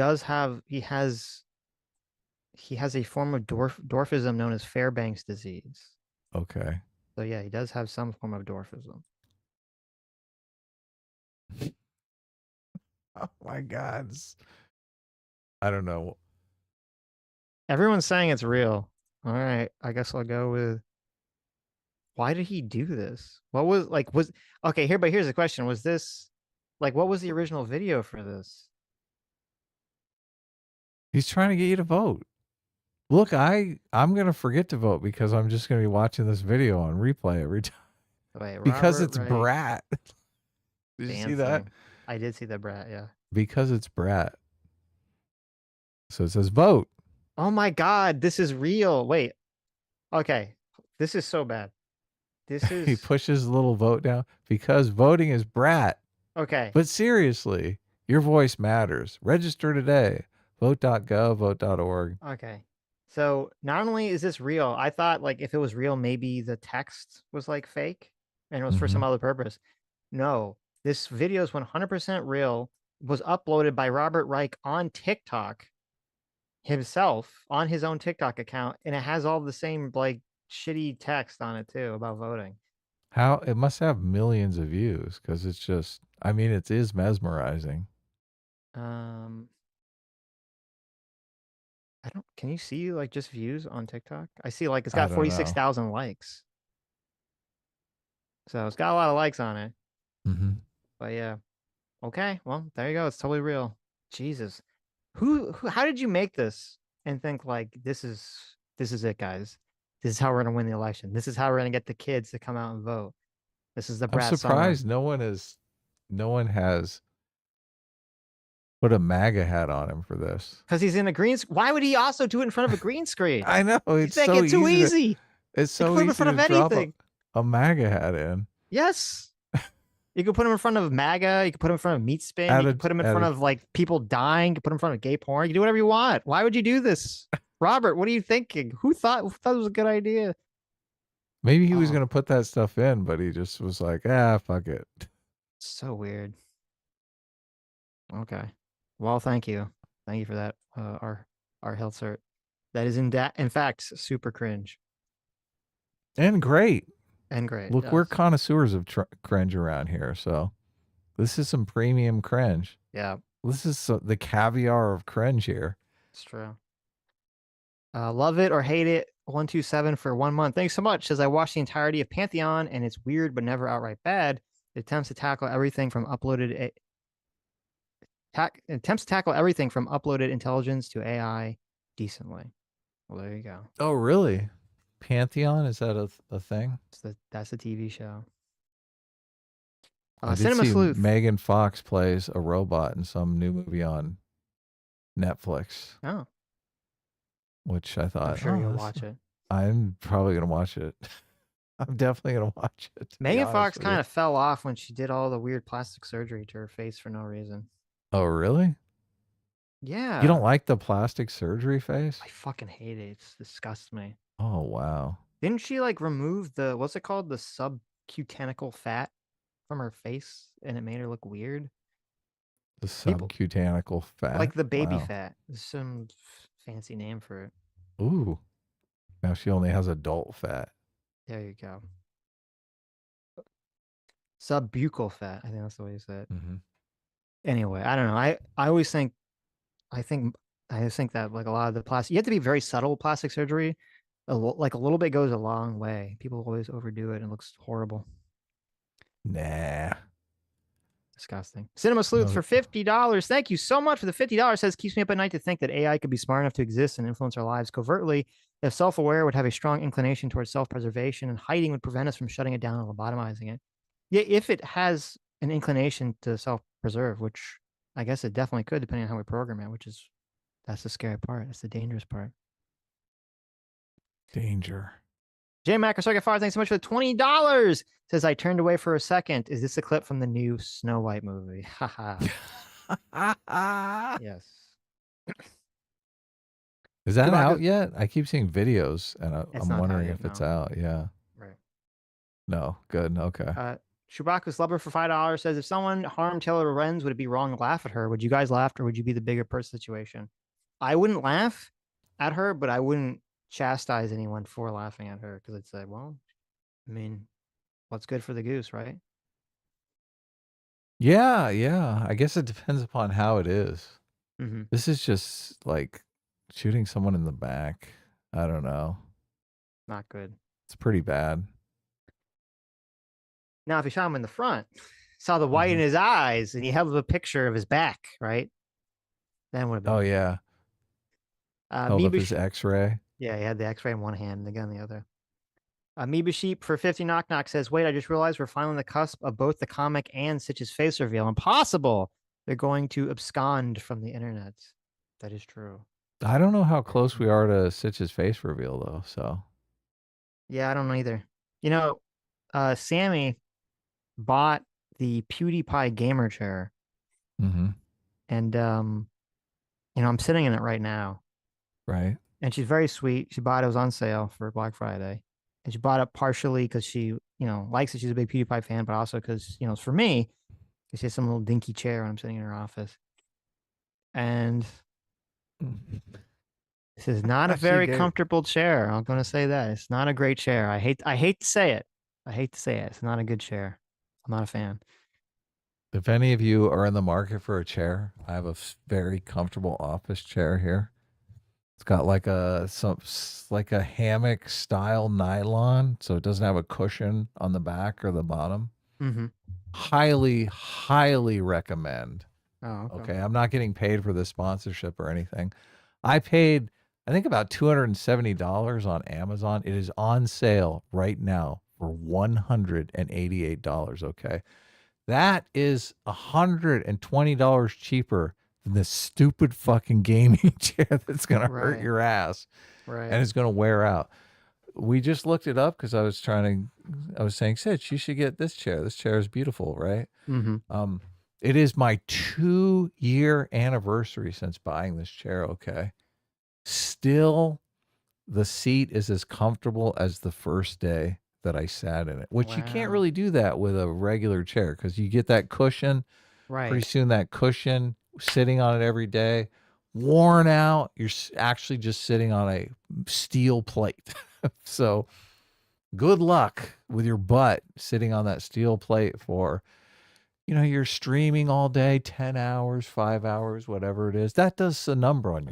has a form of dwarfism known as Fairbanks disease. Okay. So yeah, he does have some form of dwarfism. Oh my God. I don't know. Everyone's saying it's real. All right, I guess I'll go with. Why did he do this? What was okay here? But here's the question: was this what was the original video for this? He's trying to get you to vote. Look, I'm gonna forget to vote because I'm just gonna be watching this video on replay every time. Wait, because Robert it's Reich Brat. Did you see that? I did see the Brat. Yeah. Because it's Brat. So it says vote. Oh my God, this is real. Wait. Okay, this is so bad. This is. He pushes the little vote down because voting is Brat. Okay. But seriously, your voice matters. Register today. Vote.gov, vote.org. Okay. So not only is this real, I thought if it was real, maybe the text was fake and it was for some other purpose. No, this video is 100% real. It was uploaded by Robert Reich on TikTok himself on his own TikTok account. And it has all the same shitty text on it too about voting. How it must have millions of views because it's just, I mean, it is mesmerizing. Can you see just views on TikTok? I see it's got 46,000 likes. So it's got a lot of likes on it. Mm-hmm. But yeah. Okay. Well, there you go. It's totally real. Jesus. How did you make this and think this is it, guys? This is how we're going to win the election. This is how we're going to get the kids to come out and vote. This is the Brat I'm surprised summer. no one has put a MAGA hat on him for this. Because he's in a green. Why would he also do it in front of a green screen? I know. It's you so think it's too easy. easy. It's so put him easy in front to of drop anything. a MAGA hat in. Yes. You could put him in front of MAGA. You could put him in front of meat spin. You could put him in front of people dying. You could put him in front of gay porn. You can do whatever you want. Why would you do this? Robert, what are you thinking? Who thought it was a good idea? Maybe he was going to put that stuff in, but he just was like, fuck it. So weird. Okay. Well, thank you. Thank you for that. Our health cert. That is in fact super cringe And great. and great. Look, yes. we're connoisseurs of cringe around here, so this is some premium cringe. Yeah, This is the caviar of cringe here. it's true. Love it or hate it. 127 for 1 month. Thanks so much. Says I watched the entirety of Pantheon and it's weird but never outright bad. It attempts to tackle everything from uploaded intelligence to AI decently. Well, there you go. Oh, really? Pantheon, is that a thing? That's the TV show. I did Cinema see Sleuth. Megan Fox plays a robot in some new movie on Netflix. Oh, Which I thought, I'm sure you'll watch it. I'm probably gonna watch it. I'm definitely gonna watch it. Megan Fox kind of fell off when she did all the weird plastic surgery to her face for no reason. Oh, really? Yeah. You don't like the plastic surgery face? I fucking hate it. It disgusts me. Oh, wow. Didn't she like remove the what's it called? The subcutanical fat from her face and it made her look weird? The subcutanical fat? Like the baby Wow. fat. There's some fancy name for it. Ooh. Now she only has adult fat. There you go. Subbuccal fat. I think that's the way you say it. Mm-hmm. Anyway, I don't know. I always think I just think that like a lot of the plastic, you have to be very subtle with plastic surgery. Like a little bit goes a long way. People always overdo it and it looks horrible. Nah. Disgusting. Cinema Sleuth for $50. Thank you so much for the $50. Says keeps me up at night to think that AI could be smart enough to exist and influence our lives covertly. If self-aware, would have a strong inclination towards self-preservation, and hiding would prevent us from shutting it down and lobotomizing it. Yeah, if it has an inclination to self-preserve, which I guess it definitely could, depending on how we program it, that's the scary part. That's the dangerous part. Danger. J Mac or Circuit Fire, thanks so much for the $20. Says I turned away for a second. Is this a clip from the new Snow White movie? Haha. Yes. Is that out yet? I keep seeing videos and I'm not wondering out yet, if it's no. out. Yeah. Right. No. Good. Okay. Chewbacca's Lover for $5 says if someone harmed Taylor Lorenz, would it be wrong to laugh at her? Would you guys laugh or would you be the bigger person situation? I wouldn't laugh at her, but I wouldn't chastise anyone for laughing at her because I'd say, well, I mean, what's good for the goose, right? Yeah. Yeah. I guess it depends upon how it is. Mm-hmm. This is just like shooting someone in the back. I don't know. Not good. It's pretty bad. Now, if he shot him in the front, saw the white in his eyes, and he held up a picture of his back, right? Then would have been. Oh, yeah. Held up his X-ray. Yeah, he had the X-ray in one hand and the gun in the other. Amoeba Sheep for 50 Knock Knock says, wait, I just realized we're finally on the cusp of both the comic and Sitch's face reveal. Impossible. They're going to abscond from the internet. That is true. I don't know how close we are to Sitch's face reveal, though, so. Yeah, I don't know either. You know, Sammy bought the PewDiePie gamer chair. Mm-hmm. And, you know, I'm sitting in it right now. Right. And she's very sweet. She bought it was on sale for Black Friday. And she bought it partially because she, you know, likes it. She's a big PewDiePie fan, but also because, you know, it's for me. She has some little dinky chair when I'm sitting in her office. And this is not a very comfortable chair. I'm going to say that. It's not a great chair. I hate to say it. I hate to say it. It's not a good chair. I'm not a fan. If any of you are in the market for a chair, I have a very comfortable office chair here. It's got like a hammock style nylon, so it doesn't have a cushion on the back or the bottom. Mm-hmm. Highly, highly recommend. Oh, okay. I'm not getting paid for this sponsorship or anything. I paid, I think, about $270 on Amazon. It is on sale right now for $188. Okay. That is $120 cheaper than this stupid fucking gaming chair that's going to hurt your ass. Right. And it's going to wear out. We just looked it up because I was saying, Sitch, you should get this chair. This chair is beautiful, right? Mm-hmm. It is my 2-year anniversary since buying this chair, okay? still the seat is as comfortable as the first day that I sat in it, which you can't Wow. really do that with a regular chair because you get that cushion. Pretty Right. soon that cushion, sitting on it every day, worn out, you're actually just sitting on a steel plate. So good luck with your butt sitting on that steel plate for, you're streaming all day, 10 hours, 5 hours, whatever it is. That does a number on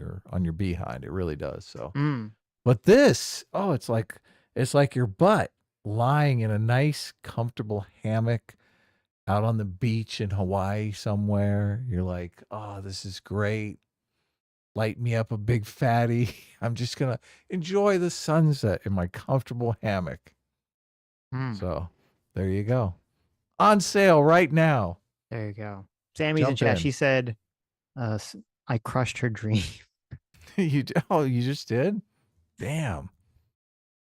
your behind. It really does. So, Mm. but this, it's like your butt lying in a nice, comfortable hammock out on the beach in Hawaii somewhere. You're like, oh, this is great. Light me up a big fatty. I'm just going to enjoy the sunset in my comfortable hammock. Mm. So there you go. On sale right now. There you go. Sammy's in Jump chat. in. She said, I crushed her dream. You just did? Damn.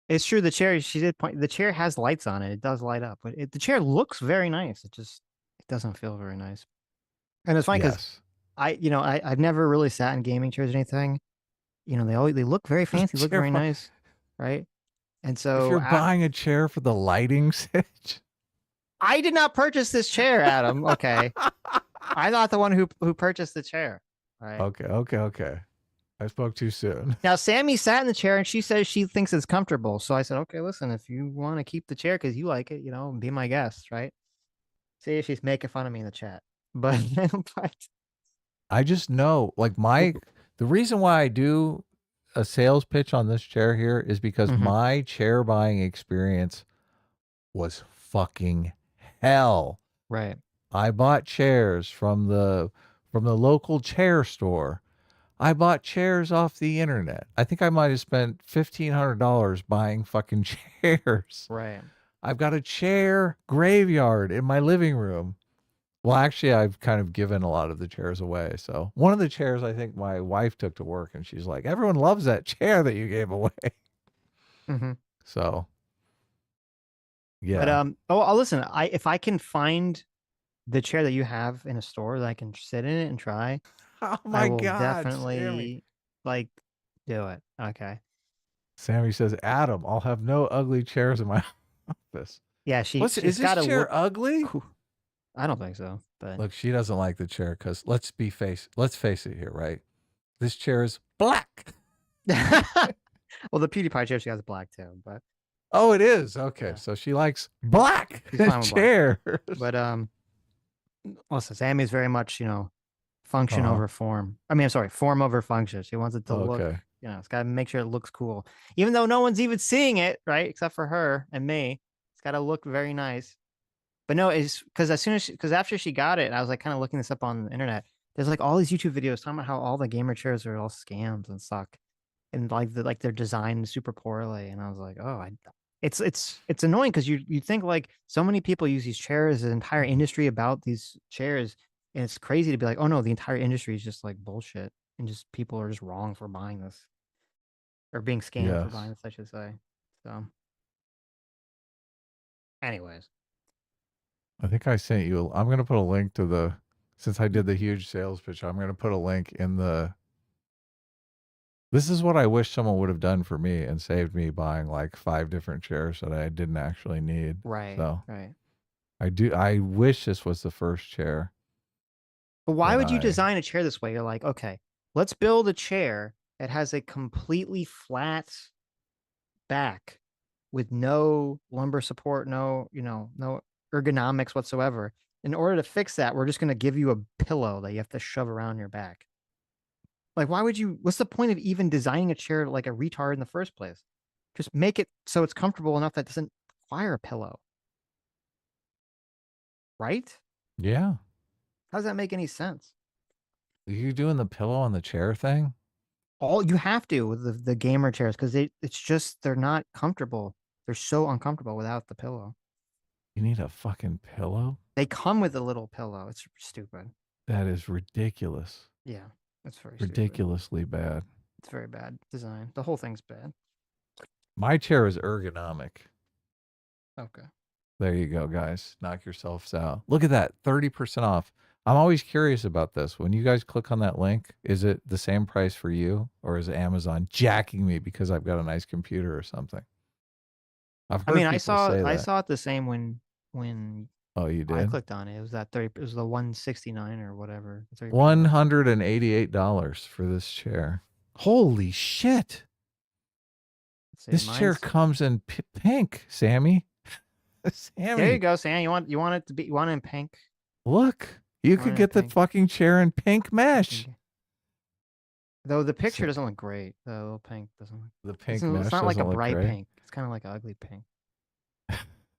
It's true. The chair, she did point, the chair has lights on it. It does light up, but the chair looks very nice. It doesn't feel very nice. And it's funny because Yes. I've never really sat in gaming chairs or anything. They look very fancy, look very nice, right? And If so you're buying a chair for the lighting, Sitch. I did not purchase this chair, Adam. Okay. I'm not the one who purchased the chair. Right. Okay. I spoke too soon. Now, Sammy sat in the chair and she says she thinks it's comfortable. So I said, okay, listen, if you want to keep the chair because you like it, be my guest, right? See if she's making fun of me in the chat. But I just know, like the reason why I do a sales pitch on this chair here is because Mhm. my chair buying experience was fucking hell. Right. I bought chairs from the local chair store. I bought chairs off the internet. I think I might have spent $1,500 buying fucking chairs. Right. I've got a chair graveyard in my living room. Well, actually, I've kind of given a lot of the chairs away. So one of the chairs I think my wife took to work, and she's like, everyone loves that chair that you gave away. Mm-hmm. So, yeah. But listen, if I can find the chair that you have in a store that I can sit in it and try, Oh I my will God, definitely do it. Okay. Sammy says, Adam, I'll have no ugly chairs in my office. Yeah, Is she's this got to chair work. ugly? I don't think so. But Look, she doesn't like the chair because let's face it here, right? This chair is black. well, the PewDiePie chair she has black too, but Oh, it is. Okay. Yeah. So she likes black She's fine with black. chairs. but listen, Sammy's very much function over form. I mean, I'm sorry, form over function. She wants it to look, Okay. it's got to make sure it looks cool, even though no one's even seeing it, right? Except for her and me. It's got to look very nice. But no, it's because after she got it, I was like kind of looking this up on the internet. There's like all these YouTube videos talking about how all the gamer chairs are all scams and suck, and they're designed super poorly. And I was like, oh, it's annoying because you think like so many people use these chairs, the entire industry about these chairs, and it's crazy to be like, oh no, the entire industry is just like bullshit, and just people are just wrong for buying this or being scammed for buying this, I should say. So, anyways. I think I sent you. I'm going to put a link to since I did the huge sales pitch, I'm going to put a link in this is what I wish someone would have done for me and saved me buying like 5 different chairs that I didn't actually need. Right. So right. I wish this was the first chair. But why would you design a chair this way? You're like, okay, let's build a chair that has a completely flat back with no lumbar support, no ergonomics whatsoever. In order to fix that, we're just going to give you a pillow that you have to shove around your back. Like, what's the point of even designing a chair like a retard in the first place? Just make it so it's comfortable enough that it doesn't require a pillow. Right? Yeah. How does that make any sense? Are you doing the pillow on the chair thing? All you have to with the gamer chairs because they're not comfortable. They're so uncomfortable without the pillow. You need a fucking pillow? They come with a little pillow. It's stupid. That is ridiculous. Yeah, that's very ridiculously bad. It's very bad design. The whole thing's bad. My chair is ergonomic. Okay. There you go, guys. Knock yourselves out. Look at that. 30% off. I'm always curious about this. When you guys click on that link, is it the same price for you, or is Amazon jacking me because I've got a nice computer or something? I've I heard mean, I people saw say I that. saw it the same when Oh, you I did? clicked on it. It was that 30. It was the 169 or whatever. 30% off. $188 for this chair. Holy shit! Let's see, This chair mine's- comes in pink, Sammy. Sammy, There you go, Sam. You want it to be? You want it in pink? look. You Want could it get the pink. fucking chair in pink mesh. Though the picture So- doesn't look great. The little pink doesn't look. The pink It's mesh not like a doesn't look bright great. pink. It's kind of like an ugly pink.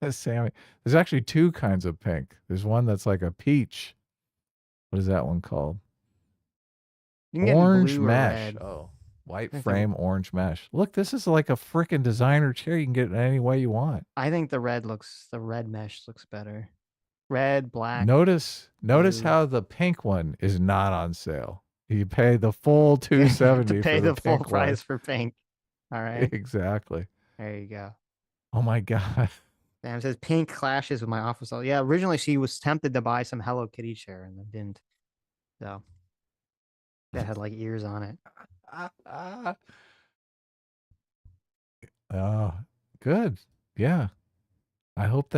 Sammy, there's actually two kinds of pink. There's one that's like a peach. What is that one called? You can get Orange blue or mesh. red. Oh, white think frame, orange mesh. Look, this is like a freaking designer chair. You can get it any way you want. I think the red mesh looks better. Red, black. Notice blue. how the pink one is not on sale. You pay the full $270 to pay for the full pink price one. for pink. All right. Exactly. There you go. Oh my god. Sam says pink clashes with my office. Yeah, originally she was tempted to buy some Hello Kitty chair and then didn't. So that had like ears on it. Oh, good. Yeah. I hope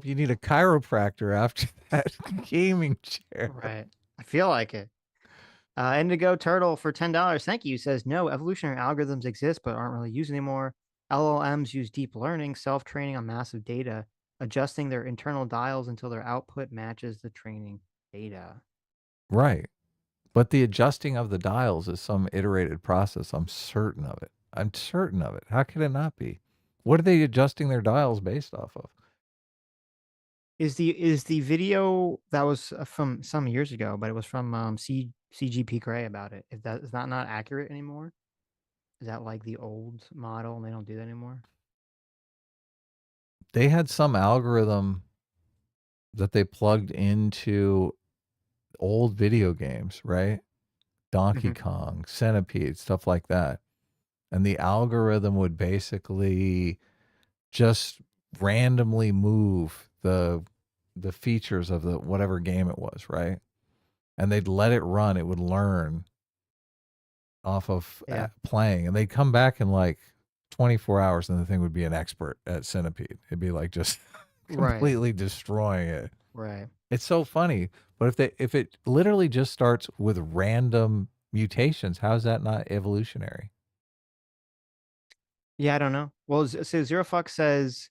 you need a chiropractor after that gaming chair. Right. I feel like it. Indigo Turtle for $10. Thank you. Says no, evolutionary algorithms exist but aren't really used anymore. LLMs use deep learning, self-training on massive data, adjusting their internal dials until their output matches the training data. Right. But the adjusting of the dials is some iterated process. I'm certain of it. How could it not be? What are they adjusting their dials based off of? Is the video that was from some years ago, but it was from CGP Grey about it. Is that not accurate anymore? Is that like the old model and they don't do that anymore? They had some algorithm that they plugged into old video games, right? Donkey Kong, Centipede, stuff like that. And the algorithm would basically just randomly move the features of the whatever game it was, right? And they'd let it run. It would learn off of playing, and they'd come back in like 24 hours, and the thing would be an expert at Centipede. It'd be like just completely destroying it. Right. It's so funny. But if it literally just starts with random mutations, how is that not evolutionary? Yeah, I don't know. Well, so Zero Fox says,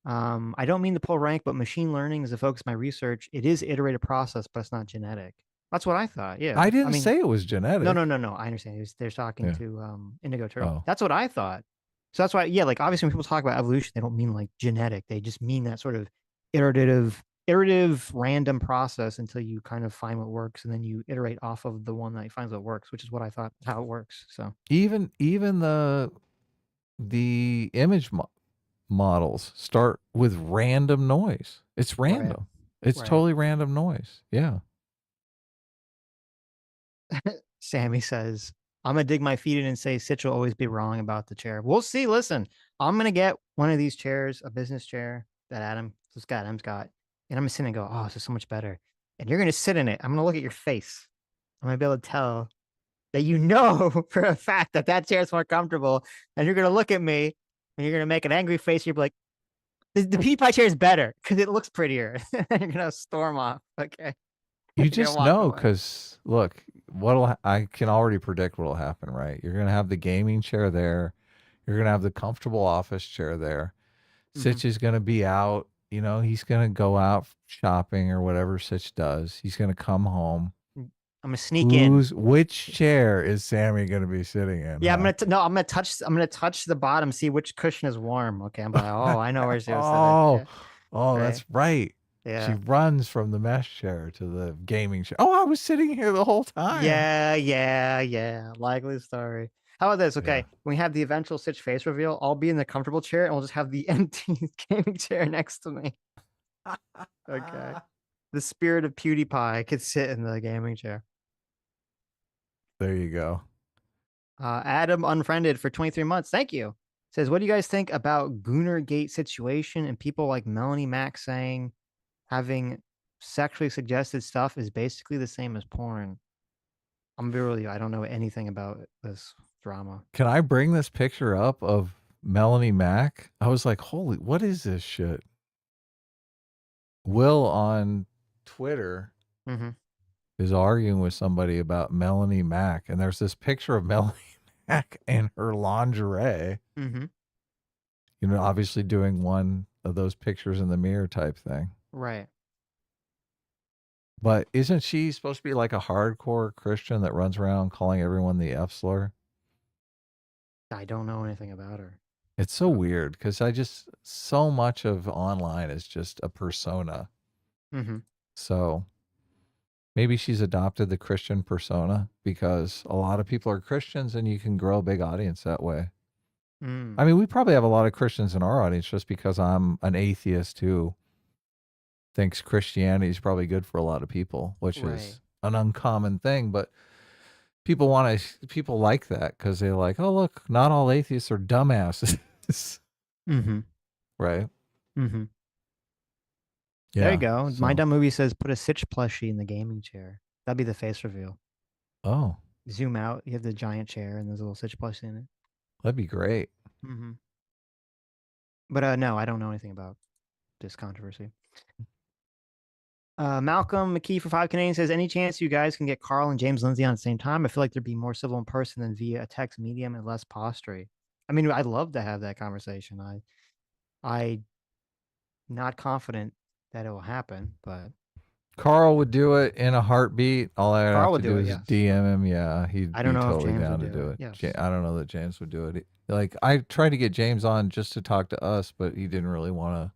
I don't mean to pull rank, but machine learning is the focus of my research. It is iterative process, but it's not genetic. That's what I thought. Yeah. I didn't say it was genetic. No. I understand. They're talking to Indigo Turtle. Oh. That's what I thought. So that's why, like obviously when people talk about evolution, they don't mean like genetic. They just mean that sort of iterative random process until you kind of find what works, and then you iterate off of the one that finds what works, which is what I thought how it works. So even the image models start with random noise. It's random. It's totally random noise. Yeah. Sammy says, I'm gonna dig my feet in and say Sitch will always be wrong about the chair. We'll see. Listen, I'm gonna get one of these chairs, a business chair that Adam's got, and I'm gonna sit and go, oh, this is so much better. And you're gonna sit in it. I'm gonna look at your face. I'm gonna be able to tell that you know for a fact that chair is more comfortable. And you're gonna look at me and you're gonna make an angry face. You're like, the PewDiePie chair is better because it looks prettier. And you're gonna storm off. Okay. You just know, because look, I can already predict what'll happen, right? You're gonna have the gaming chair there, you're gonna have the comfortable office chair there. Sitch is gonna be out, he's gonna go out shopping or whatever Sitch does. He's gonna come home. I'm gonna sneak in. Which chair is Sammy gonna be sitting in? Yeah, I'm gonna touch the bottom, see which cushion is warm. Okay, I'm like, oh, I know where she's sitting. Oh, that's right. Yeah. She runs from the mesh chair to the gaming chair. Oh, I was sitting here the whole time. Yeah. Likely story. How about this? Okay, when we have the eventual Sitch face reveal, I'll be in the comfortable chair and we'll just have the empty gaming chair next to me. Okay. The spirit of PewDiePie could sit in the gaming chair. There you go. Adam Unfriended for 23 months. Thank you. Says, what do you guys think about Goonergate situation and people like Melanie Mack saying having sexually suggested stuff is basically the same as porn. I'm gonna be real with you. I don't know anything about this drama. Can I bring this picture up of Melanie Mack? I was like, holy, what is this shit? Will on Twitter Mm-hmm. is arguing with somebody about Melanie Mack, and there's this picture of Melanie Mack in her lingerie. Mm-hmm. You know, obviously doing one of those pictures in the mirror type thing. Right. But isn't she supposed to be like a hardcore Christian that runs around calling everyone the F slur? I don't know anything about her. It's so weird because so much of online is just a persona. Mm-hmm. So maybe she's adopted the Christian persona because a lot of people are Christians and you can grow a big audience that way. Mm. I mean, we probably have a lot of Christians in our audience just because I'm an atheist who thinks Christianity is probably good for a lot of people, which Right. is an uncommon thing. But people like that because they're like, oh, look, not all atheists are dumbasses. Mm-hmm. Right? Mm-hmm. Yeah. There you go. So, My Dumb Movie says put a Sitch plushie in the gaming chair. That'd be the face reveal. oh, Zoom out. You have the giant chair and there's a little Sitch plushie in it. that'd be great. Mm-hmm. But no, I don't know anything about this controversy. Malcolm McKee for 5 Canadian says, any chance you guys can get Carl and James Lindsay on at the same time? I feel like there'd be more civil in person than via a text medium and less postury. I mean, I'd love to have that conversation. I not confident that it will happen, but Carl would do it in a heartbeat. All I Carl have would to do do it, is yes. DM him. Yeah, he'd I don't be know if totally James down would to do do it. it. Yes. I don't know that James would do it. Like, I tried to get James on just to talk to us, but he didn't really want to.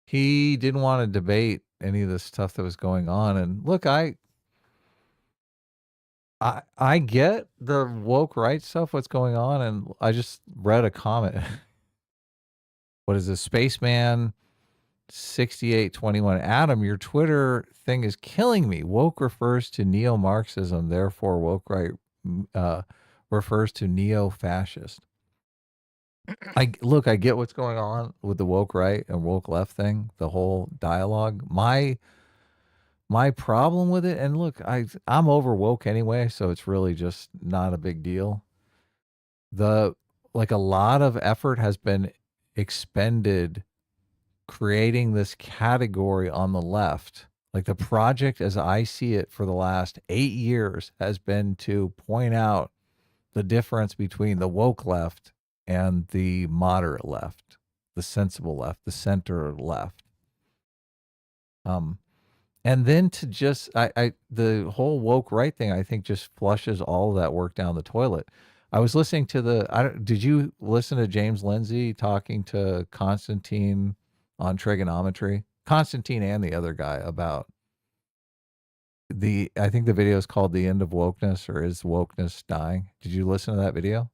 He didn't want to debate any of the stuff that was going on. And look, I get the woke right stuff, what's going on, and I just read a comment. What is this? Spaceman 6821. Adam, your Twitter thing is killing me. Woke refers to neo-Marxism, therefore woke right refers to neo-fascist. I get what's going on with the woke right and woke left thing, the whole dialogue. My problem with it, and look, I'm over woke anyway, so it's really just not a big deal. A lot of effort has been expended creating this category on the left. Like, the project as I see it for the last 8 years has been to point out the difference between the woke left and the moderate left, the sensible left, the center left. And then to just, the whole woke right thing, I think just flushes all of that work down the toilet. I was listening to did you listen to James Lindsay talking to Constantine on trigonometry? Constantine and the other guy about I think the video is called The End of Wokeness, or Is Wokeness Dying? Did you listen to that video?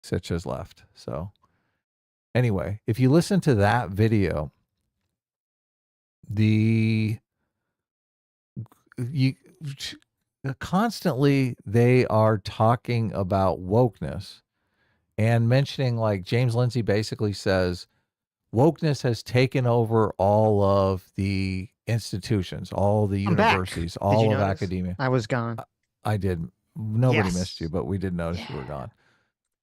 Sitch has left. So anyway, if you listen to that video, constantly they are talking about wokeness and mentioning, like, James Lindsay basically says wokeness has taken over all of the institutions, all the universities, all of academia. I was gone. I did. Nobody Yes. missed you, but we did notice you were gone.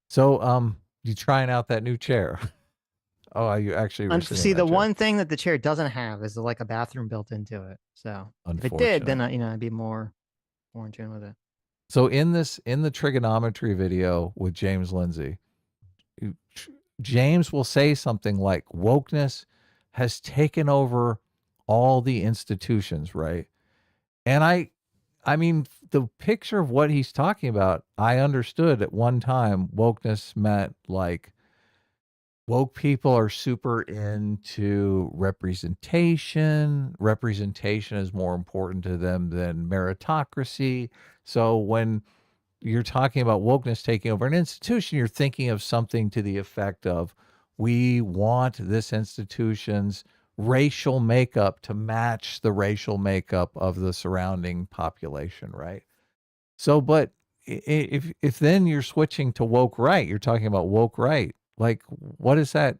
So, you trying out that new chair? Oh, you actually were sitting See, in the that chair. one thing that the chair doesn't have is like a bathroom built into it. So if it did, then I'd be more in tune with it. So in the trigonometry video with James Lindsay, James will say something like wokeness has taken over all the institutions, right? And I mean, the picture of what he's talking about, I understood at one time wokeness meant like woke people are super into representation. Representation is more important to them than meritocracy. So when you're talking about wokeness taking over an institution, you're thinking of something to the effect of, we want this institution's racial makeup to match the racial makeup of the surrounding population, right? So, but if then you're switching to woke right, you're talking about woke right. Like, what does that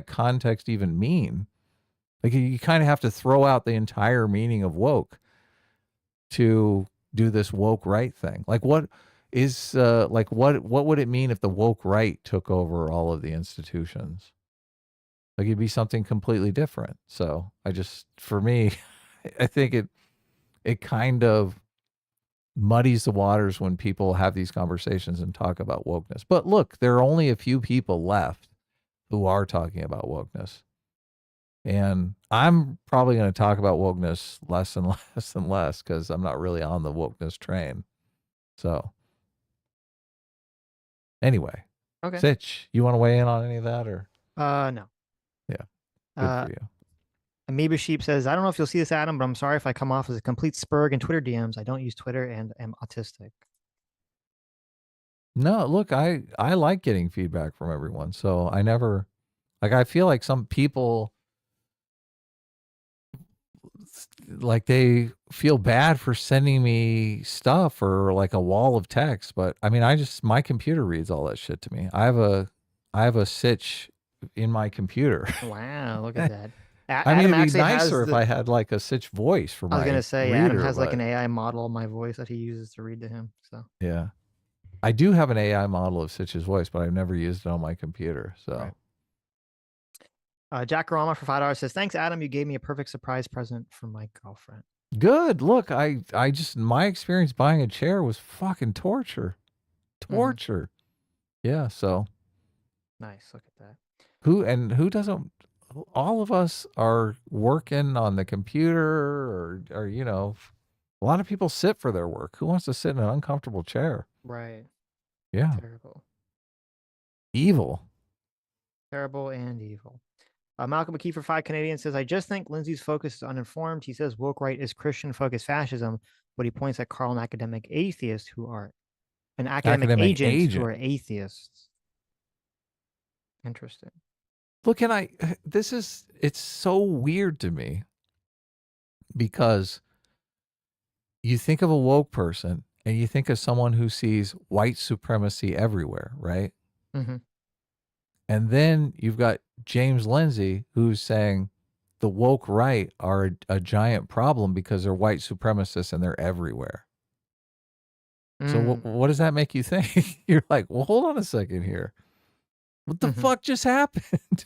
context even mean? Like you kind of have to throw out the entire meaning of woke to do this woke right thing. Like what is like what would it mean if the woke right took over all of the institutions? Like it'd be something completely different. So I just, for me, I think it kind of muddies the waters when people have these conversations and talk about wokeness. But look, there are only a few people left who are talking about wokeness. And I'm probably going to talk about wokeness less and less and less because I'm not really on the wokeness train. So anyway, Okay. Sitch, you want to weigh in on any of that or? No. Yeah, good for you. Amoeba Sheep says, I don't know if you'll see this, Adam, but I'm sorry if I come off as a complete spurg in Twitter DMs. I don't use Twitter and am autistic. No, look, I like getting feedback from everyone. So I never, like, I feel like some people, like they feel bad for sending me stuff or like a wall of text, but I mean, my computer reads all that shit to me. I have a Sitch in my computer. Wow, look at that. I mean, Adam it'd be actually has nicer if I had like a Sitch voice for my I was gonna say reader, Adam has like but an AI model of my voice that he uses to read to him. So yeah, I do have an AI model of Sitch's voice, but I've never used it on my computer. So right. Jack Rama for $5 says, thanks, Adam. You gave me a perfect surprise present for my girlfriend. good. Look, I just, my experience buying a chair was fucking torture. Torture. Yeah. So Nice. Look at that. who doesn't, all of us are working on the computer or, you know, a lot of people sit for their work. Who wants to sit in an uncomfortable chair? Right. Yeah. Terrible. Evil. Terrible and evil. Malcolm McKee for 5 Canadian says, I just think Lindsay's focus is uninformed. He says woke right is Christian-focused fascism, but he points at Carl, an academic atheist who are an academic agent who are atheists. Interesting. Look, and it's so weird to me because you think of a woke person and you think of someone who sees white supremacy everywhere, right? Mm-hmm. And then you've got James Lindsay who's saying the woke right are a giant problem because they're white supremacists and they're everywhere. So what does that make you think? You're like, well, hold on a second here. What the fuck just happened?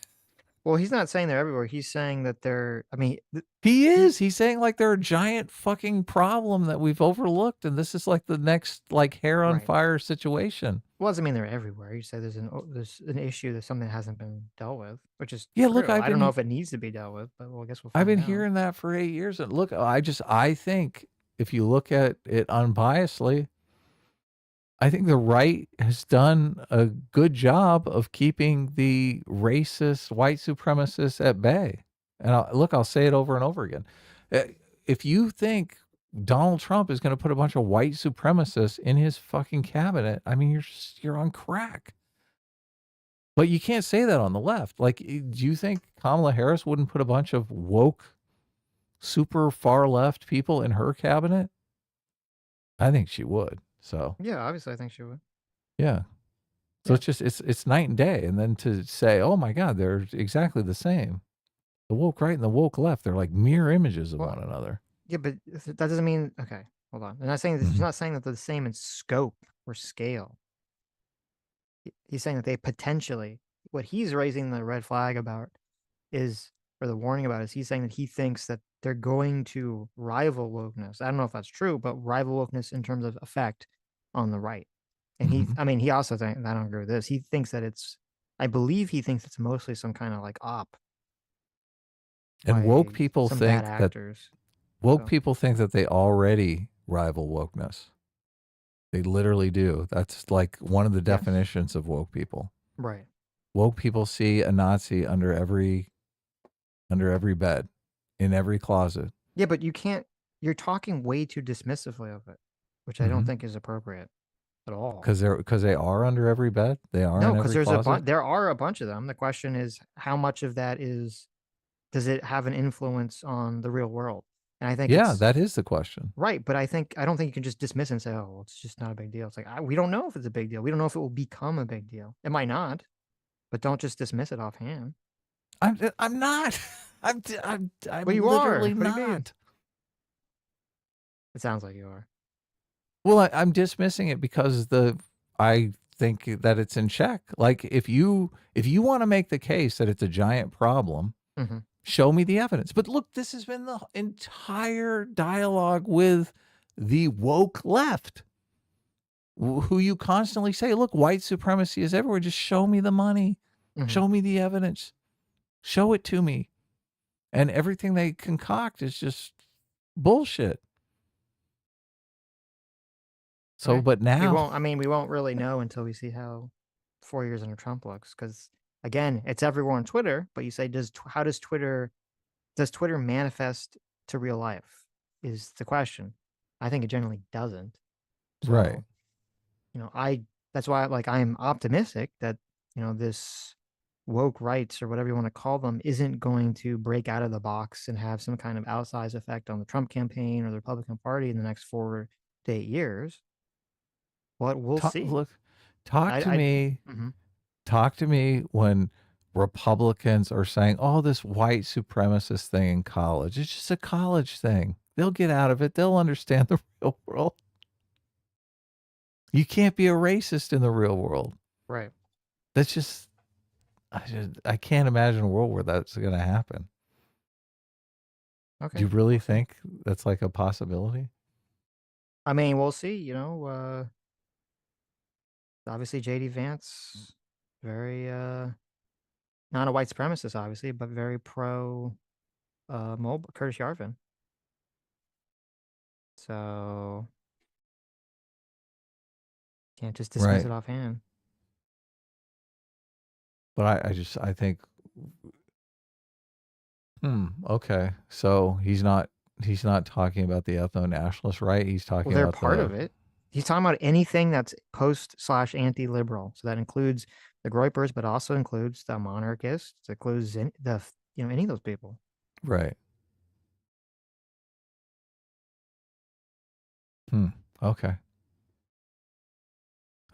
Well, he's not saying they're everywhere. He's saying that they're, I mean, he is. He's saying like they're a giant fucking problem that we've overlooked. And this is like the next like hair on fire situation. Well, doesn't mean they're everywhere. You say there's an issue, there's something that hasn't been dealt with, which is yeah. true. Look, I don't know if it needs to be dealt with, but well, I guess we'll find I've been out. hearing that for 8 years. And look, I think if you look at it unbiasedly, I think the right has done a good job of keeping the racist white supremacists at bay. And I'll say it over and over again. If you think Donald Trump is going to put a bunch of white supremacists in his fucking cabinet, I mean, you're on crack. But you can't say that on the left. Like, do you think Kamala Harris wouldn't put a bunch of woke, super far left people in her cabinet? I think she would. So yeah, obviously, I think she would. Yeah. So it's just it's night and day, and then to say, oh my God, they're exactly the same. The woke right and the woke left, they're like mirror images of one another. Yeah, but that doesn't mean okay. Hold on. I'm not saying he's not saying that they're the same in scope or scale. He's saying that they potentially, what he's raising the red flag about is, or the warning about is, he's saying that he thinks that they're going to rival wokeness. I don't know if that's true, but rival wokeness in terms of effect on the right. And he also thinks, I don't agree with this. He thinks that I believe he thinks it's mostly some kind of like op. And woke people think people think that they already rival wokeness. They literally do. That's like one of the definitions of woke people. Right. Woke people see a Nazi under every bed, in every closet. Yeah, but you're talking way too dismissively of it, which I don't think is appropriate at all. Because they are under every bed? They are no, because there are a bunch of them. The question is, how much of that does it have an influence on the real world? And I think that is the question. Right, but I don't think you can just dismiss it and say, oh, well, it's just not a big deal. It's like, we don't know if it's a big deal. We don't know if it will become a big deal. It might not, but don't just dismiss it offhand. I'm not. I'm Well, you are. literally What do you mean? not. It sounds like you are. Well, I'm dismissing it because I think that it's in check. Like if you want to make the case that it's a giant problem, Mm-hmm. show me the evidence. But look, this has been the entire dialogue with the woke left, who you constantly say, look, white supremacy is everywhere. Just show me the money. Mm-hmm. Show me the evidence. Show it to me. And everything they concoct is just bullshit. So, Right. but now we won't really know until we see how 4 years under Trump looks. Because again, it's everywhere on Twitter. But you say, how does Twitter manifest to real life? Is the question. I think it generally doesn't. So, right. That's why I'm optimistic that this woke rights or whatever you want to call them isn't going to break out of the box and have some kind of outsized effect on the Trump campaign or the Republican Party in the next 4 to 8 years. But we'll see. Look, talk to me. Mm-hmm. Talk to me when Republicans are saying, oh, this white supremacist thing in college. It's just a college thing. They'll get out of it. They'll understand the real world. You can't be a racist in the real world. Right. That's just, I can't imagine a world where that's going to happen. Okay. Do you really think that's like a possibility? I mean, we'll see. Obviously JD Vance, very not a white supremacist, obviously, but very pro Curtis Yarvin. So can't just dismiss it offhand. But I think, okay. So he's not talking about the ethno-nationalist, right? He's talking Well, they're about part of it. He's talking about anything that's post/anti-liberal. So that includes the Groypers, but also includes the monarchists. It includes any of those people. Right. Okay.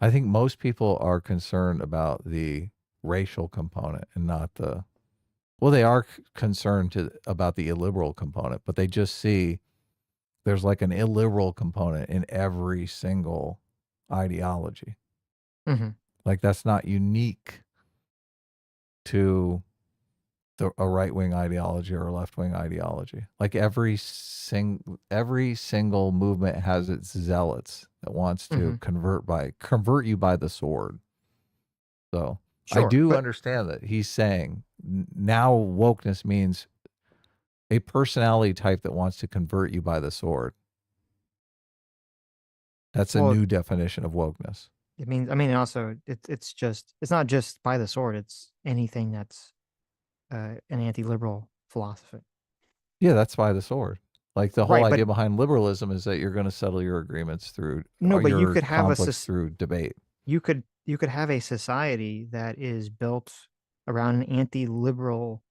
I think most people are concerned about the racial component and not they are concerned about the illiberal component, but they just see there's like an illiberal component in every single ideology. Mm-hmm. Like that's not unique to a right-wing ideology or a left-wing ideology. Like every single movement has its zealots that wants to convert you by the sword. So sure, I do understand that he's saying now wokeness means a personality type that wants to convert you by the sword. That's a new definition of wokeness. It means, also it's not just by the sword. It's anything that's an anti-liberal philosophy. Yeah, that's by the sword. Like the whole Right, idea behind liberalism is that you're going to settle your agreements through but you could have through debate. You could have a society that is built around an anti-liberal.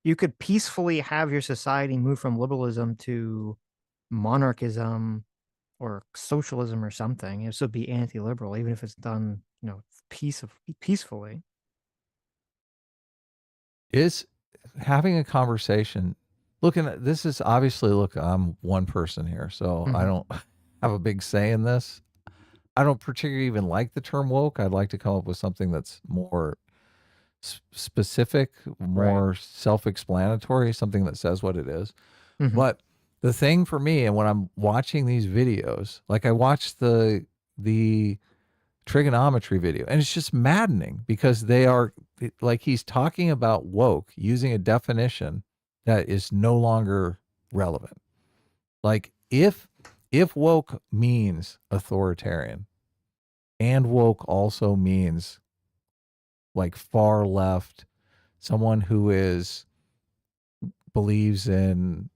You could peacefully have your society move from liberalism to monarchism or socialism or something. It would be anti-liberal, even if it's done, peacefully. Is having a conversation. This is obviously, I'm one person here, so I don't have a big say in this. I don't particularly even like the term woke. I'd like to come up with something that's more specific, more self-explanatory, something that says what it is. But the thing for me, and when I'm watching these videos, like I watched the trigonometry video, and it's just maddening because they are like, he's talking about woke using a definition that is no longer relevant. Like if woke means authoritarian, and woke also means like far left, someone who believes in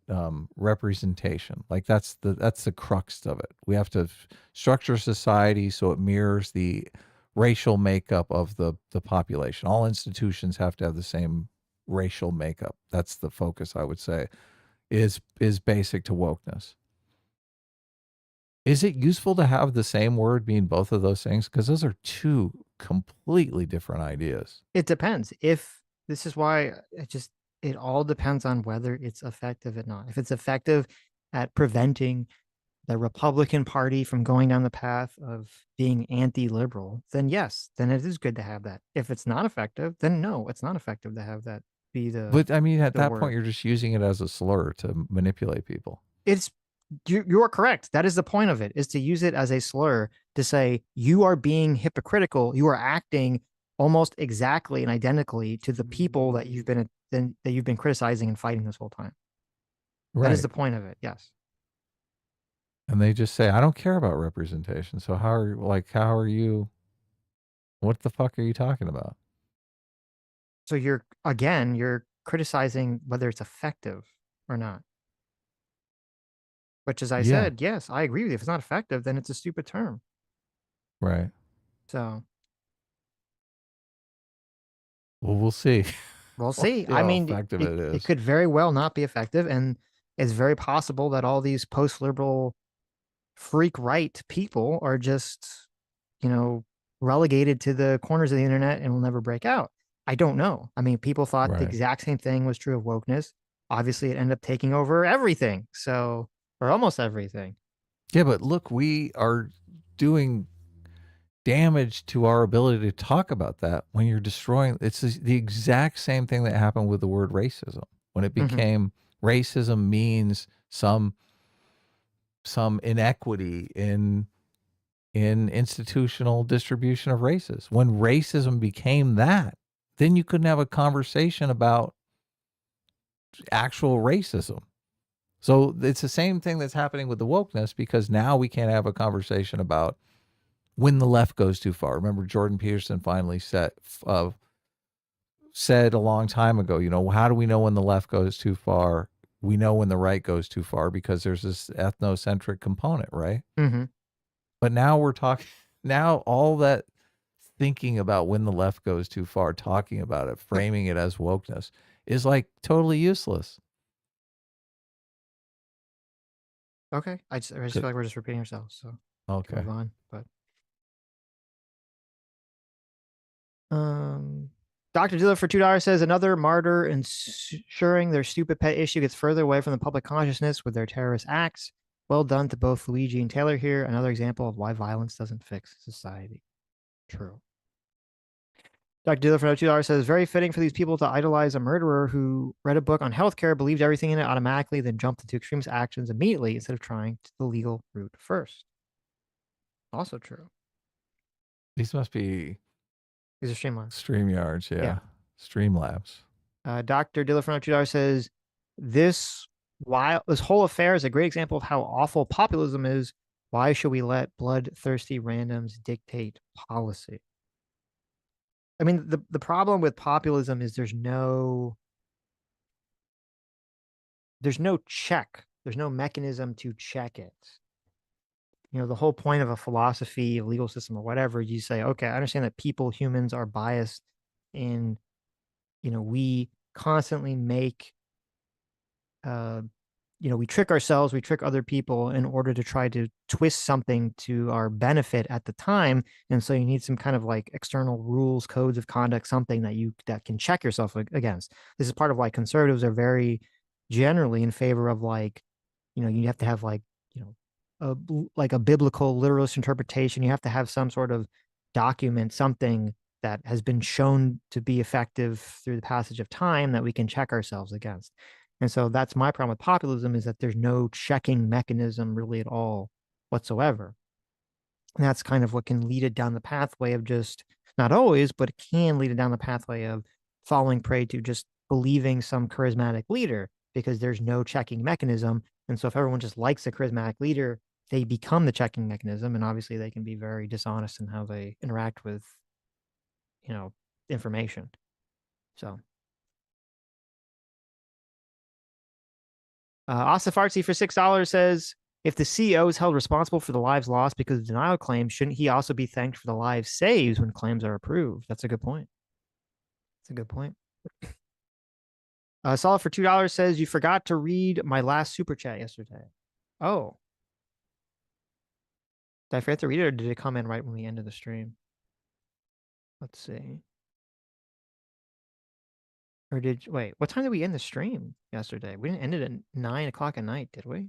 representation, like that's the crux of it. We have to structure society so it mirrors the racial makeup of the population. All institutions have to have the same racial makeup. That's the focus, I would say, is basic to wokeness. Is it useful to have the same word mean both of those things? Because those are two completely different ideas. It depends. If this is why It all depends on whether it's effective or not. If it's effective at preventing the Republican Party from going down the path of being anti-liberal, then yes, then it is good to have that. If it's not effective, then no, it's not effective to have that be But I mean, at the that word. point, you're just using it as a slur to manipulate people. It's you're correct. That is the point of it, is to use it as a slur to say you are being hypocritical. You are acting almost exactly and identically to the people that you've been criticizing and fighting this whole time. That is Right. the point of it. Yes. And they just say, I don't care about representation. So how are you, what the fuck are you talking about? So you're criticizing whether it's effective or not. Which, as I Yeah. said, yes, I agree with you. If it's not effective, then it's a stupid term. Right. So Well, we'll see. we'll see. How I mean, effective it is. it could very well not be effective, and it's very possible that all these post-liberal freak right people are just, relegated to the corners of the internet and will never break out. I don't know. I mean, people thought the Right. exact same thing was true of wokeness. Obviously, it ended up taking over everything. So, or almost everything. Yeah, but look, we are doing damage to our ability to talk about that when you're destroying. It's the exact same thing that happened with the word racism. When it became racism means some inequity in institutional distribution of races. When racism became that, then you couldn't have a conversation about actual racism. So it's the same thing that's happening with the wokeness, because now we can't have a conversation about when the left goes too far. Remember, Jordan Peterson finally said a long time ago, how do we know when the left goes too far? We know when the right goes too far because there's this ethnocentric component, right? Mm-hmm. But now we're talking, now all that thinking about when the left goes too far, talking about it, framing it as wokeness is like totally useless. Okay. I just feel like we're just repeating ourselves. So Okay. move on. But Dr. Dilla for $2 says another martyr ensuring their stupid pet issue gets further away from the public consciousness with their terrorist acts. Well done to both Luigi and Taylor here. Another example of why violence doesn't fix society. True. Dr. Dilla for $2 says very fitting for these people to idolize a murderer who read a book on healthcare, believed everything in it automatically, then jumped into extremist actions immediately instead of trying the legal route first. Also true. These must be These are Streamlabs. StreamYards, yeah. Streamlabs. Dr. Dilla for $2 says this whole affair is a great example of how awful populism is. Why should we let bloodthirsty randoms dictate policy? I mean, the problem with populism is there's no check. There's no mechanism to check it. The whole point of a philosophy, a legal system, or whatever, you say, okay, I understand that humans are biased, and we constantly make we trick ourselves, we trick other people in order to try to twist something to our benefit at the time. And so you need some kind of like external rules, codes of conduct, something that can check yourself against. This is part of why conservatives are very generally in favor of you have to have a biblical literalist interpretation. You have to have some sort of document, something that has been shown to be effective through the passage of time that we can check ourselves against. And so that's my problem with populism, is that there's no checking mechanism really at all whatsoever. And that's kind of what can lead it down the pathway of just, not always, but it can lead it down the pathway of falling prey to just believing some charismatic leader, because there's no checking mechanism. And so if everyone just likes a charismatic leader, they become the checking mechanism. And obviously they can be very dishonest in how they interact with, information. So. Asif Artsy for $6 says, if the CEO is held responsible for the lives lost because of denial claims, shouldn't he also be thanked for the lives saved when claims are approved? That's a good point. That's a good point. Solid for $2 says, you forgot to read my last super chat yesterday. Oh. Did I forget to read it, or did it come in right when we ended the stream? Let's see. Or wait, what time did we end the stream yesterday? We didn't end it at 9 o'clock at night, did we?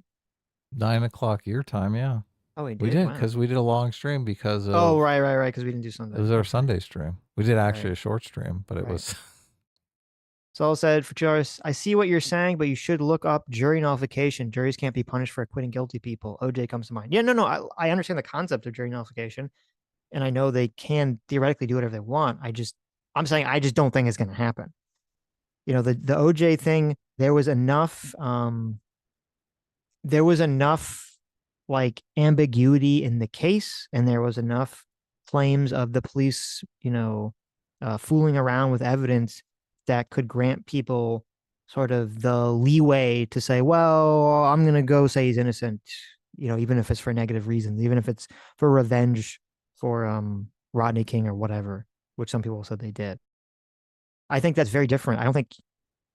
9 o'clock your time, yeah. Oh, we We did? did, Wow. because we did a long stream because of... Oh, right, because we didn't do Sunday. It was our Okay. Sunday stream. We did actually Right. a short stream, but it Right. was... Saul said, for Charles, I see what you're saying, but you should look up jury nullification. Juries can't be punished for acquitting guilty people. OJ comes to mind. Yeah, no. I understand the concept of jury nullification, and I know they can theoretically do whatever they want. I'm saying I just don't think it's going to happen. You know, the OJ thing, there was enough like ambiguity in the case, and there was enough claims of the police, fooling around with evidence that could grant people sort of the leeway to say, well, I'm going to go say he's innocent, even if it's for negative reasons, even if it's for revenge for Rodney King or whatever, which some people said they did. I think that's very different.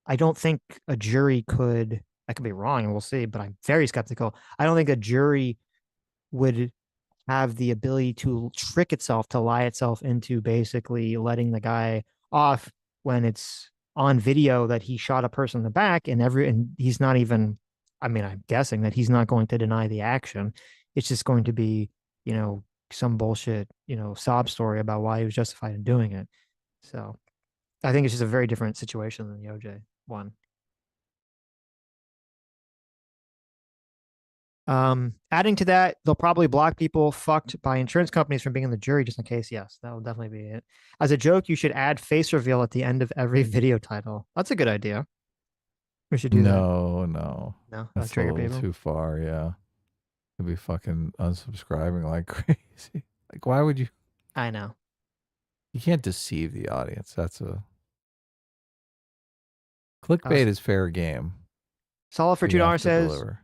I don't think a jury could, I could be wrong and we'll see, but I'm very skeptical. I don't think a jury would have the ability to trick itself, to lie itself into basically letting the guy off when it's on video that he shot a person in the back, and he's not even, I'm guessing that he's not going to deny the action. It's just going to be, some bullshit, sob story about why he was justified in doing it. So I think it's just a very different situation than the OJ one. Adding to that, they'll probably block people fucked by insurance companies from being in the jury just in case. Yes, that will definitely be it. As a joke, you should add face reveal at the end of every video title. That's a good idea. We should do that. No. That's a trigger little people. too far, yeah. You'll be fucking unsubscribing like crazy. Like, why would you? I know. You can't deceive the audience. That's a... Clickbait is fair game. Solid for $2 says... Deliver.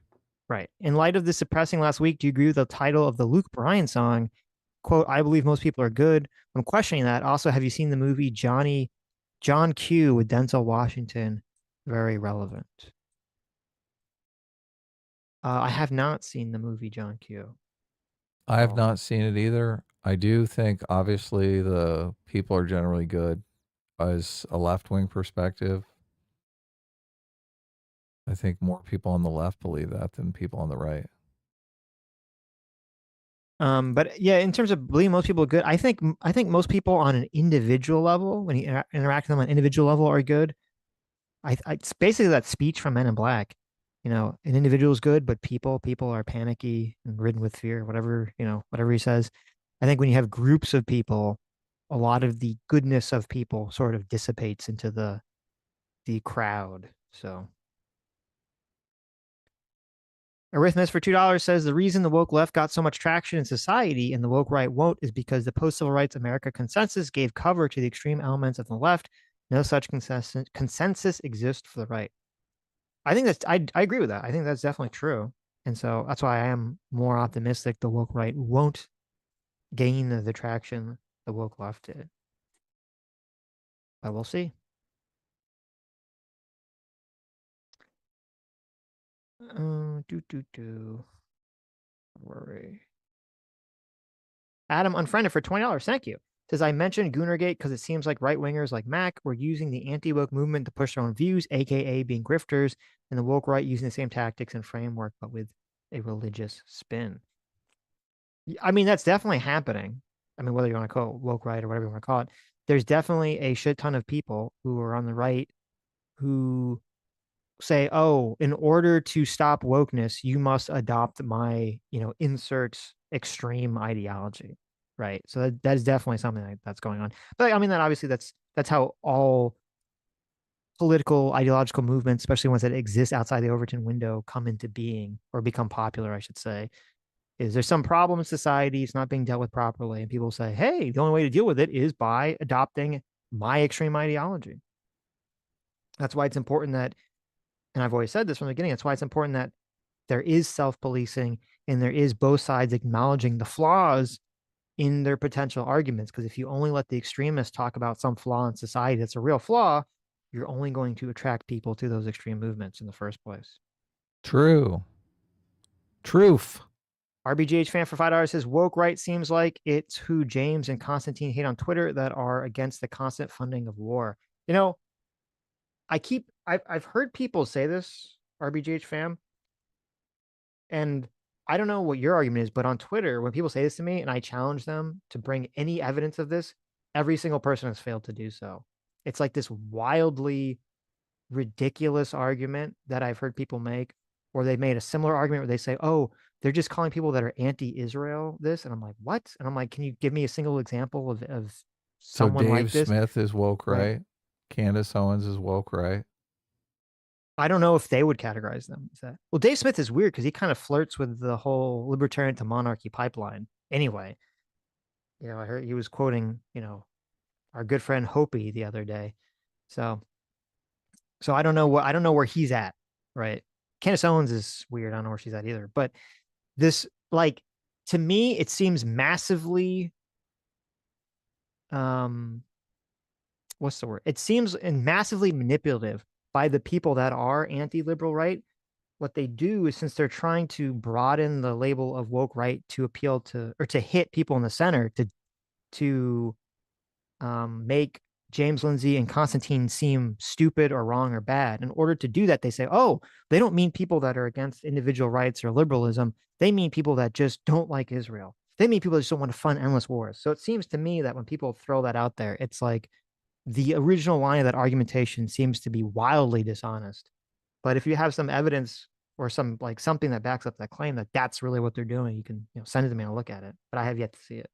Right. In light of this suppressing last week, do you agree with the title of the Luke Bryan song? Quote, I believe most people are good. I'm questioning that. Also, have you seen the movie John Q with Denzel Washington? Very relevant. I have not seen the movie John Q. I have not seen it either. I do think, obviously, the people are generally good as a left-wing perspective. I think more people on the left believe that than people on the right. But yeah, in terms of believing most people are good, I think most people on an individual level, when you interact with them on an individual level, are good. It's basically that speech from Men in Black. An individual is good, but people are panicky and ridden with fear, whatever he says. I think when you have groups of people, a lot of the goodness of people sort of dissipates into the crowd. So. Arithmetic for $2 says the reason the woke left got so much traction in society and the woke right won't is because the post-civil rights America consensus gave cover to the extreme elements of the left. No such consensus exists for the right. I think I agree with that. I think that's definitely true. And so that's why I am more optimistic the woke right won't gain the traction the woke left did. But we'll see. Worry. Adam Unfriended for $20. Thank you. Says, I mentioned Goonergate because it seems like right-wingers like Mac were using the anti-woke movement to push their own views, aka being grifters, and the woke right using the same tactics and framework, but with a religious spin. That's definitely happening. Whether you want to call it woke right or whatever you want to call it, there's definitely a shit ton of people who are on the right who say, oh, in order to stop wokeness, you must adopt my, insert extreme ideology. Right. So that is definitely something that's going on. But that obviously that's how all political ideological movements, especially ones that exist outside the Overton window, come into being or become popular, I should say. Is there some problem in society, it's not being dealt with properly, and people say, hey, the only way to deal with it is by adopting my extreme ideology. That's why it's important that, and I've always said this from the beginning, that's why it's important that there is self-policing and there is both sides acknowledging the flaws in their potential arguments. Because if you only let the extremists talk about some flaw in society that's a real flaw, you're only going to attract people to those extreme movements in the first place. True. Truth. RBGH fan for $5 says, woke right seems like it's who James and Constantine hate on Twitter that are against the constant funding of war. I've heard people say this, RBGH fam, and I don't know what your argument is, but on Twitter, when people say this to me and I challenge them to bring any evidence of this, every single person has failed to do so. It's like this wildly ridiculous argument that I've heard people make, or they made a similar argument where they say, oh, they're just calling people that are anti-Israel this. And I'm like, what? And I'm like, can you give me a single example of So someone Dave like this? Smith is woke, Right. right? Candace Owens is woke, right? I don't know if they would categorize them as that. Well, Dave Smith is weird because he kind of flirts with the whole libertarian to monarchy pipeline. Anyway, I heard he was quoting, our good friend Hopi the other day. So I don't know where he's at, right? Candace Owens is weird. I don't know where she's at either. But this, like, to me, it seems massively, what's the word? It seems massively manipulative by the people that are anti-liberal right. What they do is, since they're trying to broaden the label of woke right to appeal to, or to hit people in the center, to make James Lindsay and Constantine seem stupid or wrong or bad. In order to do that, they say, oh, they don't mean people that are against individual rights or liberalism. They mean people that just don't like Israel. They mean people that just don't want to fund endless wars. So it seems to me that when people throw that out there, it's like the original line of that argumentation seems to be wildly dishonest. But if you have some evidence or something that backs up that claim that that's really what they're doing, you can send it to me and I'll look at it. But I have yet to see it.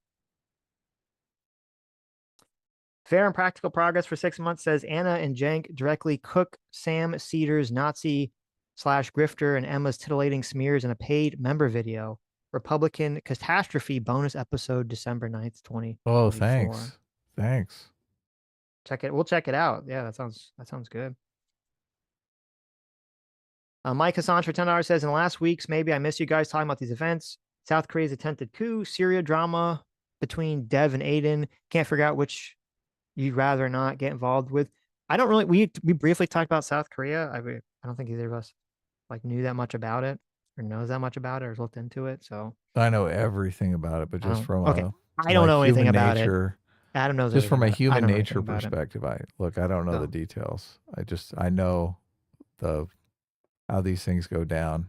Fair and Practical Progress for 6 months says Anna and Jenk directly cook Sam Cedar's Nazi/grifter and Emma's titillating smears in a paid member video. Republican Catastrophe bonus episode December 9th, 2024. Oh, thanks. Check it. We'll check it out. Yeah, that sounds good. Mike Hassan for $10 says, in the last weeks, maybe I missed you guys talking about these events. South Korea's attempted coup, Syria drama between Dev and Aiden. Can't figure out which you'd rather not get involved with. I don't really, we briefly talked about South Korea. I don't think either of us knew that much about it or knows that much about it or has looked into it. So I know everything about it, but just from I don't know anything about it. Adam knows just from a about human nature perspective. I don't know the details. I know how these things go down.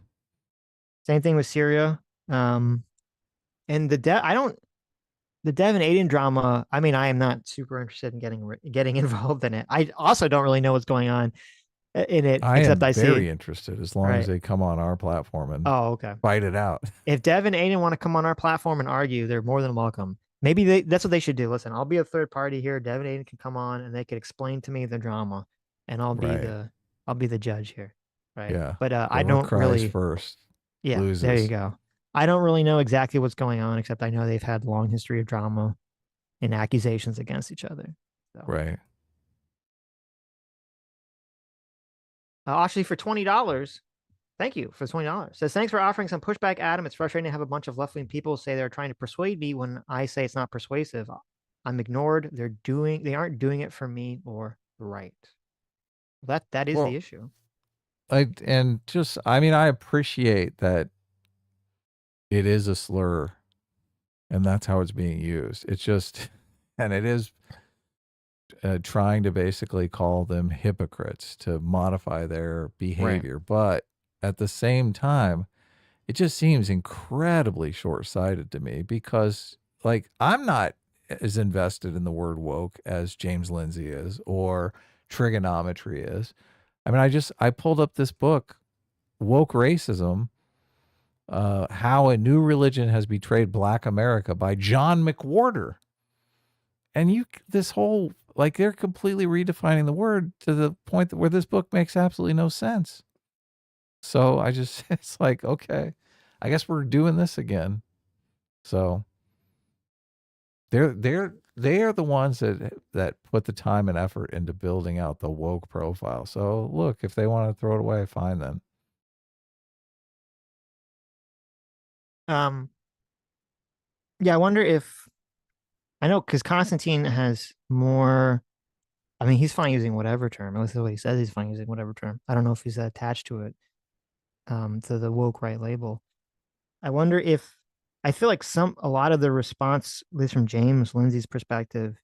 Same thing with Syria. And the Dev and Aiden drama, I mean, I am not super interested in getting involved in it. I also don't really know what's going on in it. I am very interested as long as they come on our platform and fight it out. If Dev and Aiden want to come on our platform and argue, they're more than welcome. Maybe that's what they should do. Listen, I'll be a third party here. Dev and Aiden can come on and they can explain to me the drama, and I'll be the judge here. Right. Yeah. But I don't really first. Yeah. Loses. There you go. I don't really know exactly what's going on, except I know they've had a long history of drama and accusations against each other. So. Right. Actually, for $20, thank you for $20. Says, thanks for offering some pushback, Adam. It's frustrating to have a bunch of left-wing people say they're trying to persuade me when I say it's not persuasive. I'm ignored. They aren't doing it for me or right. That is the issue. I appreciate that it is a slur and that's how it's being used. It's just, and it is trying to basically call them hypocrites to modify their behavior. Right. But at the same time, it just seems incredibly short-sighted to me because I'm not as invested in the word woke as James Lindsay is or trigonometry is. I mean, I pulled up this book, Woke Racism, How a New Religion Has Betrayed Black America by John McWhorter. And this whole, they're completely redefining the word to the point where this book makes absolutely no sense. So it's like, okay, I guess we're doing this again. So they are the ones that put the time and effort into building out the woke profile. So look, if they want to throw it away, fine then. Yeah, I wonder if I know because Constantine has more. I mean, he's fine using whatever term. At least that's what he says. He's fine using whatever term. I don't know if he's attached to it, to the woke right label. I wonder if I feel like a lot of the response, at least from James Lindsay's perspective,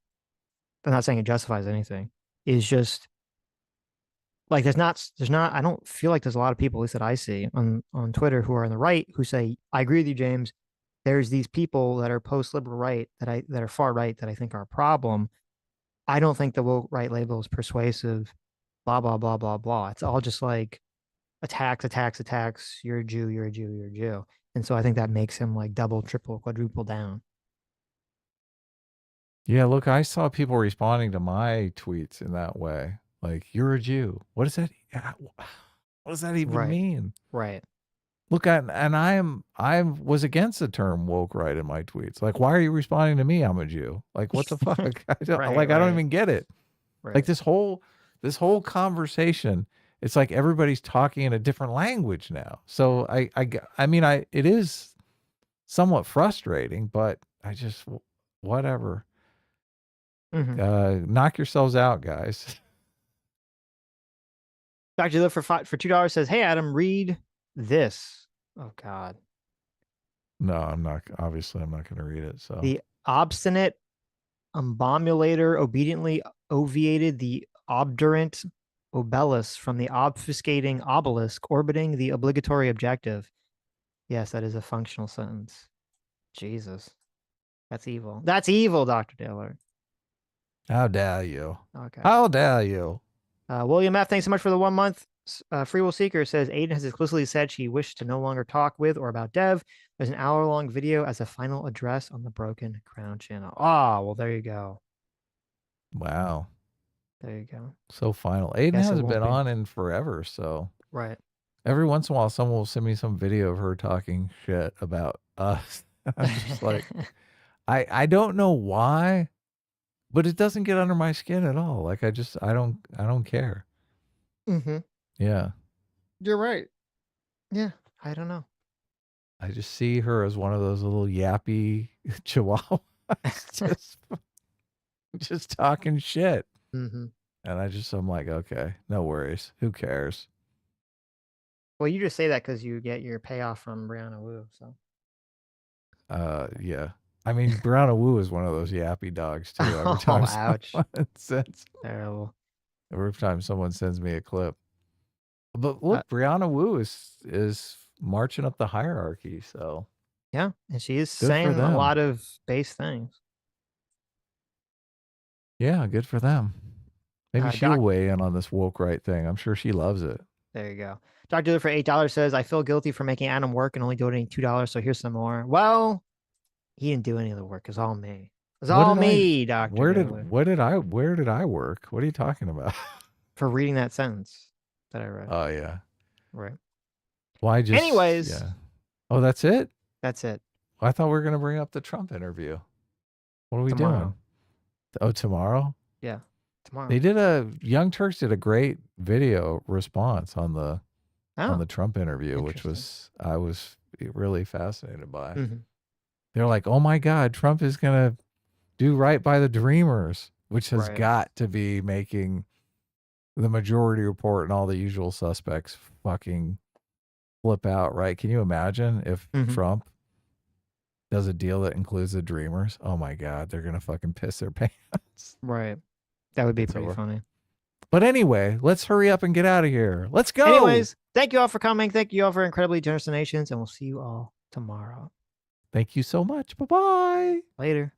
I'm not saying it justifies anything, is just like there's not I don't feel like there's a lot of people, at least that I see on Twitter, who are on the right who say, I agree with you, James. There's these people that are post-liberal right that are far right that I think are a problem. I don't think the woke right label is persuasive, blah, blah, blah, blah, blah. It's all just like attacks, attacks, attacks. You're a Jew, you're a Jew, you're a Jew. And so I think that makes him like double, triple, quadruple down. Yeah, look, I saw people responding to my tweets in that way. Like, you're a Jew. What does that what does that even mean? Right. Look, I was against the term woke right in my tweets. Like, why are you responding to me? I'm a Jew. Like, what the fuck? I don't even get it. Right. Like this whole conversation, it's like everybody's talking in a different language now. So I mean, it is somewhat frustrating, but I just, whatever. Knock yourselves out, guys. Dr. Liv for $2 says, hey, Adam, read this. Oh, God. No, I'm not. Obviously, I'm not going to read it. So the obstinate abominator obediently obviated the obdurant obelus from the obfuscating obelisk orbiting the obligatory objective. Yes, that is a functional sentence. Jesus. That's evil. That's evil, Dr. Dillard. How dare you? Okay. How dare you? William F., thanks so much for the 1 month. Free Will Seeker says Aiden has explicitly said she wished to no longer talk with or about Dev. There's an hour-long video as a final address on the Broken Crown channel. Ah, well, there you go. Wow. There you go. So final. Aiden hasn't been on in forever, so. Right. Every once in a while, someone will send me some video of her talking shit about us. I'm just like, I don't know why, but it doesn't get under my skin at all. Like I don't care. Mm-hmm. Yeah. You're right. Yeah. I don't know. I just see her as one of those little yappy chihuahuas just talking shit. Mm-hmm. And I'm like, okay, no worries. Who cares? Well, you just say that because you get your payoff from Brianna Wu. So. Yeah. I mean, Brianna Wu is one of those yappy dogs too. Every time ouch. Terrible. Every time someone sends me a clip. But look, Brianna Wu is marching up the hierarchy. So yeah, and she is saying a lot of base things. Yeah, good for them. Maybe she'll weigh in on this woke right thing. I'm sure she loves it. There you go. Dr. Diller for $8 says, I feel guilty for making Adam work and only donating $2, so here's some more. Well, he didn't do any of the work. It's all me. It's all me, Dr. Diller. Where did I work? What are you talking about? For reading that sentence that I read. Oh, yeah. Right. Well, anyways. Yeah. Oh, that's it? That's it. Well, I thought we were going to bring up the Trump interview. What are we doing? Oh, tomorrow? Yeah. Tomorrow. They did Young Turks did a great video response on the Trump interview, which I was really fascinated by. Mm-hmm. They're like, oh my God, Trump is going to do right by the Dreamers, which has got to be making the Majority Report and all the usual suspects fucking flip out, right? Can you imagine if Trump does a deal that includes the Dreamers? Oh my God, they're going to fucking piss their pants. Right. That would be pretty funny. But anyway, let's hurry up and get out of here. Let's go. Anyways, thank you all for coming. Thank you all for incredibly generous donations, and we'll see you all tomorrow. Thank you so much. Bye-bye. Later.